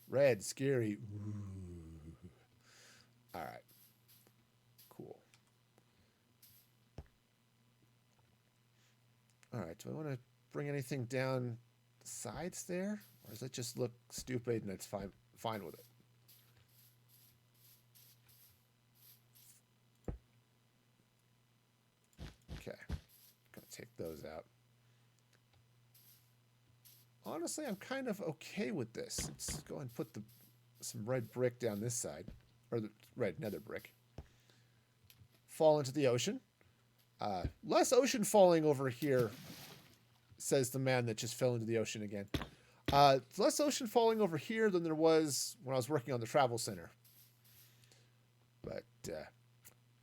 Red, scary. Ooh. All right. Cool. All right. Do I want to bring anything down the sides there, or does it just look stupid and it's fine with it? Okay. Gonna take those out. Honestly, I'm kind of okay with this. Let's go and put some red brick down this side, or the red nether brick. fall into the ocean. Less ocean falling over here, says the man that just fell into the ocean again. Less ocean falling over here than there was when I was working on the travel center. But,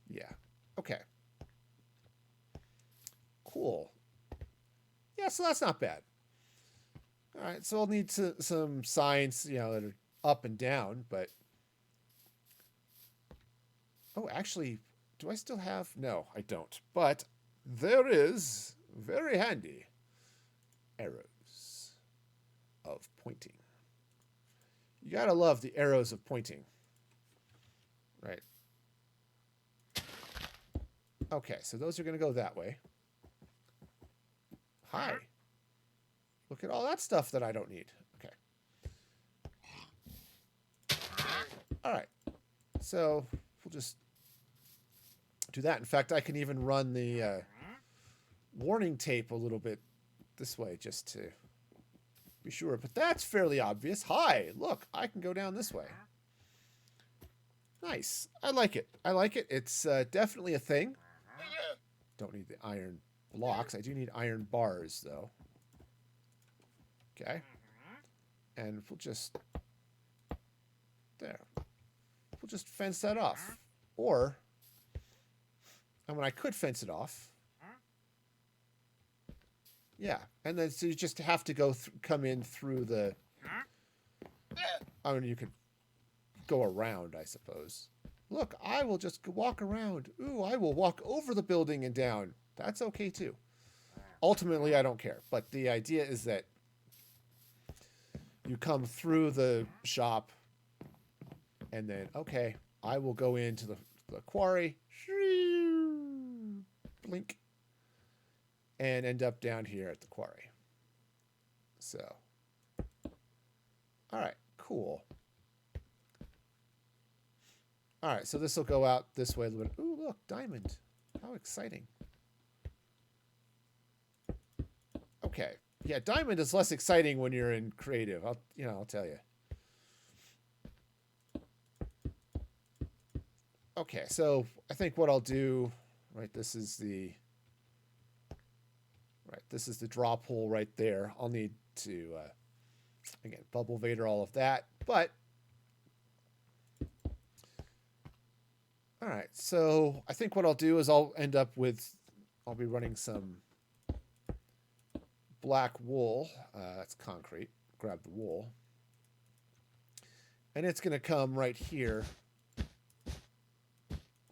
yeah. Okay. Cool. Yeah, so that's not bad. All right, so I'll need some signs, that are up and down, but... Oh, actually, do I still have... No, I don't. But there is, very handy, arrows of pointing. You gotta love the arrows of pointing. Right. Okay, so those are going to go that way. Hi. Look at all that stuff that I don't need. Okay. All right. So we'll just do that. In fact, I can even run the warning tape a little bit this way just to be sure. But that's fairly obvious. Hi, look, I can go down this way. Nice. I like it. I like it. It's definitely a thing. Don't need the iron blocks. I do need iron bars, though. Okay. And we'll just... There. We'll just fence that off. Or... I mean, I could fence it off. Yeah. And then so you just have to go come in through the... I mean, you could go around, I suppose. Look, I will just walk around. Ooh, I will walk over the building and down. That's okay, too. Ultimately, I don't care. But the idea is that you come through the shop and then, okay, I will go into the quarry. Blink. And end up down here at the quarry. So. All right, cool. All right, so this will go out this way a little bit. Ooh, look, diamond. How exciting. Okay. Yeah, diamond is less exciting when you're in creative. I'll tell you. Okay, so I think what I'll do, right, this is the drop hole right there. I'll need to, again, bubble vader all of that, but all right, so I think what I'll do is I'll be running some black wool. That's concrete. Grab the wool. And it's going to come right here.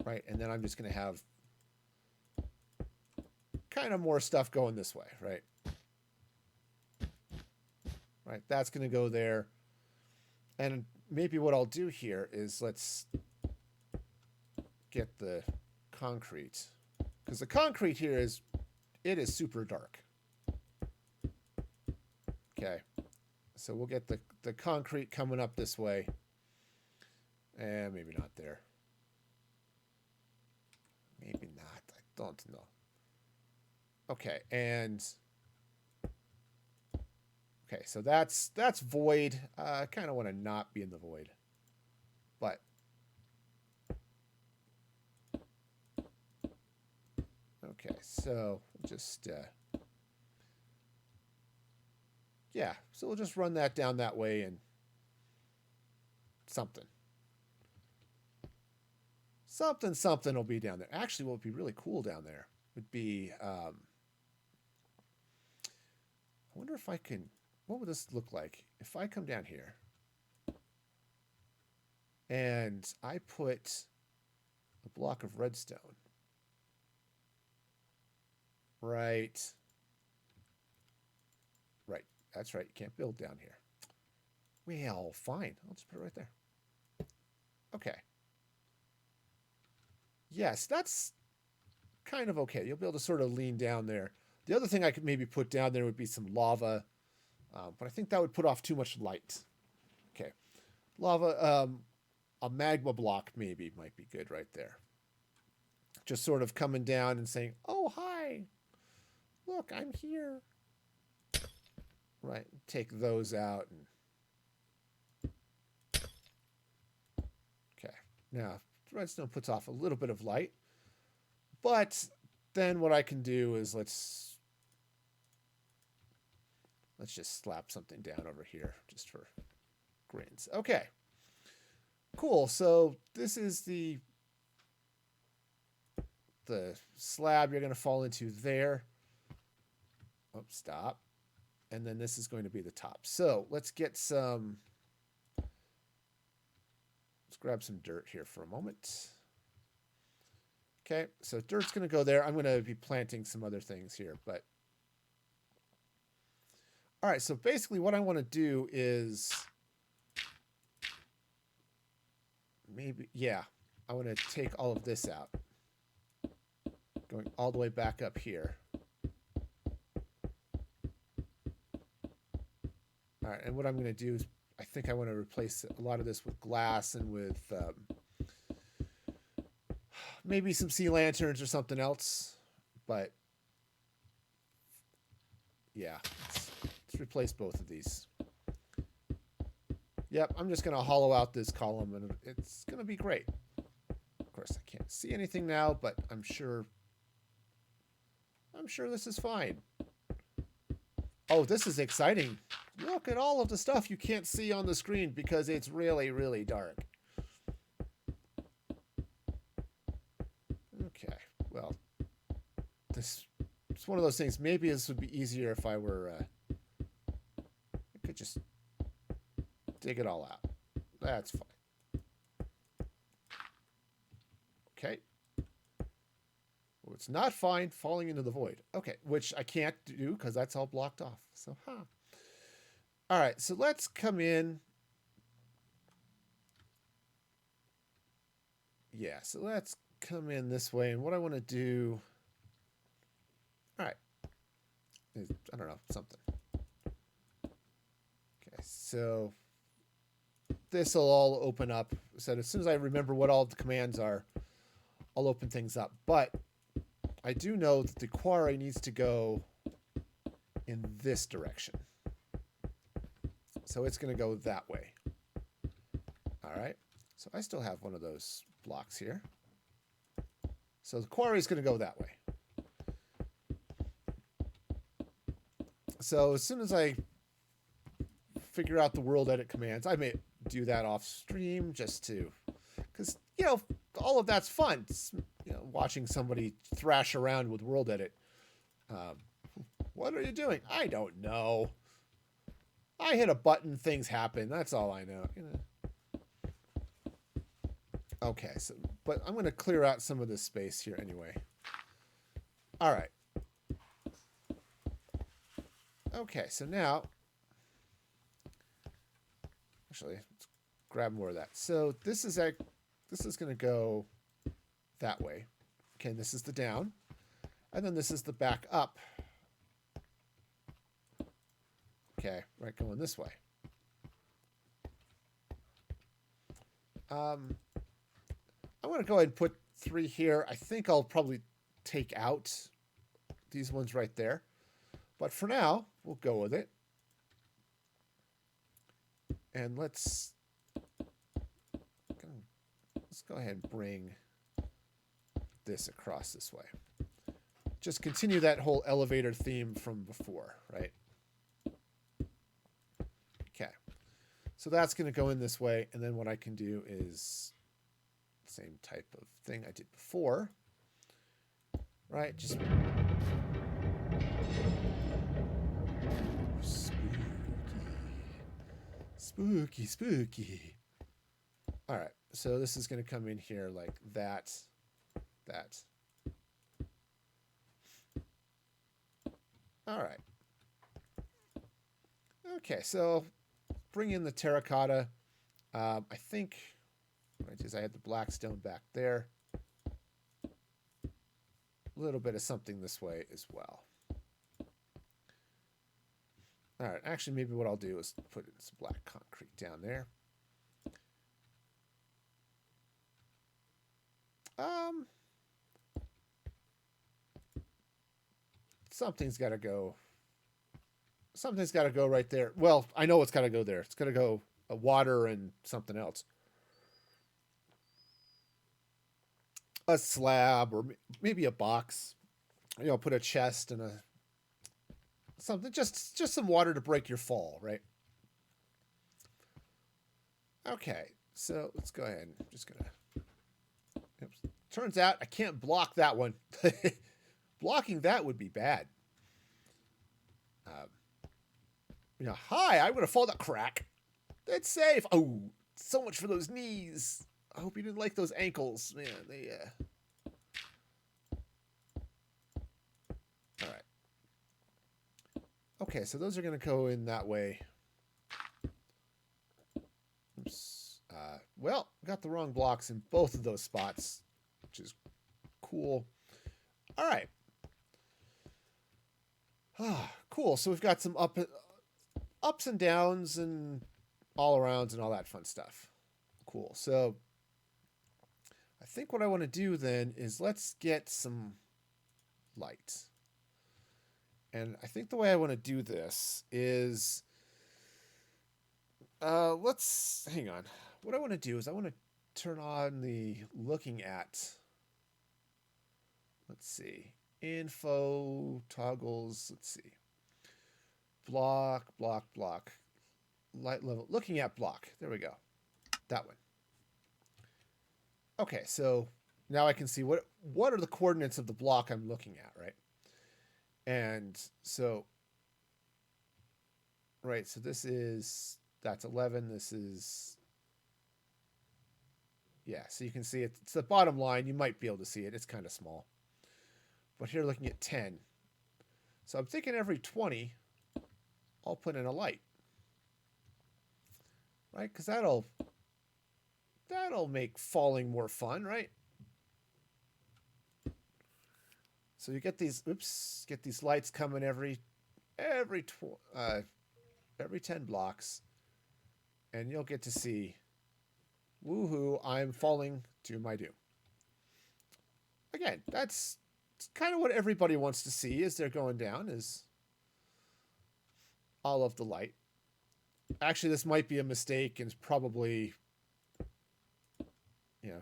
Right, and then I'm just going to have kind of more stuff going this way, right? Right, that's going to go there. And maybe what I'll do here is let's get the concrete. Because the concrete here is super dark. Okay, so we'll get the concrete coming up this way. And maybe not there. Maybe not. I don't know. Okay, and okay, so that's void. I kind of want to not be in the void, but okay, so we'll just yeah, so we'll just run that down that way and something will be down there. Actually, what would be really cool down there would be, I wonder if I can, what would this look like if I come down here and I put a block of redstone right, that's right, you can't build down here. Well, fine, I'll just put it right there. Okay. Yes, that's kind of okay. You'll be able to sort of lean down there. The other thing I could maybe put down there would be some lava, but I think that would put off too much light. Okay. Lava, a magma block maybe might be good right there. Just sort of coming down and saying, oh, hi. Look, I'm here. Right. Take those out. Okay. Now, redstone puts off a little bit of light. But then what I can do is let's just slap something down over here just for grins. Okay. Cool. So this is the slab you're going to fall into there. Oh, stop. And then this is going to be the top. So let's get some, let's grab some dirt here for a moment. Okay, so dirt's going to go there. I'm going to be planting some other things here, but all right, so basically what I want to do is maybe, yeah, I want to take all of this out, going all the way back up here. All right, and what I'm going to do is I think I want to replace a lot of this with glass and with maybe some sea lanterns or something else. But yeah, let's replace both of these. Yep, I'm just going to hollow out this column and it's going to be great. Of course, I can't see anything now, but I'm sure this is fine. Oh, this is exciting. Look at all of the stuff you can't see on the screen because it's really, really dark. Okay, well, it's one of those things. Maybe this would be easier if I were, I could just dig it all out. That's fine. Okay. Well, it's not fine falling into the void. Okay, which I can't do because that's all blocked off. So, All right, so let's come in. Yeah, so let's come in this way. And what I want to do, all right, is, I don't know, something. Okay, so this will all open up. So as soon as I remember what all the commands are, I'll open things up. But I do know that the quarry needs to go in this direction. So it's going to go that way. All right. So I still have one of those blocks here. So the quarry is going to go that way. So as soon as I figure out the world edit commands, I may do that off stream just to, because, you know, all of that's fun. It's, you know, watching somebody thrash around with world edit. What are you doing? I don't know. I hit a button, things happen. That's all I know. You know. Okay, so but I'm going to clear out some of this space here anyway. All right. Okay, so now, actually, let's grab more of that. So this is going to go that way. Okay, this is the down, and then this is the back up. Okay, right, going this way. I'm going to go ahead and put 3 here. I think I'll probably take out these ones right there. But for now, we'll go with it. And let's go ahead and bring this across this way. Just continue that whole elevator theme from before, right? Okay. So that's going to go in this way. And then what I can do is the same type of thing I did before. Right? Just spooky, spooky. All right. So this is going to come in here like that. All right. Okay, so bring in the terracotta. I think what I did is I had the black stone back there. A little bit of something this way as well. All right, actually, maybe what I'll do is put some black concrete down there. Something's got to go. Something's got to go right there. Well, I know it's got to go there. It's got to go water and something else. a slab or maybe a box. You know, put a chest and a something, just some water to break your fall, right? Okay, so let's go ahead. I'm just gonna. Oops. Turns out I can't block that one. Blocking that would be bad. Um, hi, I'm gonna fall to crack. That's safe. Oh, so much for those knees. I hope you didn't like those ankles, man. They. All right. Okay, so those are gonna go in that way. Oops. Well, got the wrong blocks in both of those spots, which is cool. All right. Cool. So we've got some ups and downs and all arounds and all that fun stuff. Cool. So I think what I want to do then is let's get some light. And I think the way I want to do this is let's hang on. What I want to do is I want to turn on the looking at. Let's see. Info toggles. Let's see. Block. Light level. Looking at block. There we go. That one. Okay, so now I can see what are the coordinates of the block I'm looking at, right? And so, right, so that's 11. This is, yeah, so you can see it's the bottom line. You might be able to see it. It's kind of small. But here looking at 10. So I'm thinking every 20, I'll put in a light. Right? Because that'll make falling more fun, right? So you get these lights coming every 10 blocks, and you'll get to see, woohoo, I'm falling to my doom. Again, that's kind of what everybody wants to see as they're going down, is all of the light. Actually, this might be a mistake and it's probably,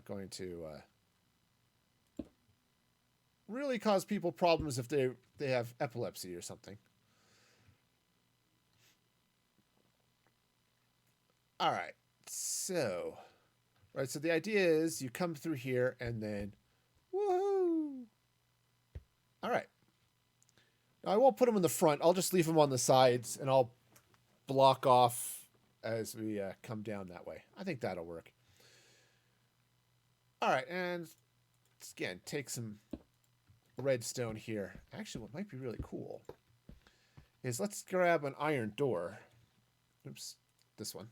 going to really cause people problems if they have epilepsy or something. All right. So the idea is you come through here and then, woohoo! All right. Now, I won't put them in the front. I'll just leave them on the sides, and I'll block off as we come down that way. I think that'll work. All right, and again, take some redstone here. Actually, what might be really cool is let's grab an iron door. Oops, this one.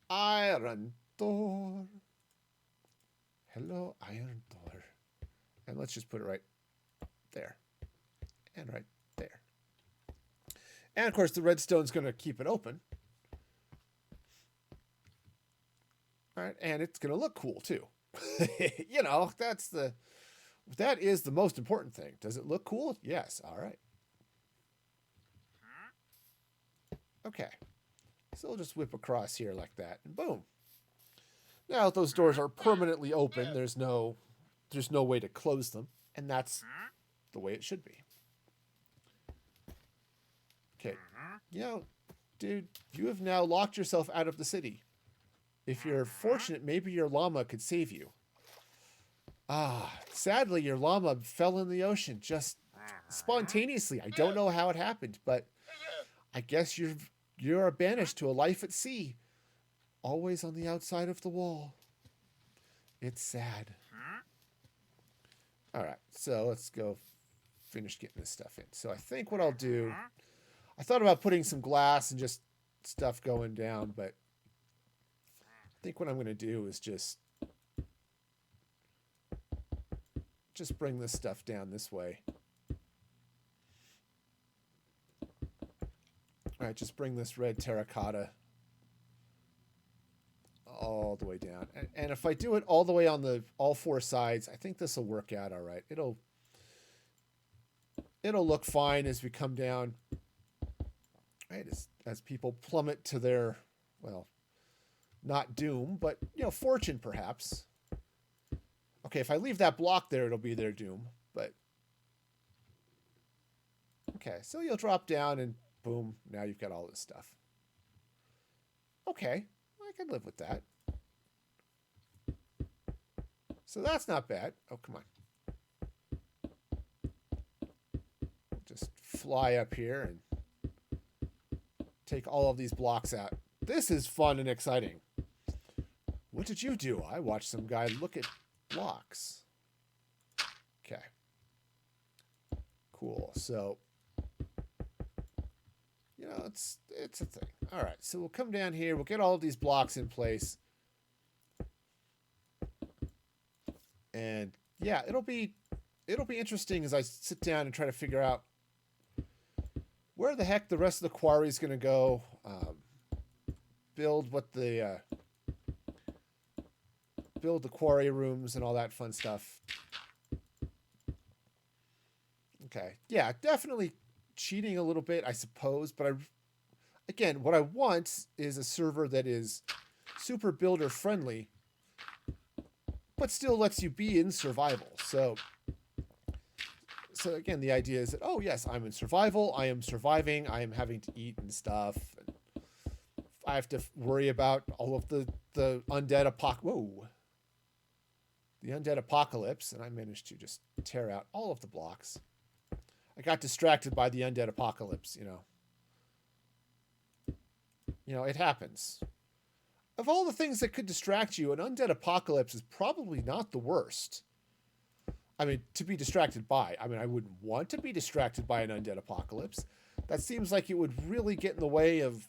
Iron door. Hello, iron door. And let's just put it right there. And right there. And of course, the redstone's going to keep it open. All right, and it's going to look cool too. That is the most important thing. Does it look cool? Yes. All right. Okay. So we'll just whip across here like that, and boom. Now those doors are permanently open. There's no way to close them, and that's the way it should be. Okay. Dude, you have now locked yourself out of the city. If you're fortunate, maybe your llama could save you. Sadly, your llama fell in the ocean just spontaneously. I don't know how it happened, but I guess you're banished to a life at sea, always on the outside of the wall. It's sad. All right, so let's go finish getting this stuff in. So I think what I'll do, I thought about putting some glass and just stuff going down, but I think what I'm going to do is just bring this stuff down this way. All right, just bring this red terracotta all the way down. And if I do it all the way on all four sides, I think this will work out all right. It'll look fine as we come down. Right, as people plummet to their, well, not doom, but fortune perhaps. Okay, if I leave that block there, it'll be their doom. But okay, so you'll drop down and boom, now you've got all this stuff. Okay, I can live with that. So that's not bad. Oh, come on. Just fly up here and take all of these blocks out. This is fun and exciting. What did you do? I watched some guy look at blocks. Okay. Cool. So, you know, it's a thing. All right. So we'll come down here. We'll get all of these blocks in place. And yeah, it'll be interesting as I sit down and try to figure out where the heck the rest of the quarry is going to go. Build the quarry rooms and all that fun stuff. Okay, yeah, definitely cheating a little bit, I suppose. But again, what I want is a server that is super builder friendly, but still lets you be in survival. So again, the idea is that, oh yes, I'm in survival, I am surviving, I am having to eat and stuff. And I have to worry about all of the undead the undead apocalypse, and I managed to just tear out all of the blocks. I got distracted by the undead apocalypse, you know. You know, it happens. Of all the things that could distract you, an undead apocalypse is probably not the worst. I mean, to be distracted by. I mean, I wouldn't want to be distracted by an undead apocalypse. That seems like it would really get in the way of,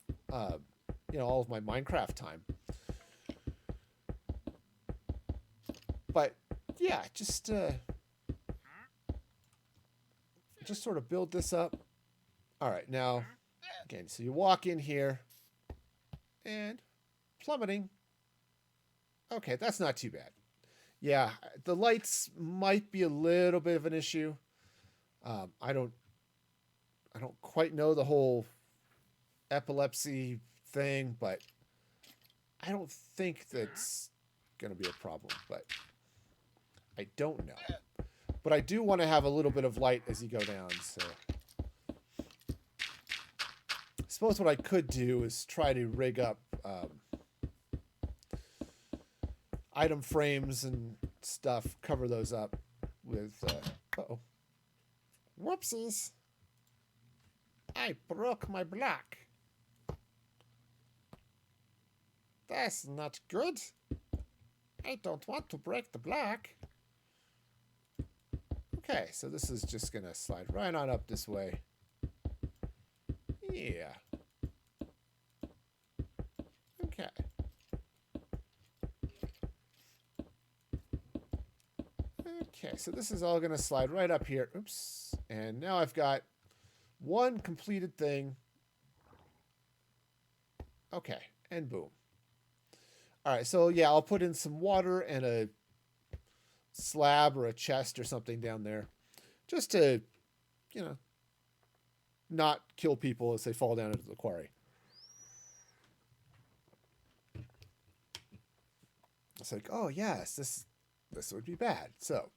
you know, all of my Minecraft time. But yeah, just sort of build this up. All right, now again, so you walk in here and plummeting. Okay, that's not too bad. Yeah, the lights might be a little bit of an issue. I don't quite know the whole epilepsy thing, but I don't think that's going to be a problem. But I don't know. But I do want to have a little bit of light as you go down. So I suppose what I could do is try to rig up item frames and stuff, cover those up with uh-oh. Whoopsies. I broke my block. That's not good. I don't want to break the block. Okay, so this is just going to slide right on up this way. Yeah. Okay. Okay, so this is all going to slide right up here. Oops. And now I've got one completed thing. Okay, and boom. All right, so yeah, I'll put in some water and a slab or a chest or something down there just to, you know, not kill people as they fall down into the quarry. It's like, oh yes, this would be bad. So,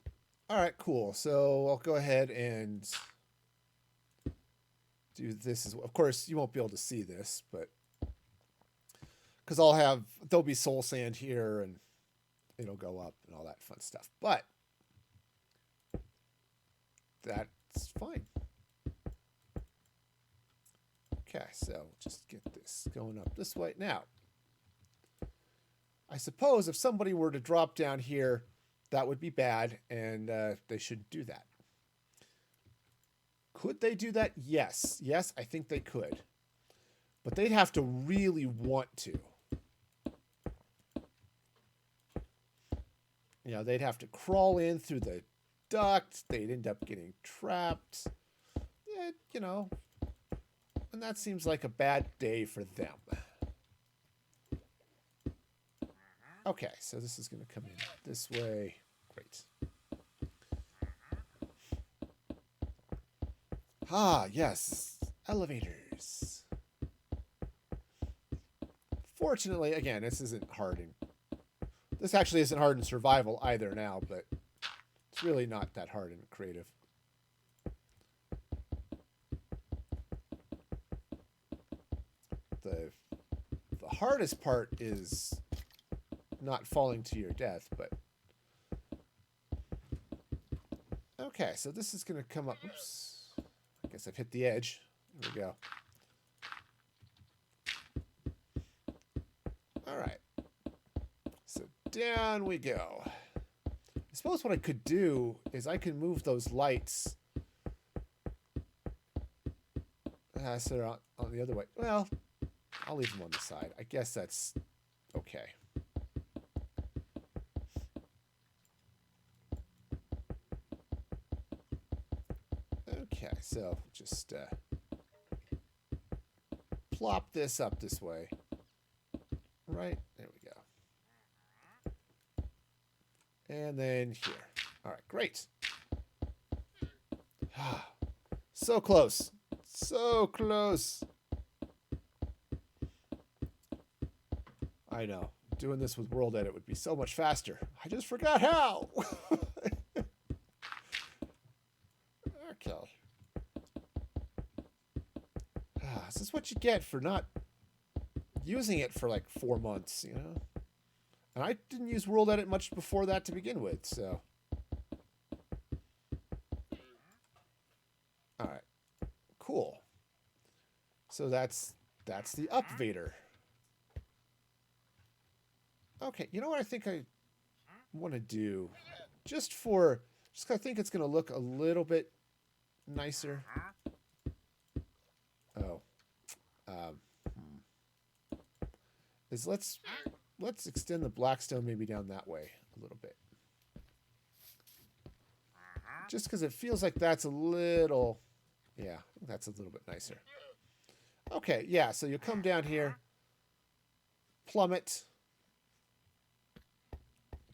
all right, cool. So I'll go ahead and do this as well. Of course, you won't be able to see this, but because there'll be soul sand here and it'll go up and all that fun stuff. But that's fine. Okay, so just get this going up this way. Now, I suppose if somebody were to drop down here, that would be bad, and they shouldn't do that. Could they do that? Yes. Yes, I think they could. But they'd have to really want to. You know, they'd have to crawl in through the duct. They'd end up getting trapped. Yeah, you know, and that seems like a bad day for them. Okay, so this is going to come in this way. Great. Ah, yes. Elevators. Fortunately, again, this isn't hard and This actually isn't hard in survival either now, but it's really not that hard in creative. The hardest part is not falling to your death, but... Okay, so this is going to come up... Oops. I guess I've hit the edge. There we go. Alright. So down we go. I suppose what I could do is I can move those lights so they're on the other way. Well, I'll leave them on the side. I guess that's okay. Okay, so just plop this up this way. Right, there we go. And then here. All right, great. So close. So close. I know. Doing this with World Edit would be so much faster. I just forgot how. Okay. This is what you get for not using it for like 4 months, you know? And I didn't use World Edit much before that to begin with, so... Alright. Cool. So that's the upvader. Okay, you know what I think I want to do? Just because I think it's going to look a little bit nicer. Oh. Let's extend the blackstone maybe down that way a little bit. Just because it feels like that's a little... Yeah, I think that's a little bit nicer. Okay, yeah, so you come down here, plummet.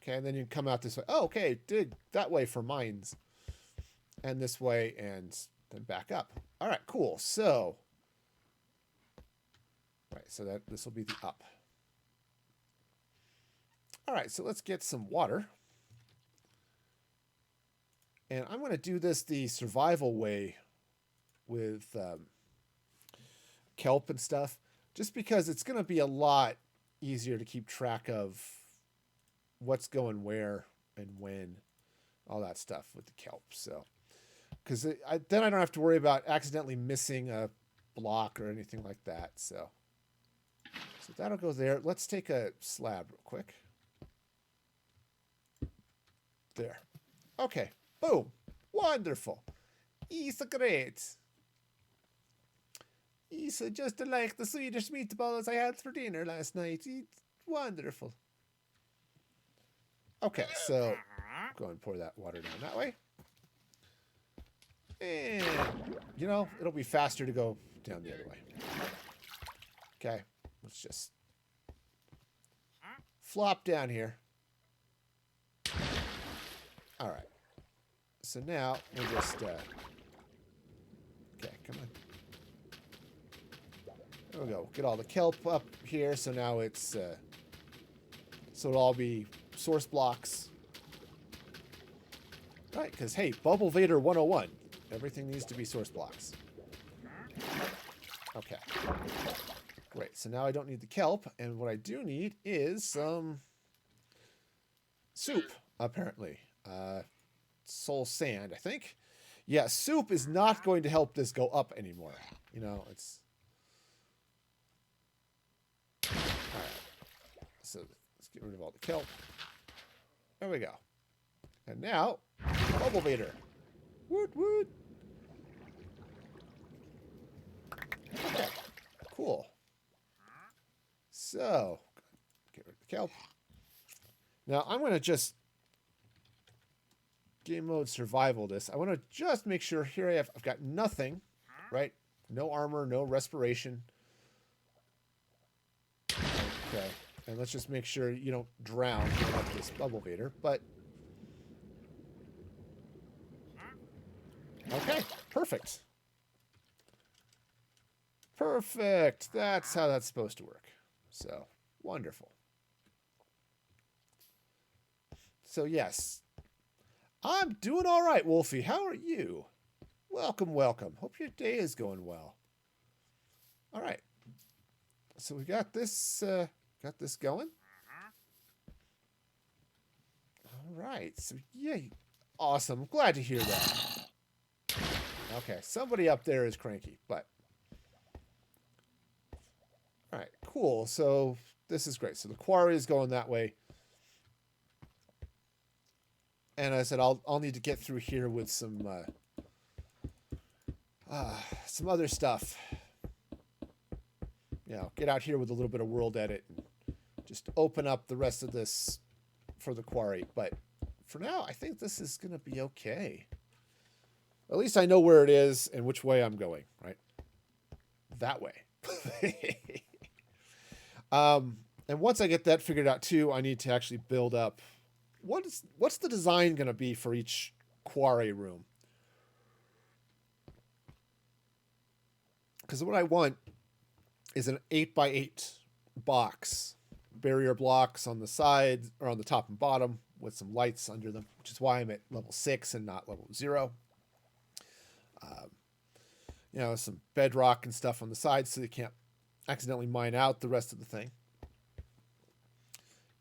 Okay, and then you can come out this way. Oh, okay, dig that way for mines. And this way, and then back up. All right, cool. So, right, so this will be the up. All right, so let's get some water. And I'm going to do this the survival way with kelp and stuff, just because it's going to be a lot easier to keep track of what's going where and when, all that stuff with the kelp. So, because then I don't have to worry about accidentally missing a block or anything like that. So that'll go there. Let's take a slab real quick. There. Okay. Boom. Wonderful. It's great. It's just like the Swedish meatballs I had for dinner last night. It's wonderful. Okay, so go and pour that water down that way. And, you know, it'll be faster to go down the other way. Okay, let's just flop down here. All right. So now we'll just, okay, come on. There we go. Get all the kelp up here. So now it's, so it'll all be source blocks. Right, because, hey, Bubble Vader 101. Everything needs to be source blocks. Okay. Great. So now I don't need the kelp. And what I do need is some soup, apparently. Soul sand, I think. Yeah, soup is not going to help this go up anymore. You know, it's... Alright. So let's get rid of all the kelp. There we go. And now, Bubble Vader. Woot woot. Okay, cool. So, get rid of the kelp. Now, I'm going to just game mode survival this. I want to just make sure here I've got nothing, right? No armor, no respiration. Okay. And let's just make sure you don't drown up this Bubble Vader. But okay, perfect. Perfect. That's how that's supposed to work. So, wonderful. So yes, I'm doing all right, Wolfie. How are you? Welcome, welcome. Hope your day is going well. All right. So we got this going. All right. So yeah, awesome. I'm glad to hear that. Okay, somebody up there is cranky, but all right, cool. So this is great. So the quarry is going that way. And I said I'll need to get through here with some other stuff. You know, get out here with a little bit of world edit and just open up the rest of this for the quarry. But for now, I think this is going to be okay. At least I know where it is and which way I'm going, right? That way. And once I get that figured out too, I need to actually build up what's the design going to be for each quarry room? Because what I want is an 8x8 box, barrier blocks on the side or on the top and bottom with some lights under them, which is why I'm at level 6 and not level 0. You know, some bedrock and stuff on the side so they can't accidentally mine out the rest of the thing.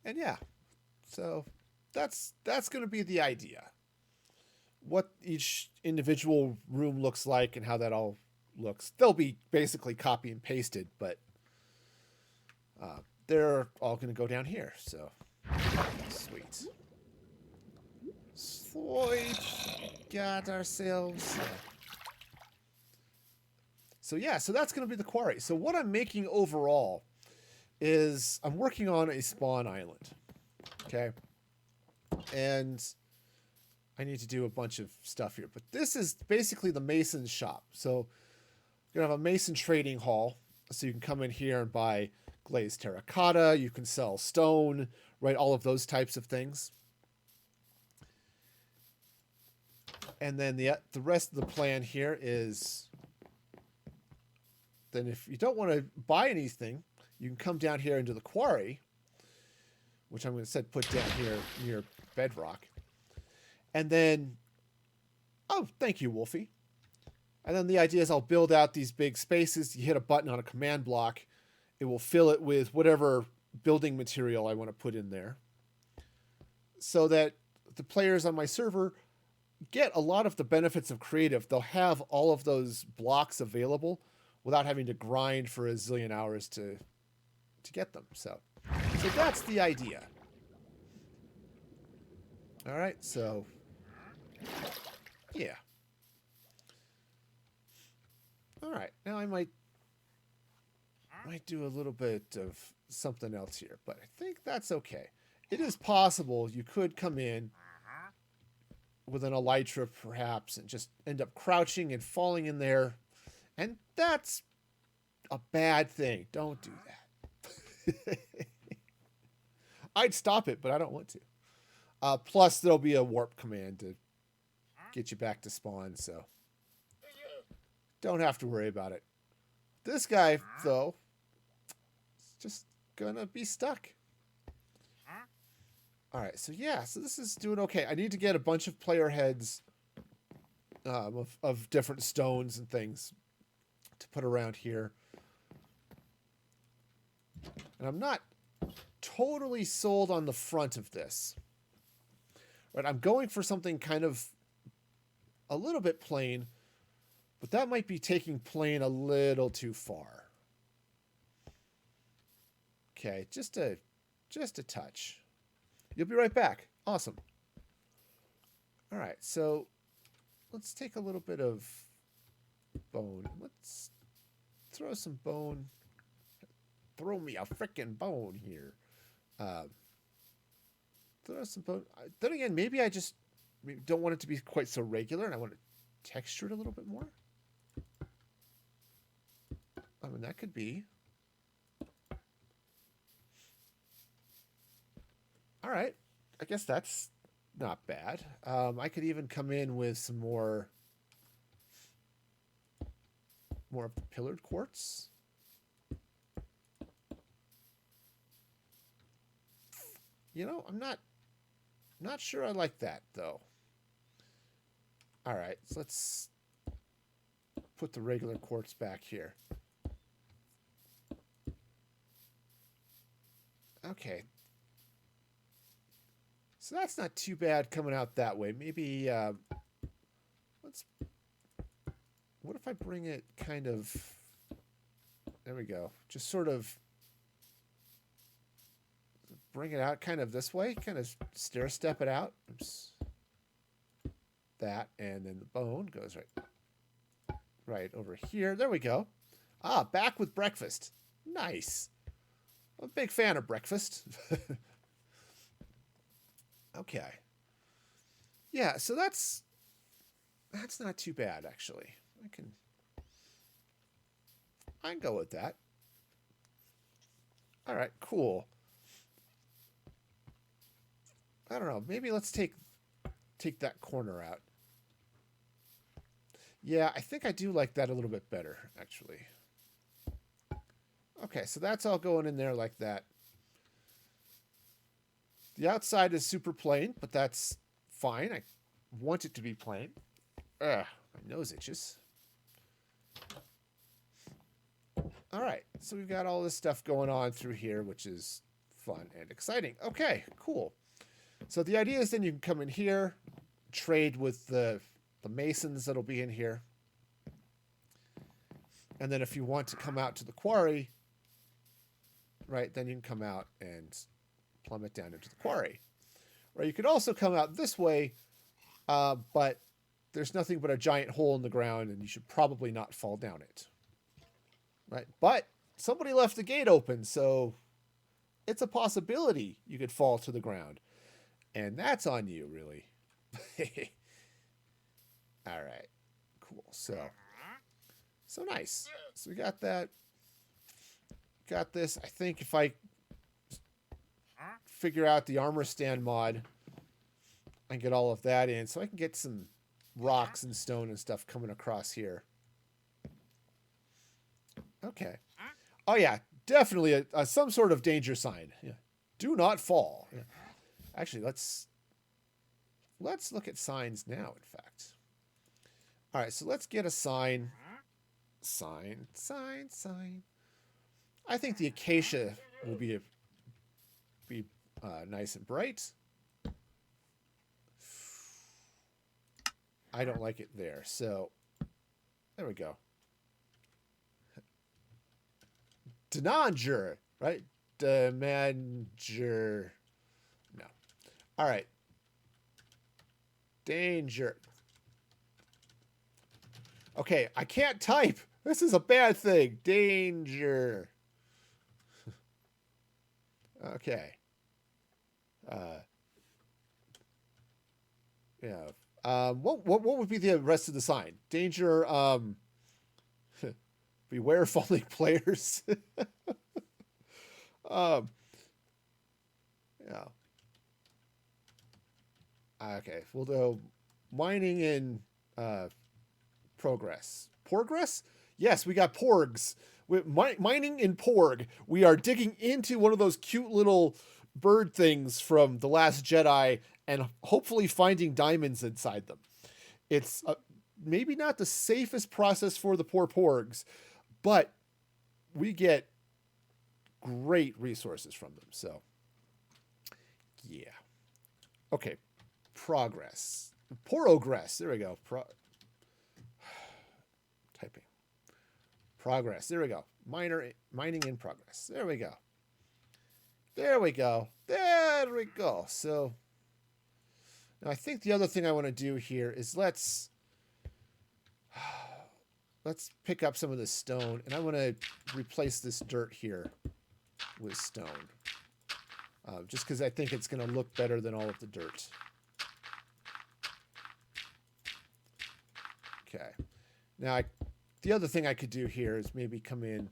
And yeah, so that's going to be the idea. What each individual room looks like and how that all looks. They'll be basically copy and pasted, but they're all going to go down here. So sweet. Sweet. Got ourselves. So yeah, so that's going to be the quarry. So what I'm making overall is I'm working on a spawn island. Okay. And I need to do a bunch of stuff here. But this is basically the mason's shop. So you're going to have a mason trading hall. So you can come in here and buy glazed terracotta. You can sell stone, right? All of those types of things. And then the rest of the plan here is then if you don't want to buy anything, you can come down here into the quarry, which I'm going to put down here near bedrock. And then, oh, thank you, Wolfie. And then the idea is I'll build out these big spaces. You hit a button on a command block. It will fill it with whatever building material I want to put in there. So that the players on my server get a lot of the benefits of creative. They'll have all of those blocks available without having to grind for a zillion hours to get them. So that's the idea. All right, so yeah. All right, now I might do a little bit of something else here, but I think that's okay. It is possible you could come in with an elytra perhaps and just end up crouching and falling in there, and that's a bad thing. Don't do that. I'd stop it, but I don't want to. Plus, there'll be a warp command to get you back to spawn, so don't have to worry about it. This guy, though, is just gonna be stuck. All right, so yeah, so this is doing okay. I need to get a bunch of player heads of different stones and things to put around here. And I'm not totally sold on the front of this. Right, I'm going for something kind of a little bit plain, but that might be taking plain a little too far. Okay, just a touch. You'll be right back. Awesome. All right, so let's take a little bit of bone. Let's throw some bone. Throw me a frickin' bone here. Throw some bone. Then again, maybe I just don't want it to be quite so regular, and I want to texture it a little bit more. I mean, that could be. All right. I guess that's not bad. I could even come in with some more of the pillared quartz. You know, I'm not Not sure I like that, though. All right, so let's put the regular quartz back here. Okay. So that's not too bad coming out that way. Maybe, let's... What if I bring it kind of... There we go. Just sort of bring it out kind of this way. Kind of stair step it out. Oops. That. And then the bone goes right over here. There we go. Ah, back with breakfast. Nice. I'm a big fan of breakfast. Okay. Yeah, so that's not too bad, actually. I can go with that. All right, cool. I don't know. Maybe let's take that corner out. Yeah, I think I do like that a little bit better, actually. Okay, so that's all going in there like that. The outside is super plain, but that's fine. I want it to be plain. Ugh, my nose itches. All right, so we've got all this stuff going on through here, which is fun and exciting. Okay, cool. So the idea is then you can come in here, trade with the masons that'll be in here. And then if you want to come out to the quarry, right, then you can come out and plummet down into the quarry. Or you could also come out this way, but there's nothing but a giant hole in the ground, and you should probably not fall down it. Right? But somebody left the gate open, so it's a possibility you could fall to the ground. And that's on you, really. All right. Cool. So nice. So we got that. Got this. I think if I figure out the armor stand mod, I can get all of that in, so I can get some rocks and stone and stuff coming across here. Okay. Oh yeah, definitely some sort of danger sign. Yeah. Do not fall. Yeah. Actually, let's look at signs now, in fact. All right, so let's get a sign. Sign. I think the acacia will be nice and bright. I don't like it there, so there we go. Denanger, right? Demanger. No. All right. Danger. Okay, I can't type. This is a bad thing. Danger. Okay. Yeah. What would be the rest of the sign? Danger. Beware falling players. Yeah. Okay. We'll do mining in progress. Progress? Yes, we got porgs. Mining in porg. We are digging into one of those cute little bird things from The Last Jedi and hopefully finding diamonds inside them. It's maybe not the safest process for the poor porgs, but we get great resources from them. So, yeah. Okay. Progress. Porogress. There we go. Typing. Progress. There we go. Mining in progress. There we go. There we go. There we go. So, now I think the other thing I want to do here is let's pick up some of this stone, and I want to replace this dirt here with stone. Just because I think it's going to look better than all of the dirt. Okay. Now, the other thing I could do here is maybe come in,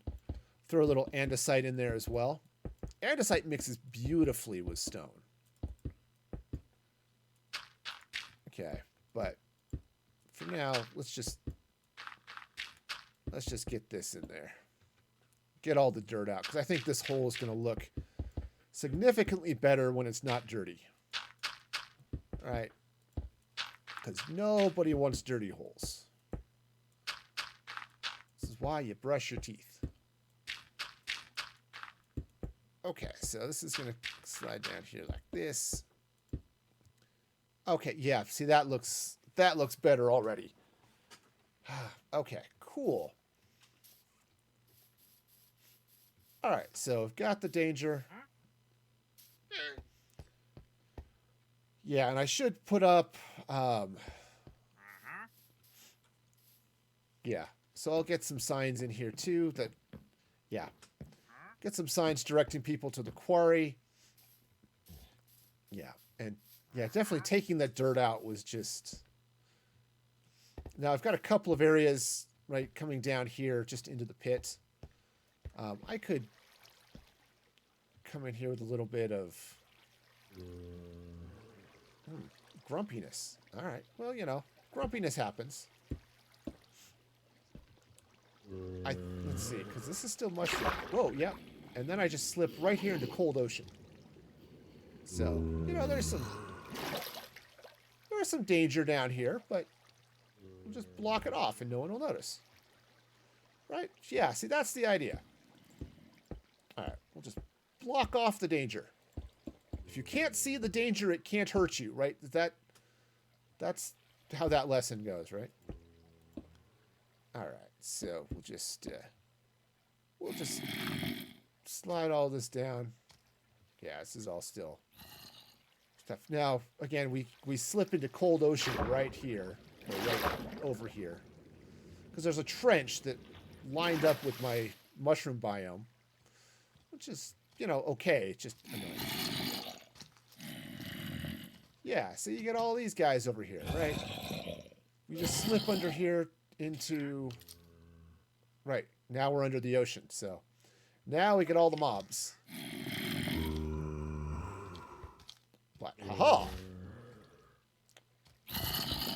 throw a little andesite in there as well. Andesite mixes beautifully with stone. Okay, but for now, let's just get this in there. Get all the dirt out, because I think this hole is going to look significantly better when it's not dirty. right? Because nobody wants dirty holes. This is why you brush your teeth. Okay, so this is going to slide down here like this. Okay, yeah, see, that looks better already. Okay, cool. All right, so I've got the danger. Yeah, and I should put up... yeah, so I'll get some signs in here too that... Yeah, get some signs directing people to the quarry. Yeah, and yeah, definitely taking that dirt out was just... Now I've got a couple of areas, right, coming down here just into the pit. I could come in here with a little bit of grumpiness. All right, well, you know, grumpiness happens. Let's see, because this is still mushroom. Whoa, yeah. And then I just slip right here into cold ocean. So, you know, there's some danger down here, but we'll just block it off and no one will notice. Right? Yeah, see, that's the idea. All right, we'll just block off the danger. If you can't see the danger, it can't hurt you, right? That's how that lesson goes, right? All right, so we'll just slide all this down. Yeah, this is all still stuff. Now, again, we slip into cold ocean right here, or right over here, because there's a trench that lined up with my mushroom biome, which is, you know, okay. It's just annoying. Yeah, so you get all these guys over here, right? You just slip under here into... Right, now we're under the ocean, so... Now we get all the mobs. But, haha!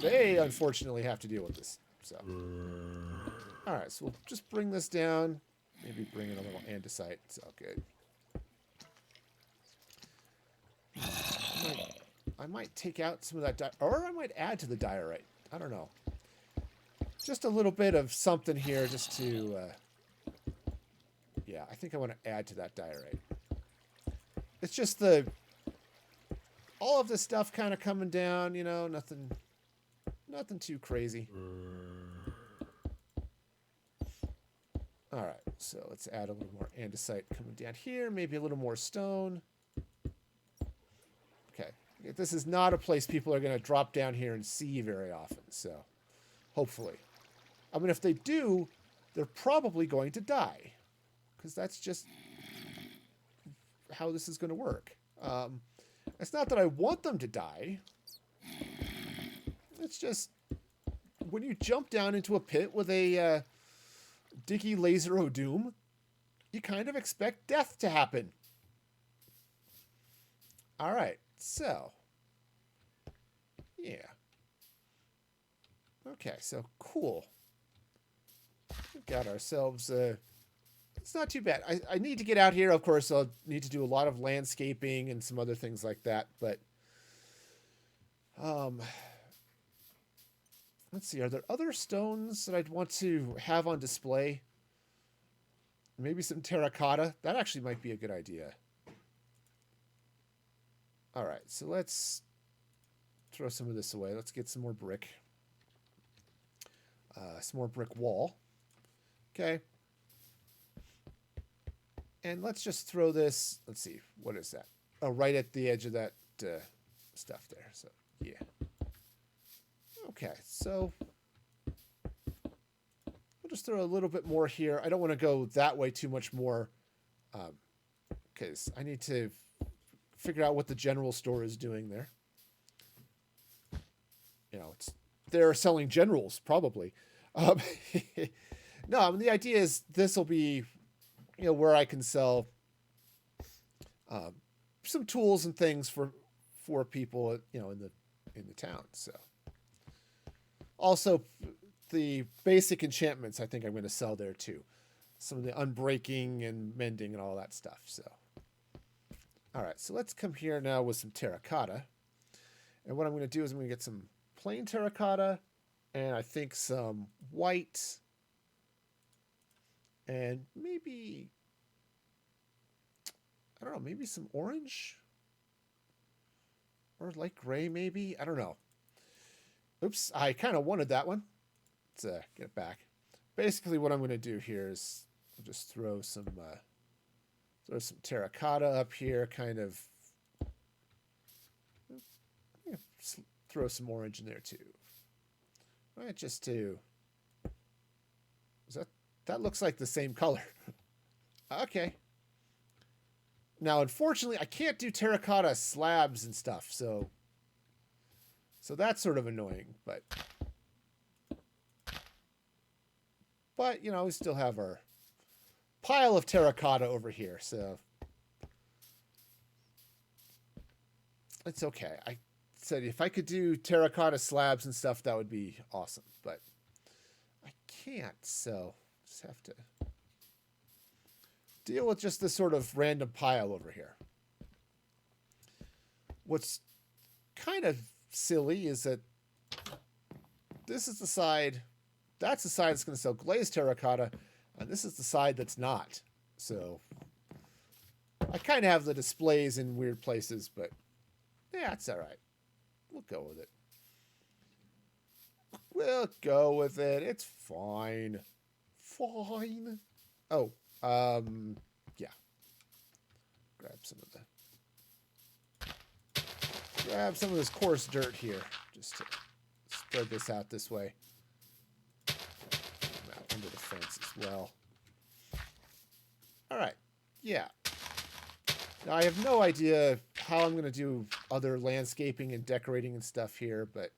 They, unfortunately, have to deal with this, so... Alright, so we'll just bring this down. Maybe bring in a little andesite. It's all good. I might take out some of that, or I might add to the diorite. I don't know. Just a little bit of something here just to... yeah, I think I want to add to that diorite. It's just all of this stuff kind of coming down, you know, nothing too crazy. All right, so let's add a little more andesite coming down here, maybe a little more stone. Okay, this is not a place people are going to drop down here and see very often, so hopefully. I mean, if they do, they're probably going to die, because that's just how this is going to work. It's not that I want them to die. It's just when you jump down into a pit with a Diggy Laser o' Doom, you kind of expect death to happen. All right, so yeah. Okay, so cool. We've got ourselves it's not too bad. I need to get out here. Of course, I'll need to do a lot of landscaping and some other things like that. But let's see. Are there other stones that I'd want to have on display? Maybe some terracotta. That actually might be a good idea. All right, so let's throw some of this away. Let's get some more brick. Some more brick wall. Okay. And let's just throw this, let's see, what is that? Oh, right at the edge of that stuff there. So, yeah. Okay, so we'll just throw a little bit more here. I don't want to go that way too much more because I need to figure out what the general store is doing there. You know, they're selling generals, probably. No, I mean, the idea is this will be... you know, where I can sell some tools and things for people, you know, in the town. So, also the basic enchantments, I think I'm going to sell there too. Some of the unbreaking and mending and all that stuff. So, all right, so let's come here now with some terracotta, And what I'm going to do is I'm going to get some plain terracotta and I think some white and maybe, I don't know, maybe some orange or light gray maybe. I don't know. Oops, I kind of wanted that one. Let's get it back. Basically what I'm going to do here is I'll just throw some terracotta up here, kind of throw some orange in there too. Right, just to, that looks like the same color. Okay. Now, unfortunately, I can't do terracotta slabs and stuff, so that's sort of annoying, but you know, we still have our pile of terracotta over here, so it's okay. I said if I could do terracotta slabs and stuff, that would be awesome, but I can't, so just have to deal with just this sort of random pile over here. What's kind of silly is that this is the side, that's the side that's going to sell glazed terracotta, and this is the side that's not. So I kind of have the displays in weird places, but yeah, it's all right. We'll go with it. We'll go with it. It's fine. Fine. Oh, yeah. Grab some of this coarse dirt here, just to spread this out this way. Out under the fence as well. All right. Yeah. Now, I have no idea how I'm going to do other landscaping and decorating and stuff here, but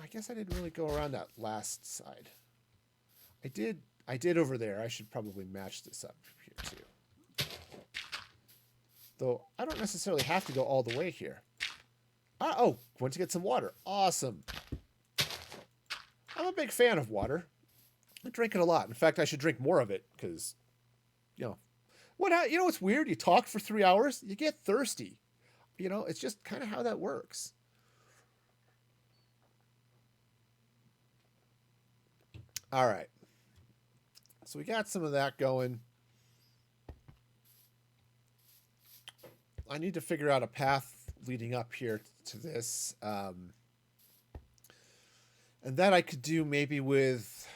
I guess I didn't really go around that last side. I did over there. I should probably match this up here too. Though I don't necessarily have to go all the way here. Oh, went to get some water. Awesome. I'm a big fan of water. I drink it a lot. In fact, I should drink more of it because, you know, what's weird? You talk for 3 hours, you get thirsty. You know, it's just kind of how that works. All right. So we got some of that going. I need to figure out a path leading up here to this. And that I could do maybe with,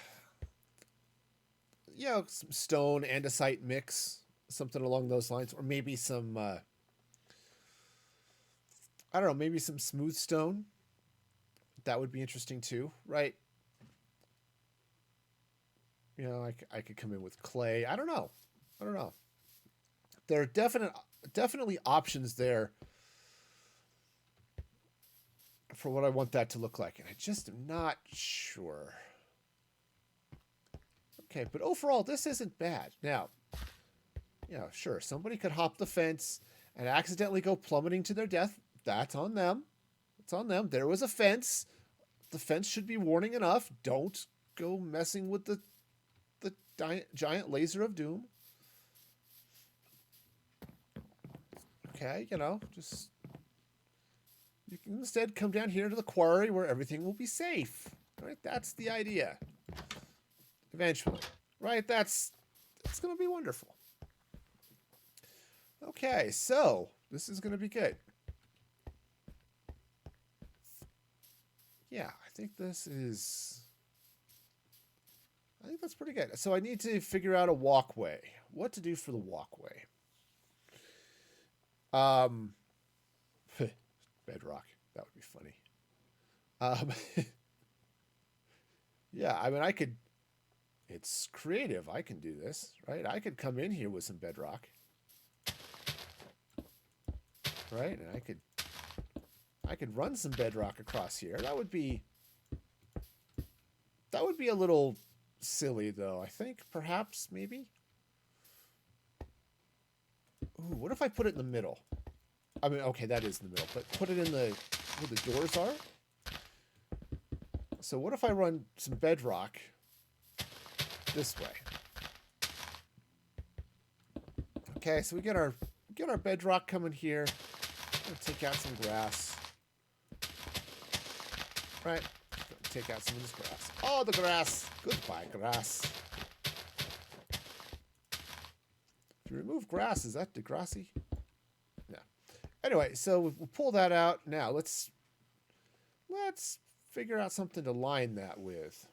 you know, some stone andesite mix, something along those lines, or maybe some, I don't know, maybe some smooth stone. That would be interesting too, right? You know, I could come in with clay. I don't know. There are definitely options there for what I want that to look like, and I just am not sure. Okay, but overall, this isn't bad. Now, you know, sure, somebody could hop the fence and accidentally go plummeting to their death. That's on them. It's on them. There was a fence. The fence should be warning enough. Don't go messing with the giant laser of doom. Okay, you know, just you can instead come down here to the quarry where everything will be safe. Right? That's the idea. Eventually. Right? It's going to be wonderful. Okay, so this is going to be good. Yeah, I think that's pretty good. So I need to figure out a walkway. What to do for the walkway? Bedrock. That would be funny. Yeah, I mean, it's creative. I can do this, right? I could come in here with some bedrock. Right? And I could run some bedrock across here. That would be a little silly, though. I think perhaps maybe. Ooh, what if I put it in the middle? I mean, okay, that is in the middle, but put it in where the doors are. So what if I run some bedrock this way? Okay, so we get our get our bedrock coming here. We'll take out some grass. Right. Take out some of this grass. Oh, the grass. Goodbye, grass. If you remove grass, is that degrassi? No. Anyway, so we'll pull that out. Now, let's figure out something to line that with.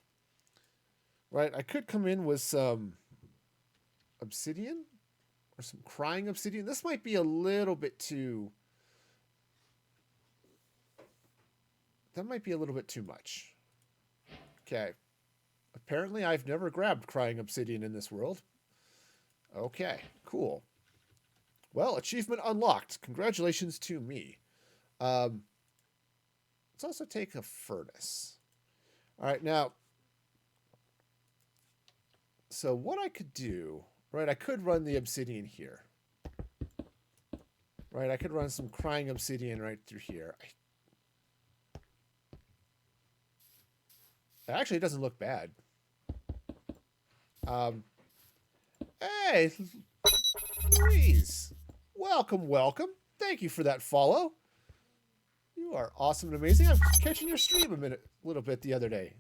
Right, I could come in with some obsidian or some crying obsidian. This might be a little bit too... That might be a little bit too much. Okay. Apparently, I've never grabbed crying obsidian in this world. Okay, cool. Well, achievement unlocked. Congratulations to me. Let's also take a furnace. All right, now... So what I could do... Right, I could run the obsidian here. Right, I could run some crying obsidian right through here. Actually, it doesn't look bad. Hey, Louise. Welcome, welcome. Thank you for that follow. You are awesome and amazing. I'm catching your stream a little bit the other day.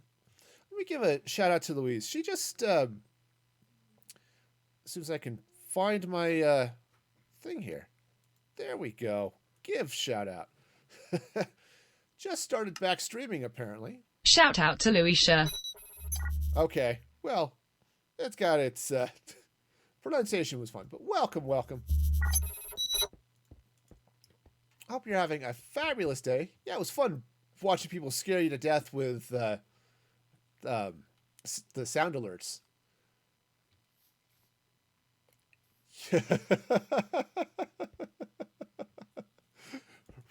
Let me give a shout out to Louise. She just, as soon as I can find my thing here. There we go. Give shout out. Just started back streaming, apparently. Shout out to Louisa. Okay, well, it's got its pronunciation was fun, but welcome, welcome. I hope you're having a fabulous day. Yeah, it was fun watching people scare you to death with the sound alerts.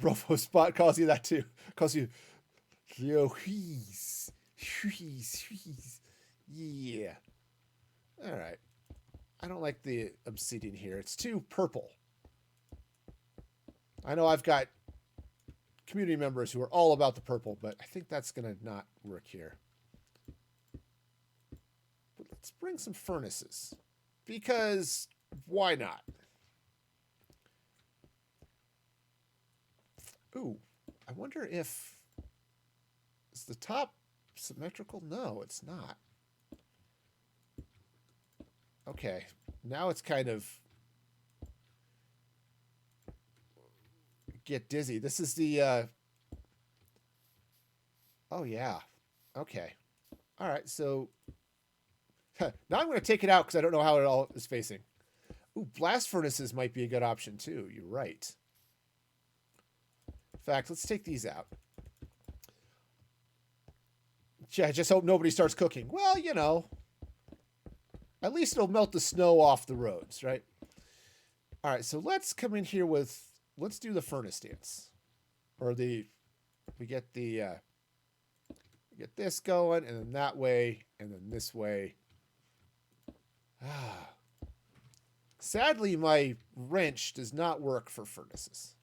RoboSpot calls you that too. Calls you... Yo, he's. Yeah. All right. I don't like the obsidian here. It's too purple. I know I've got community members who are all about the purple, but I think that's going to not work here. But let's bring some furnaces. Because why not? Ooh, I wonder if... Is the top symmetrical? No, it's not. Okay, now it's kind of get dizzy. This is the oh yeah. Okay. All right, so now I'm going to take it out because I don't know how it all is facing. Ooh, blast furnaces might be a good option too. You're right. In fact, let's take these out. Yeah, I just hope nobody starts cooking. Well, you know, at least it'll melt the snow off the roads, right? All right, so let's come in here with, let's do the furnace dance. Or we get this going, and then that way, and then this way. Sadly, my wrench does not work for furnaces.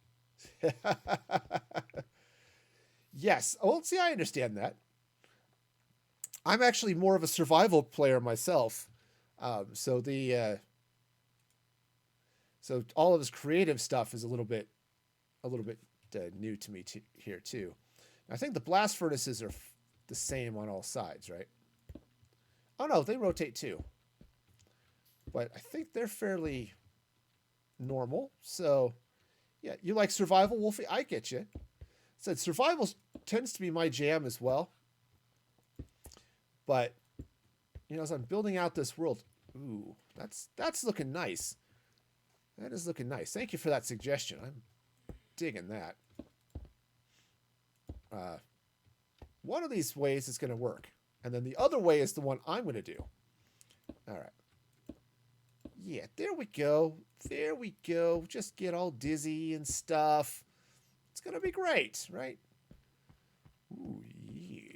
Yes, well, see, I understand that. I'm actually more of a survival player myself. So all of his creative stuff is a little bit new to me here too. I think the blast furnaces are the same on all sides, right? Oh no, they rotate too. But I think they're fairly normal. So yeah, you like survival, Wolfie? I get you. Said survival tends to be my jam as well. But you know, as I'm building out this world, ooh, that's looking nice. That is looking nice. Thank you for that suggestion. I'm digging that. One of these ways is going to work. And then the other way is the one I'm going to do. All right. Yeah, there we go. There we go. Just get all dizzy and stuff. It's going to be great, right? Ooh, yeah.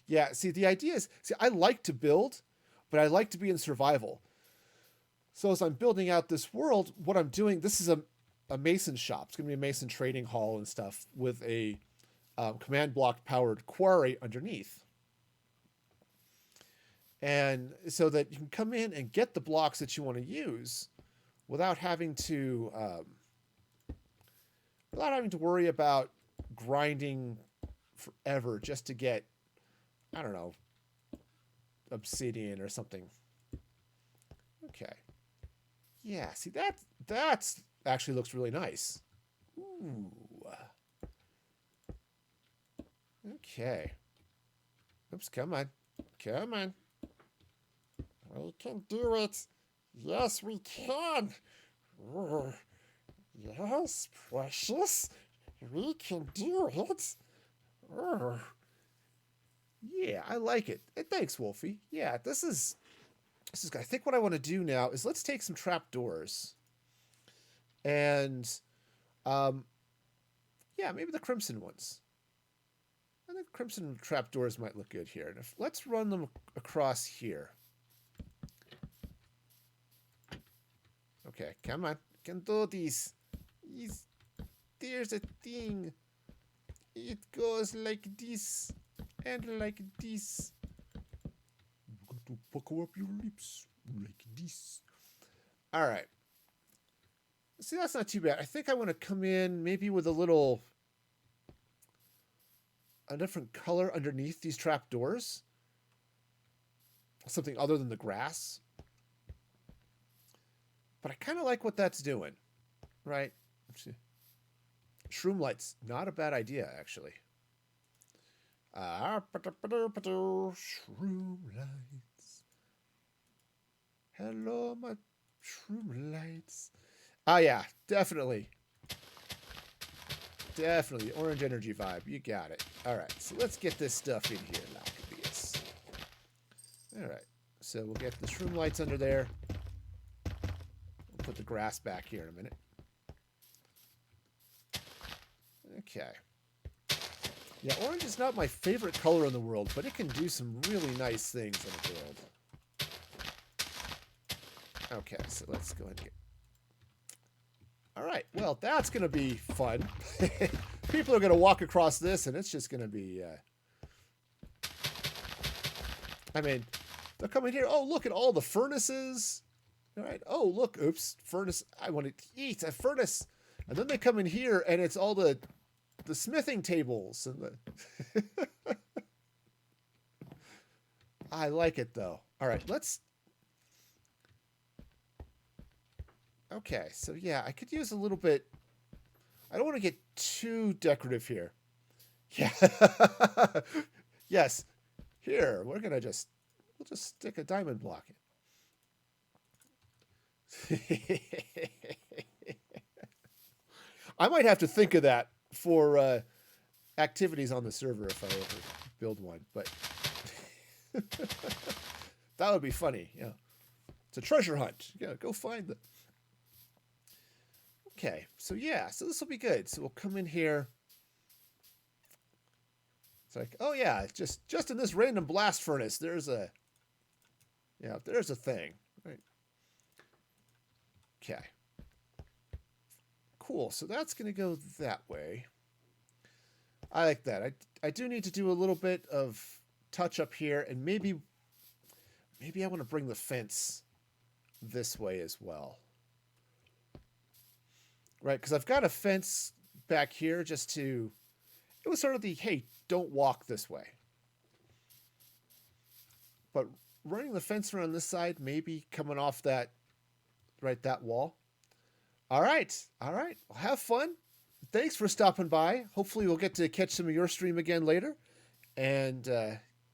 Yeah, see, the idea is, I like to build, but I like to be in survival. So as I'm building out this world, what I'm doing, this is a mason shop. It's going to be a mason trading hall and stuff with a command block powered quarry underneath. And so that you can come in and get the blocks that you want to use without having to worry about grinding forever just to get, I don't know, obsidian or something. Okay. Yeah, see that's actually looks really nice. Ooh. Okay. Oops, come on. Come on. We can do it. Yes, we can. Ooh. Yes, precious. We can do it. Ooh. Yeah, I like it. Thanks, Wolfie. Yeah, this is good. I think what I want to do now is let's take some trapdoors. And yeah, maybe the crimson ones. I think crimson trapdoors might look good here. And let's run them across here. Okay, come on. Can do this. There's a thing. It goes like this. And like this. I'm going to pucker up your lips like this. All right. See, that's not too bad. I think I want to come in maybe with a different color underneath these trapdoors. Something other than the grass. But I kind of like what that's doing, right? Shroom lights, not a bad idea, actually. Shroom lights. Hello, my shroom lights. Ah, yeah, definitely. Definitely, orange energy vibe. You got it. All right, so let's get this stuff in here like this. All right, so we'll get the shroom lights under there. We'll put the grass back here in a minute. Okay. Yeah, orange is not my favorite color in the world, but it can do some really nice things in the world. Okay, so let's go ahead and get... All right, well, that's going to be fun. People are going to walk across this, and it's just going to be... I mean, they'll come in here. Oh, look at all the furnaces. All right. Oh, look. Oops. Furnace. I want to eat a furnace. And then they come in here, and it's all the smithing tables. And the I like it, though. All right, let's... Okay, so yeah, I could use a little bit... I don't want to get too decorative here. Yeah. Yes. Here, we're going to just... We'll just stick a diamond block in. I might have to think of that for activities on the server if I ever build one, but... That would be funny, yeah. It's a treasure hunt. Yeah, go find them. Okay, so yeah, so this will be good. So we'll come in here. It's like, oh yeah, just in this random blast furnace, there's a thing, right? Okay. Cool. So that's going to go that way. I like that. I do need to do a little bit of touch up here, and maybe I want to bring the fence this way as well. Right, because I've got a fence back here just to... It was sort of the, hey, don't walk this way. But running the fence around this side, maybe coming off that wall. All right. Well, have fun. Thanks for stopping by. Hopefully we'll get to catch some of your stream again later. And,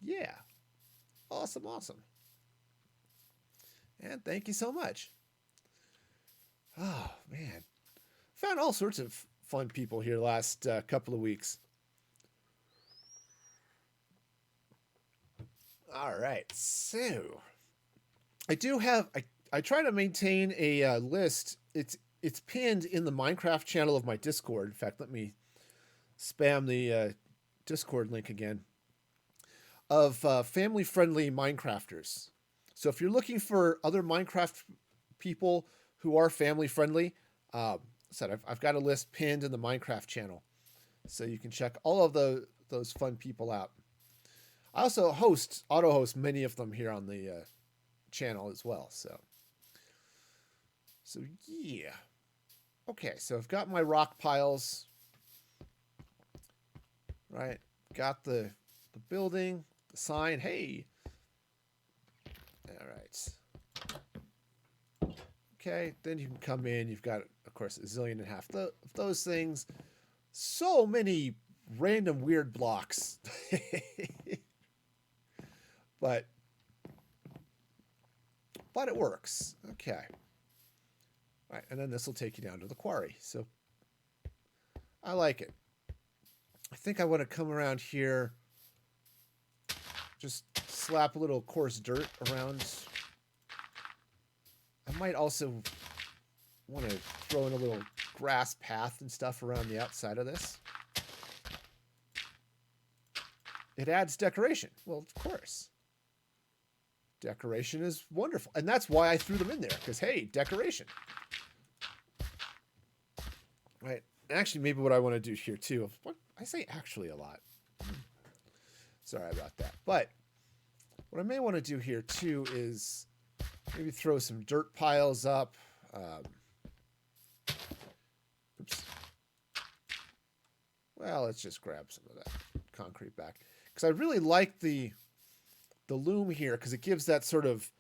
yeah. Awesome. And thank you so much. Oh, man. Found all sorts of fun people here last couple of weeks. All right, so I do have... I try to maintain a list. It's pinned in the Minecraft channel of my Discord. In fact, let me spam the Discord link again. Of family-friendly Minecrafters. So if you're looking for other Minecraft people who are family-friendly... I've got a list pinned in the Minecraft channel, so you can check all of those fun people out. I also auto-host many of them here on the channel as well. So, yeah. Okay, so I've got my rock piles. Right. Got the building, the sign. Hey. All right. Okay, then you can come in. You've got, of course, a zillion and a half of those things. So many random weird blocks. but it works. Okay. All right, and then this will take you down to the quarry. So I like it. I think I want to come around here, just slap a little coarse dirt around. I might also want to throw in a little grass path and stuff around the outside of this. It adds decoration. Well, of course. Decoration is wonderful. And that's why I threw them in there, because, hey, decoration. Right. Actually, maybe what I want to do here, too. I say actually a lot. Sorry about that. But what I may want to do here, too, is maybe throw some dirt piles up. Oops. Well, let's just grab some of that concrete back. Because I really like the loom here, because it gives that sort of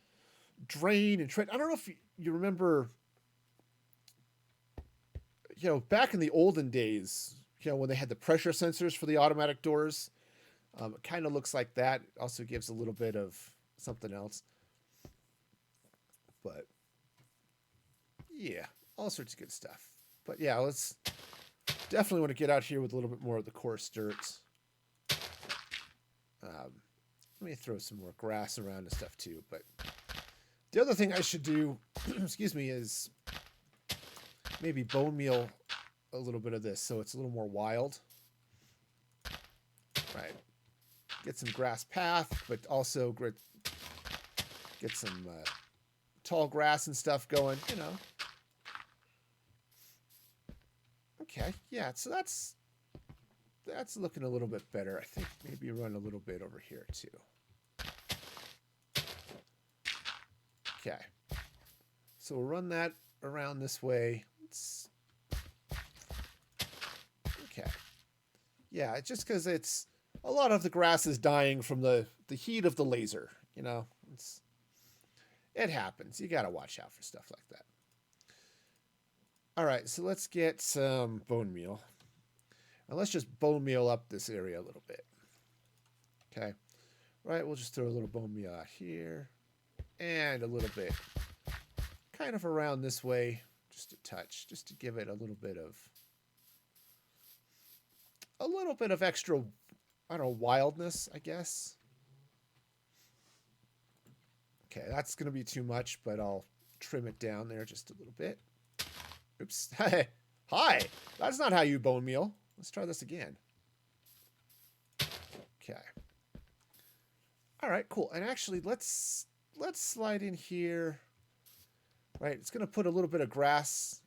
drain and tread. I don't know if you remember, back in the olden days, when they had the pressure sensors for the automatic doors. It kind of looks like that. It also gives a little bit of something else. But, yeah, all sorts of good stuff. But, yeah, let's definitely want to get out here with a little bit more of the coarse dirt. Let me throw some more grass around and stuff, too. But the other thing I should do, excuse me, is maybe bone meal a little bit of this so it's a little more wild. Right. Get some grass path, but also get some tall grass and stuff going, Okay, yeah, so that's looking a little bit better. I think maybe run a little bit over here too. Okay. So we'll run that around this way. Okay. Yeah, it's just because it's a lot of the grass is dying from the heat of the laser. It happens. You got to watch out for stuff like that. All right, so let's get some bone meal. And let's just bone meal up this area a little bit. Okay. All right, we'll just throw a little bone meal out here. And a little bit kind of around this way, just a touch, just to give it a little bit of extra, I don't know, wildness, I guess. Okay, that's going to be too much, but I'll trim it down there just a little bit. Oops. Hi. That's not how you bone meal. Let's try this again. Okay. All right, cool. And actually, let's slide in here. Right, it's going to put a little bit of grass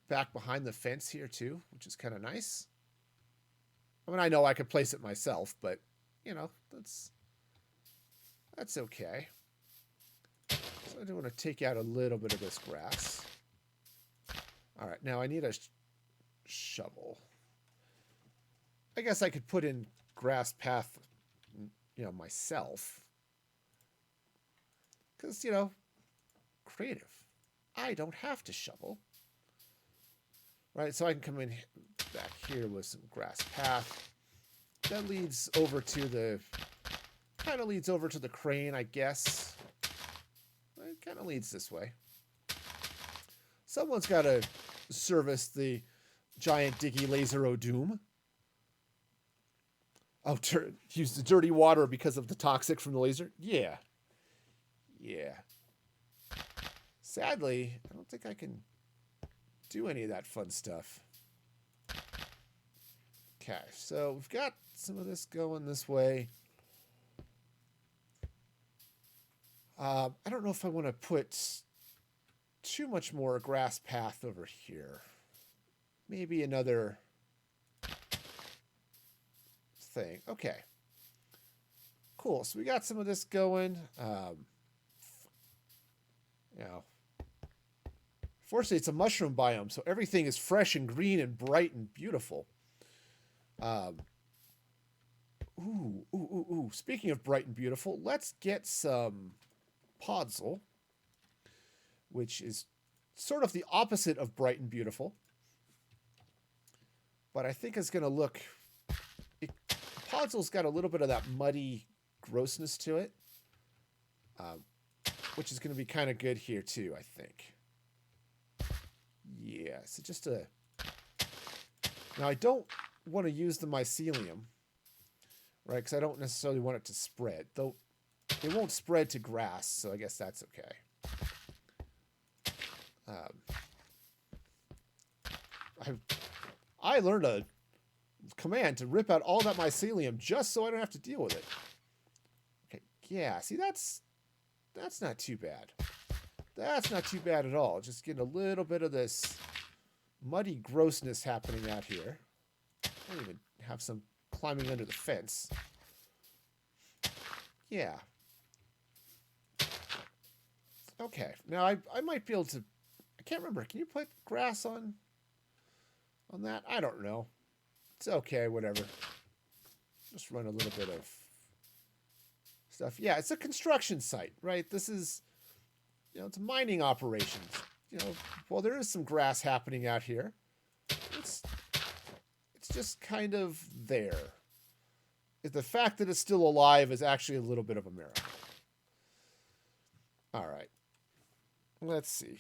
back behind the fence here too, which is kind of nice. I mean, I know I could place it myself, but that's okay. So I do want to take out a little bit of this grass. All right, now I need a shovel. I guess I could put in grass path, myself. Because, creative. I don't have to shovel. Right, so I can come in back here with some grass path. That leads over to the crane, I guess. It kind of leads this way. Someone's got to service the giant diggy laser o' doom. Oh, use the dirty water because of the toxic from the laser? Yeah. Yeah. Sadly, I don't think I can do any of that fun stuff. Okay, so we've got some of this going this way. I don't know if I want to put too much more grass path over here. Maybe another thing. Okay. Cool. So we got some of this going. Fortunately, it's a mushroom biome, so everything is fresh and green and bright and beautiful. Um, ooh. Speaking of bright and beautiful, let's get some podzol, which is sort of the opposite of bright and beautiful. But I think it's going to look... Podzol's got a little bit of that muddy grossness to it, which is going to be kind of good here too, I think. Yeah, so just a... Now, I don't want to use the mycelium, right? Because I don't necessarily want it to spread. Though it won't spread to grass, so I guess that's okay. I learned a command to rip out all that mycelium just so I don't have to deal with it. Okay, yeah, see, that's not too bad. That's not too bad at all. Just getting a little bit of this muddy grossness happening out here. I don't even have some climbing under the fence. Yeah. Okay, now I might be able to... I can't remember. Can you put grass on that? I don't know. It's okay, whatever. Just run a little bit of stuff. Yeah, it's a construction site, right? This is, it's mining operations. Well, there is some grass happening out here. It's just kind of there. The fact that it's still alive is actually a little bit of a miracle. All right. Let's see.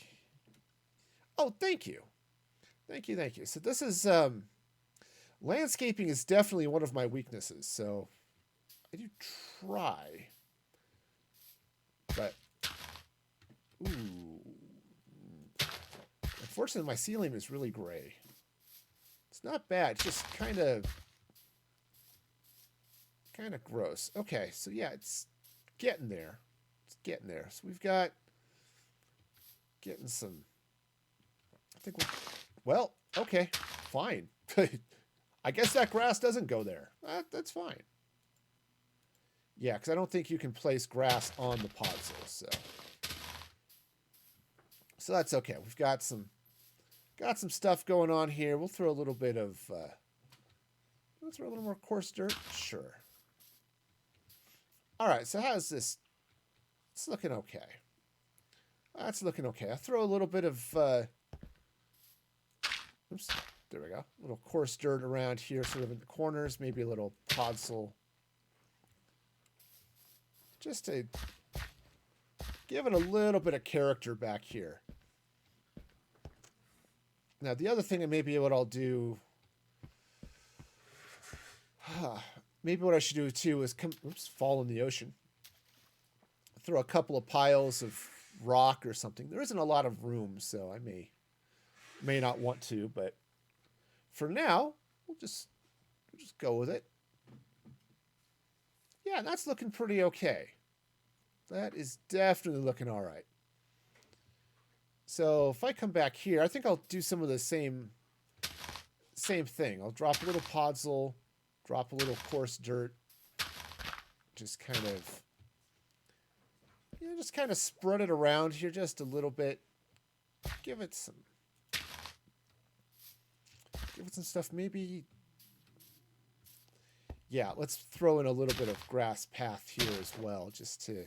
Oh, thank you. Thank you. So this is... landscaping is definitely one of my weaknesses, so I do try. But, unfortunately, my ceiling is really gray. It's not bad, it's just kind of gross. Okay, so yeah, it's getting there. So we've got getting some... I think well, okay, fine. I guess that grass doesn't go there. That's fine. Yeah, because I don't think you can place grass on the podzol, so that's okay. We've got some stuff going on here. We'll throw a little bit of let's throw a little more coarse dirt. Sure. All right. So how's this? It's looking okay. That's looking okay. I'll throw a little bit of oops. There we go. A little coarse dirt around here, sort of in the corners. Maybe a little podzol. Just to give it a little bit of character back here. Now, the other thing that maybe what I'll do... maybe what I should do, too, is fall in the ocean. Throw a couple of piles of rock or something. There isn't a lot of room, so I may not want to, but... For now, we'll just go with it. Yeah, that's looking pretty okay. That is definitely looking all right. So if I come back here, I think I'll do some of the same thing. I'll drop a little podzol, drop a little coarse dirt, just kind of spread it around here just a little bit. Give it some stuff, maybe. Yeah, let's throw in a little bit of grass path here as well, just to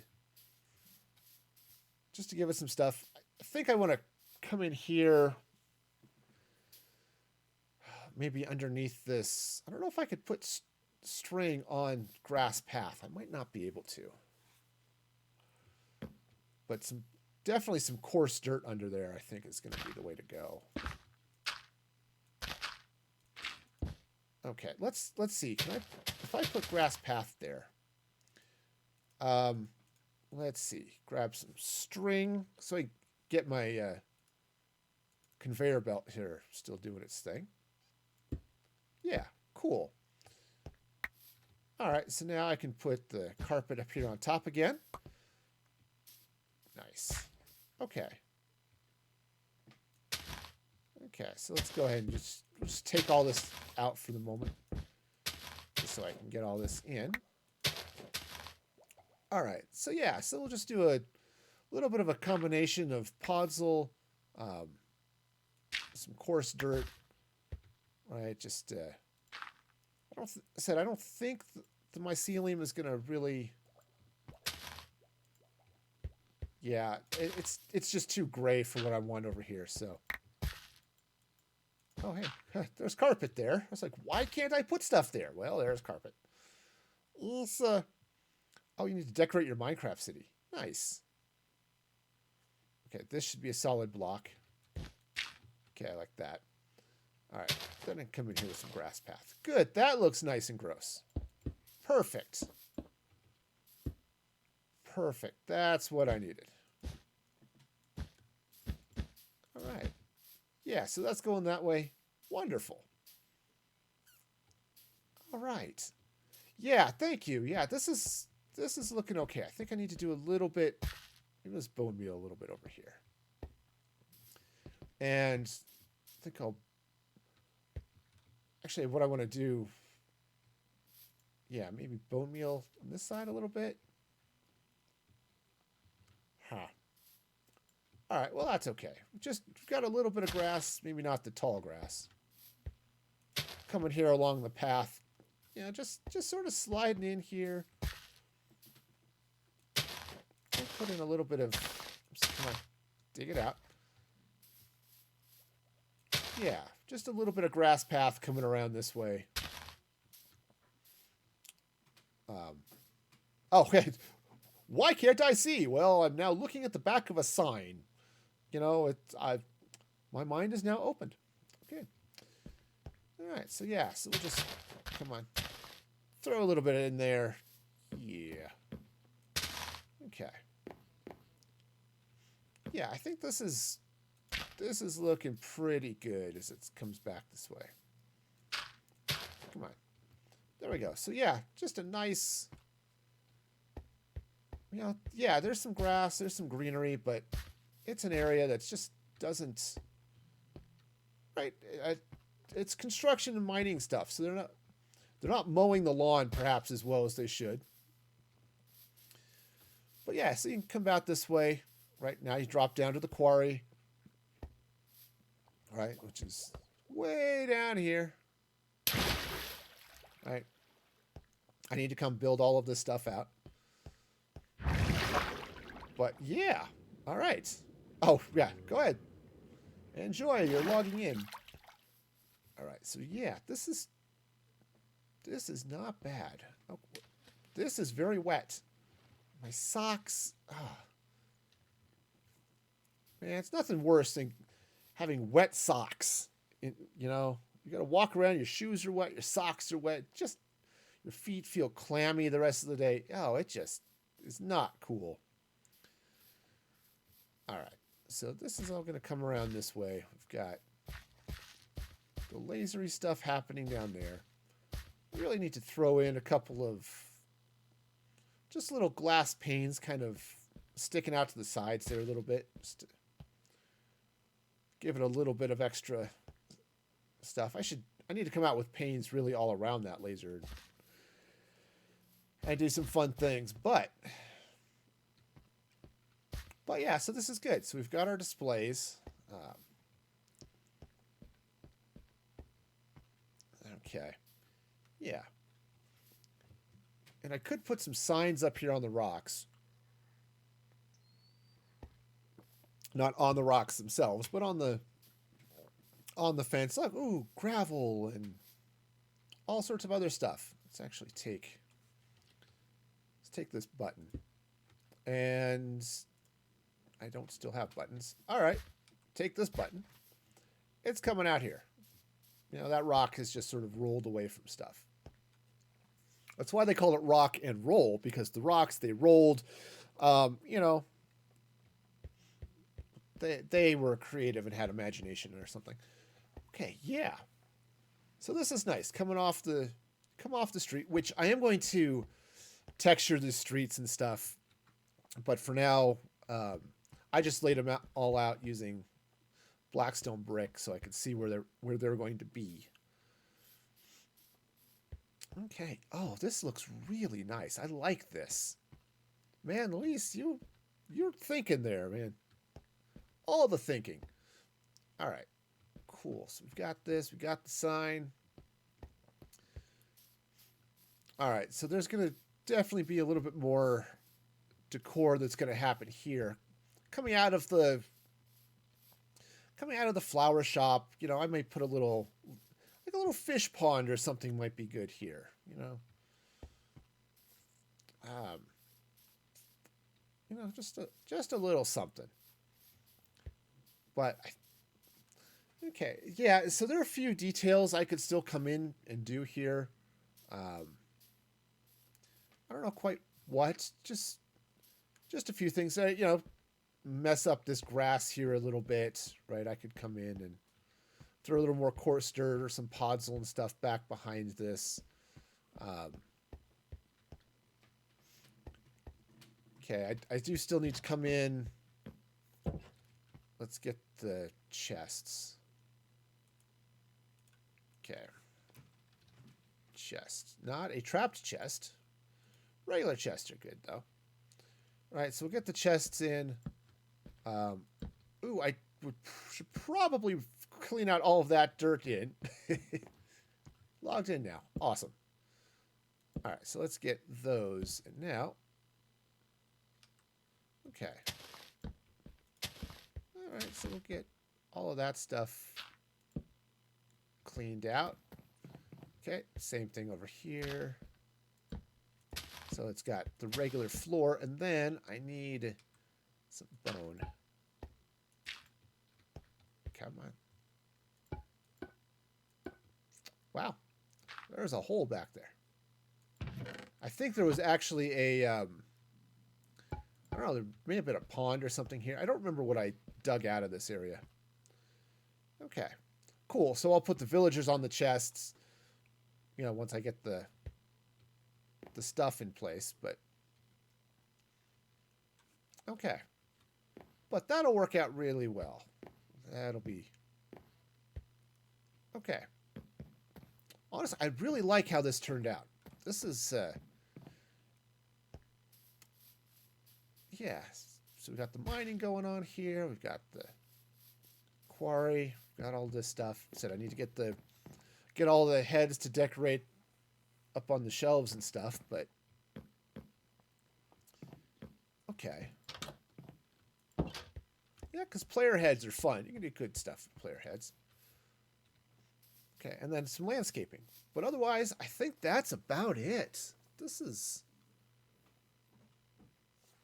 give it some stuff. I think I want to come in here, maybe underneath this. I don't know if I could put string on grass path. I might not be able to, but definitely some coarse dirt under there, I think, is going to be the way to go. Okay, let's see. If I put grass path there, let's see. Grab some string so I get my conveyor belt here still doing its thing. Yeah, cool. All right, so now I can put the carpet up here on top again. Nice. Okay. Okay, so let's go ahead and just take all this out for the moment, just so I can get all this in. All right, so yeah, so we'll just do a little bit of a combination of podzol, some coarse dirt. Right, just I don't think the mycelium is gonna really. Yeah, it's just too gray for what I want over here. So, oh hey, there's carpet there. I was like, why can't I put stuff there? Well, there's carpet. It's oh, you need to decorate your Minecraft city. Nice. Okay, this should be a solid block. Okay, I like that. All right, then I come in here with some grass path. Good, that looks nice and gross. Perfect. Perfect. That's what I needed. All right. Yeah, so that's going that way. Wonderful. All right. Yeah, thank you. Yeah, this is looking okay. I think I need to do a little bit. Maybe this bone meal a little bit over here. And I think I'll actually what I want to do. Yeah, maybe bone meal on this side a little bit. Huh. All right, well, that's okay. Just got a little bit of grass, maybe not the tall grass. Coming here along the path. Yeah, just sort of sliding in here. Put in a little bit of... Come on, dig it out. Yeah, just a little bit of grass path coming around this way. Oh, okay. Why can't I see? Well, I'm now looking at the back of a sign. You know, my mind is now opened. Okay. All right. So yeah. So we'll just come on, throw a little bit in there. Yeah. Okay. Yeah, I think this is looking pretty good as it comes back this way. Come on. There we go. So yeah, just a nice. You know, yeah, there's some grass, there's some greenery, but it's an area that just doesn't. Right, it's construction and mining stuff, so they're not mowing the lawn perhaps as well as they should. But yeah, so you can come out this way. Right now, you drop down to the quarry. Right, which is way down here. Right, I need to come build all of this stuff out. But yeah, all right. Oh yeah, go ahead. Enjoy. You're logging in. All right. So yeah, this is not bad. Oh, this is very wet. My socks. Oh. Man, it's nothing worse than having wet socks. You know, you got to walk around. Your shoes are wet. Your socks are wet. Just your feet feel clammy the rest of the day. Oh, it just is not cool. All right, so this is all going to come around this way. We've got the lasery stuff happening down there. We really need to throw in a couple of just little glass panes kind of sticking out to the sides there a little bit. Just to give it a little bit of extra stuff. I need to come out with panes really all around that laser. And do some fun things, but yeah, so this is good. So we've got our displays. Okay. Yeah. And I could put some signs up here on the rocks. Not on the rocks themselves, but on the fence. Look, ooh, gravel and all sorts of other stuff. Let's take this button. And I don't still have buttons. All right, take this button. It's coming out here. You know, that rock has just sort of rolled away from stuff. That's why they call it rock and roll, because the rocks, they rolled, you know, they were creative and had imagination or something. Okay, yeah. So this is nice. Come off the street, which I am going to texture the streets and stuff. But for now, I just laid them all out using Blackstone brick so I could see where they're going to be. Okay. Oh, this looks really nice. I like this. Man, Elise, you're thinking there, man. All the thinking. All right. cool. So we've got this. We got the sign. All right. So there's going to definitely be a little bit more decor that's going to happen here. Coming out of the flower shop, I might put a little fish pond or something might be good here, Um, just a little something. But okay, yeah. So there are a few details I could still come in and do here. I don't know quite what. Just a few things that mess up this grass here a little bit, right? I could come in and throw a little more coarse dirt or some podzol and stuff back behind this. Okay, I do still need to come in. Let's get the chests. Okay. Chest. Not a trapped chest. Regular chests are good, though. All right, so we'll get the chests in. I should probably clean out all of that dirt in. Logged in now. Awesome. All right, so let's get those. And now, okay. All right, so we'll get all of that stuff cleaned out. Okay, same thing over here. So it's got the regular floor, and then I need some bone. Come on. Wow. There's a hole back there. I think there was actually a, I don't know, there may have been a pond or something here. I don't remember what I dug out of this area. Okay. Cool. So I'll put the villagers on the chests, once I get the stuff in place, but okay. But that'll work out really well. That'll be okay. Honestly, I really like how this turned out. This is yeah. So we got the mining going on here. We've got the quarry. Got all this stuff. Said I need to get all the heads to decorate up on the shelves and stuff, but okay. Yeah, because player heads are fun. You can do good stuff with player heads. Okay, and then some landscaping. But otherwise, I think that's about it.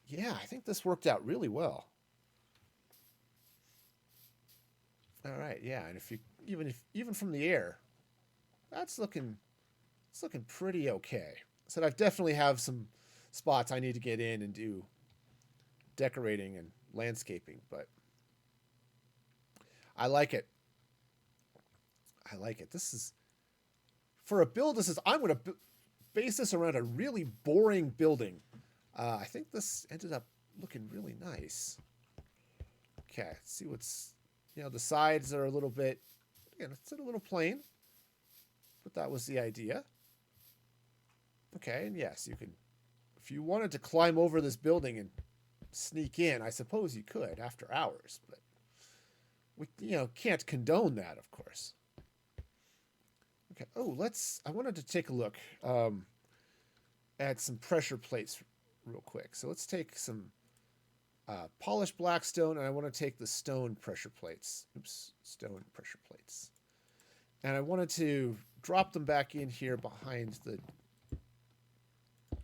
Yeah, I think this worked out really well. All right, yeah, and even from the air, it's looking pretty okay. So I definitely have some spots I need to get in and do decorating and landscaping, but I like it. This is for a build. I'm going to base this around a really boring building. I think this ended up looking really nice. Okay, let's see what's the sides are a little bit. It's a little plain, but that was the idea. Okay, and yes, you can, if you wanted to climb over this building and sneak in, I suppose you could after hours, but we can't condone that, of course. Okay. Oh, I wanted to take a look at some pressure plates real quick. So let's take some polished black stone, and I want to take the stone pressure plates. Stone pressure plates. And I wanted to drop them back in here behind the...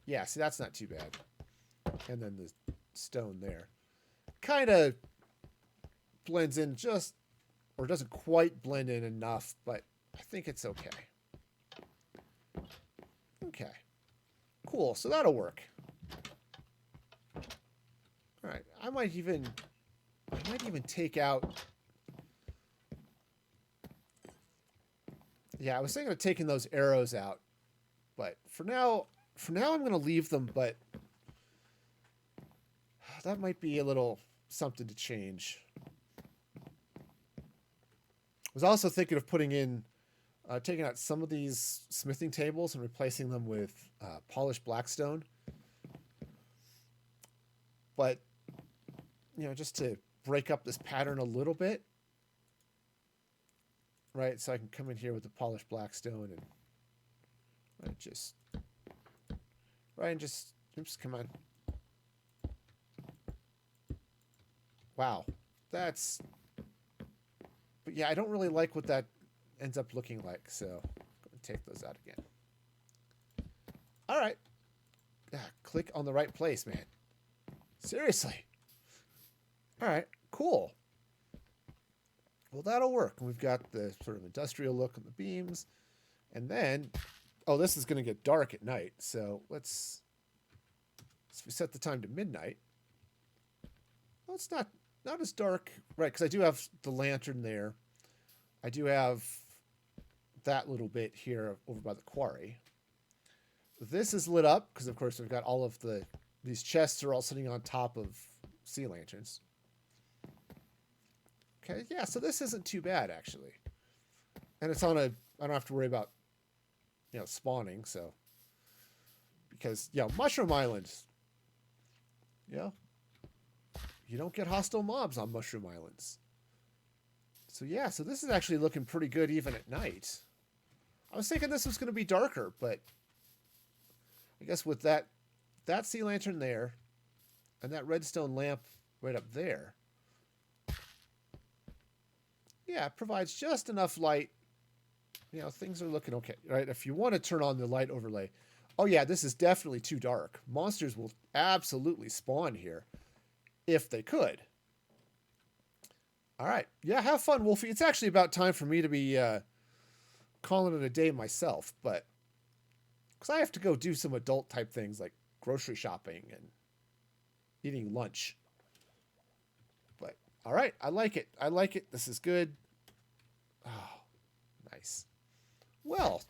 Yeah, see, that's not too bad. And then the stone there. Kind of blends in or doesn't quite blend in enough, but I think it's okay. Okay. Cool, so that'll work. All right, I might even take out... Yeah, I was thinking of taking those arrows out, but for now I'm going to leave them, but that might be a little something to change. I was also thinking of taking out some of these smithing tables and replacing them with polished blackstone. But, just to break up this pattern a little bit. right? So I can come in here with the polished black stone and just, right, and just, oops, come on. Wow. That's, but yeah, I don't really like what that ends up looking like, so I'm going to take those out again. All right. Click on the right place, man. Seriously. All right, cool. Well, that'll work. We've got the sort of industrial look on the beams. And then, oh, this is going to get dark at night. So let's set the time to midnight. Well, it's not as dark, right? Because I do have the lantern there. I do have that little bit here over by the quarry. This is lit up because, of course, we've got all of these chests are all sitting on top of sea lanterns. Okay, yeah, so this isn't too bad, actually. And it's on I don't have to worry about, spawning, so. Because, Mushroom Island, you don't get hostile mobs on Mushroom Islands. So, yeah, so this is actually looking pretty good even at night. I was thinking this was going to be darker, but I guess with that sea lantern there and that redstone lamp right up there, yeah, it provides just enough light. Things are looking okay, right? If you want to turn on the light overlay, oh yeah, this is definitely too dark. Monsters will absolutely spawn here if they could. All right. Yeah, have fun, Wolfie. It's actually about time for me to be calling it a day myself, but because I have to go do some adult type things like grocery shopping and eating lunch. But all right, I like it. This is good. Oh, nice. Well,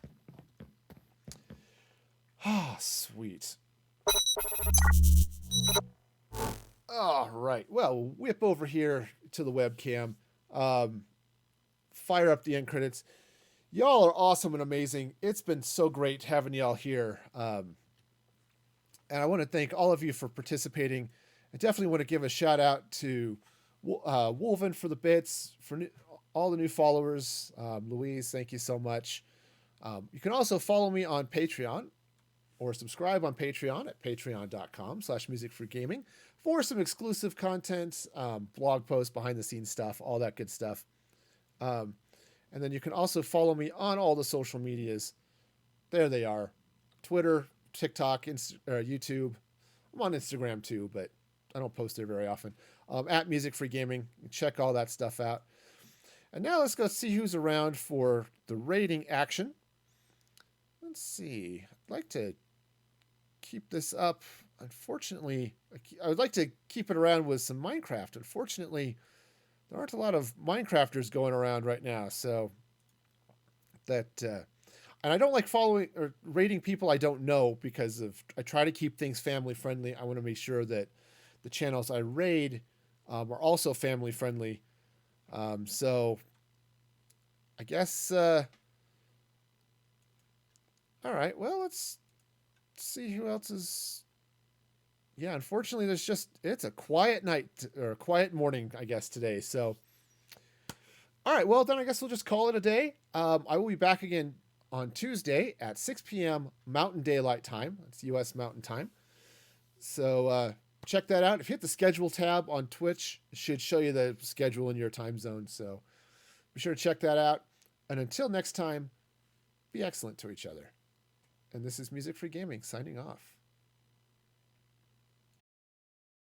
sweet. All right. Well, whip over here to the webcam. Fire up the end credits. Y'all are awesome and amazing. It's been so great having y'all here. And I want to thank all of you for participating. I definitely want to give a shout out to Wolven for the bits, for all the new followers. Louise, thank you so much. You can also follow me on Patreon or subscribe on Patreon at patreon.com/musicforgaming for some exclusive content, blog posts, behind the scenes stuff, all that good stuff. And then you can also follow me on all the social medias. There they are. Twitter, TikTok, YouTube. I'm on Instagram too, but I don't post there very often. At Music Free Gaming. Check all that stuff out. And now let's go see who's around for the rating action. Let's see. I'd like to keep this up. Unfortunately, I would like to keep it around with some Minecraft. Unfortunately, there aren't a lot of Minecrafters going around right now, so that and I don't like following or rating people I don't know because I try to keep things family friendly. I want to make sure that the channels I raid are also family friendly. So I guess all right, well, let's see who else is. Yeah, unfortunately, it's a quiet night or a quiet morning, I guess, today. So, all right, well, then I guess we'll just call it a day. I will be back again on Tuesday at 6 p.m. Mountain Daylight Time. That's U.S. Mountain Time. So check that out. If you hit the schedule tab on Twitch, it should show you the schedule in your time zone. So be sure to check that out. And until next time, be excellent to each other. And this is Music Free Gaming signing off.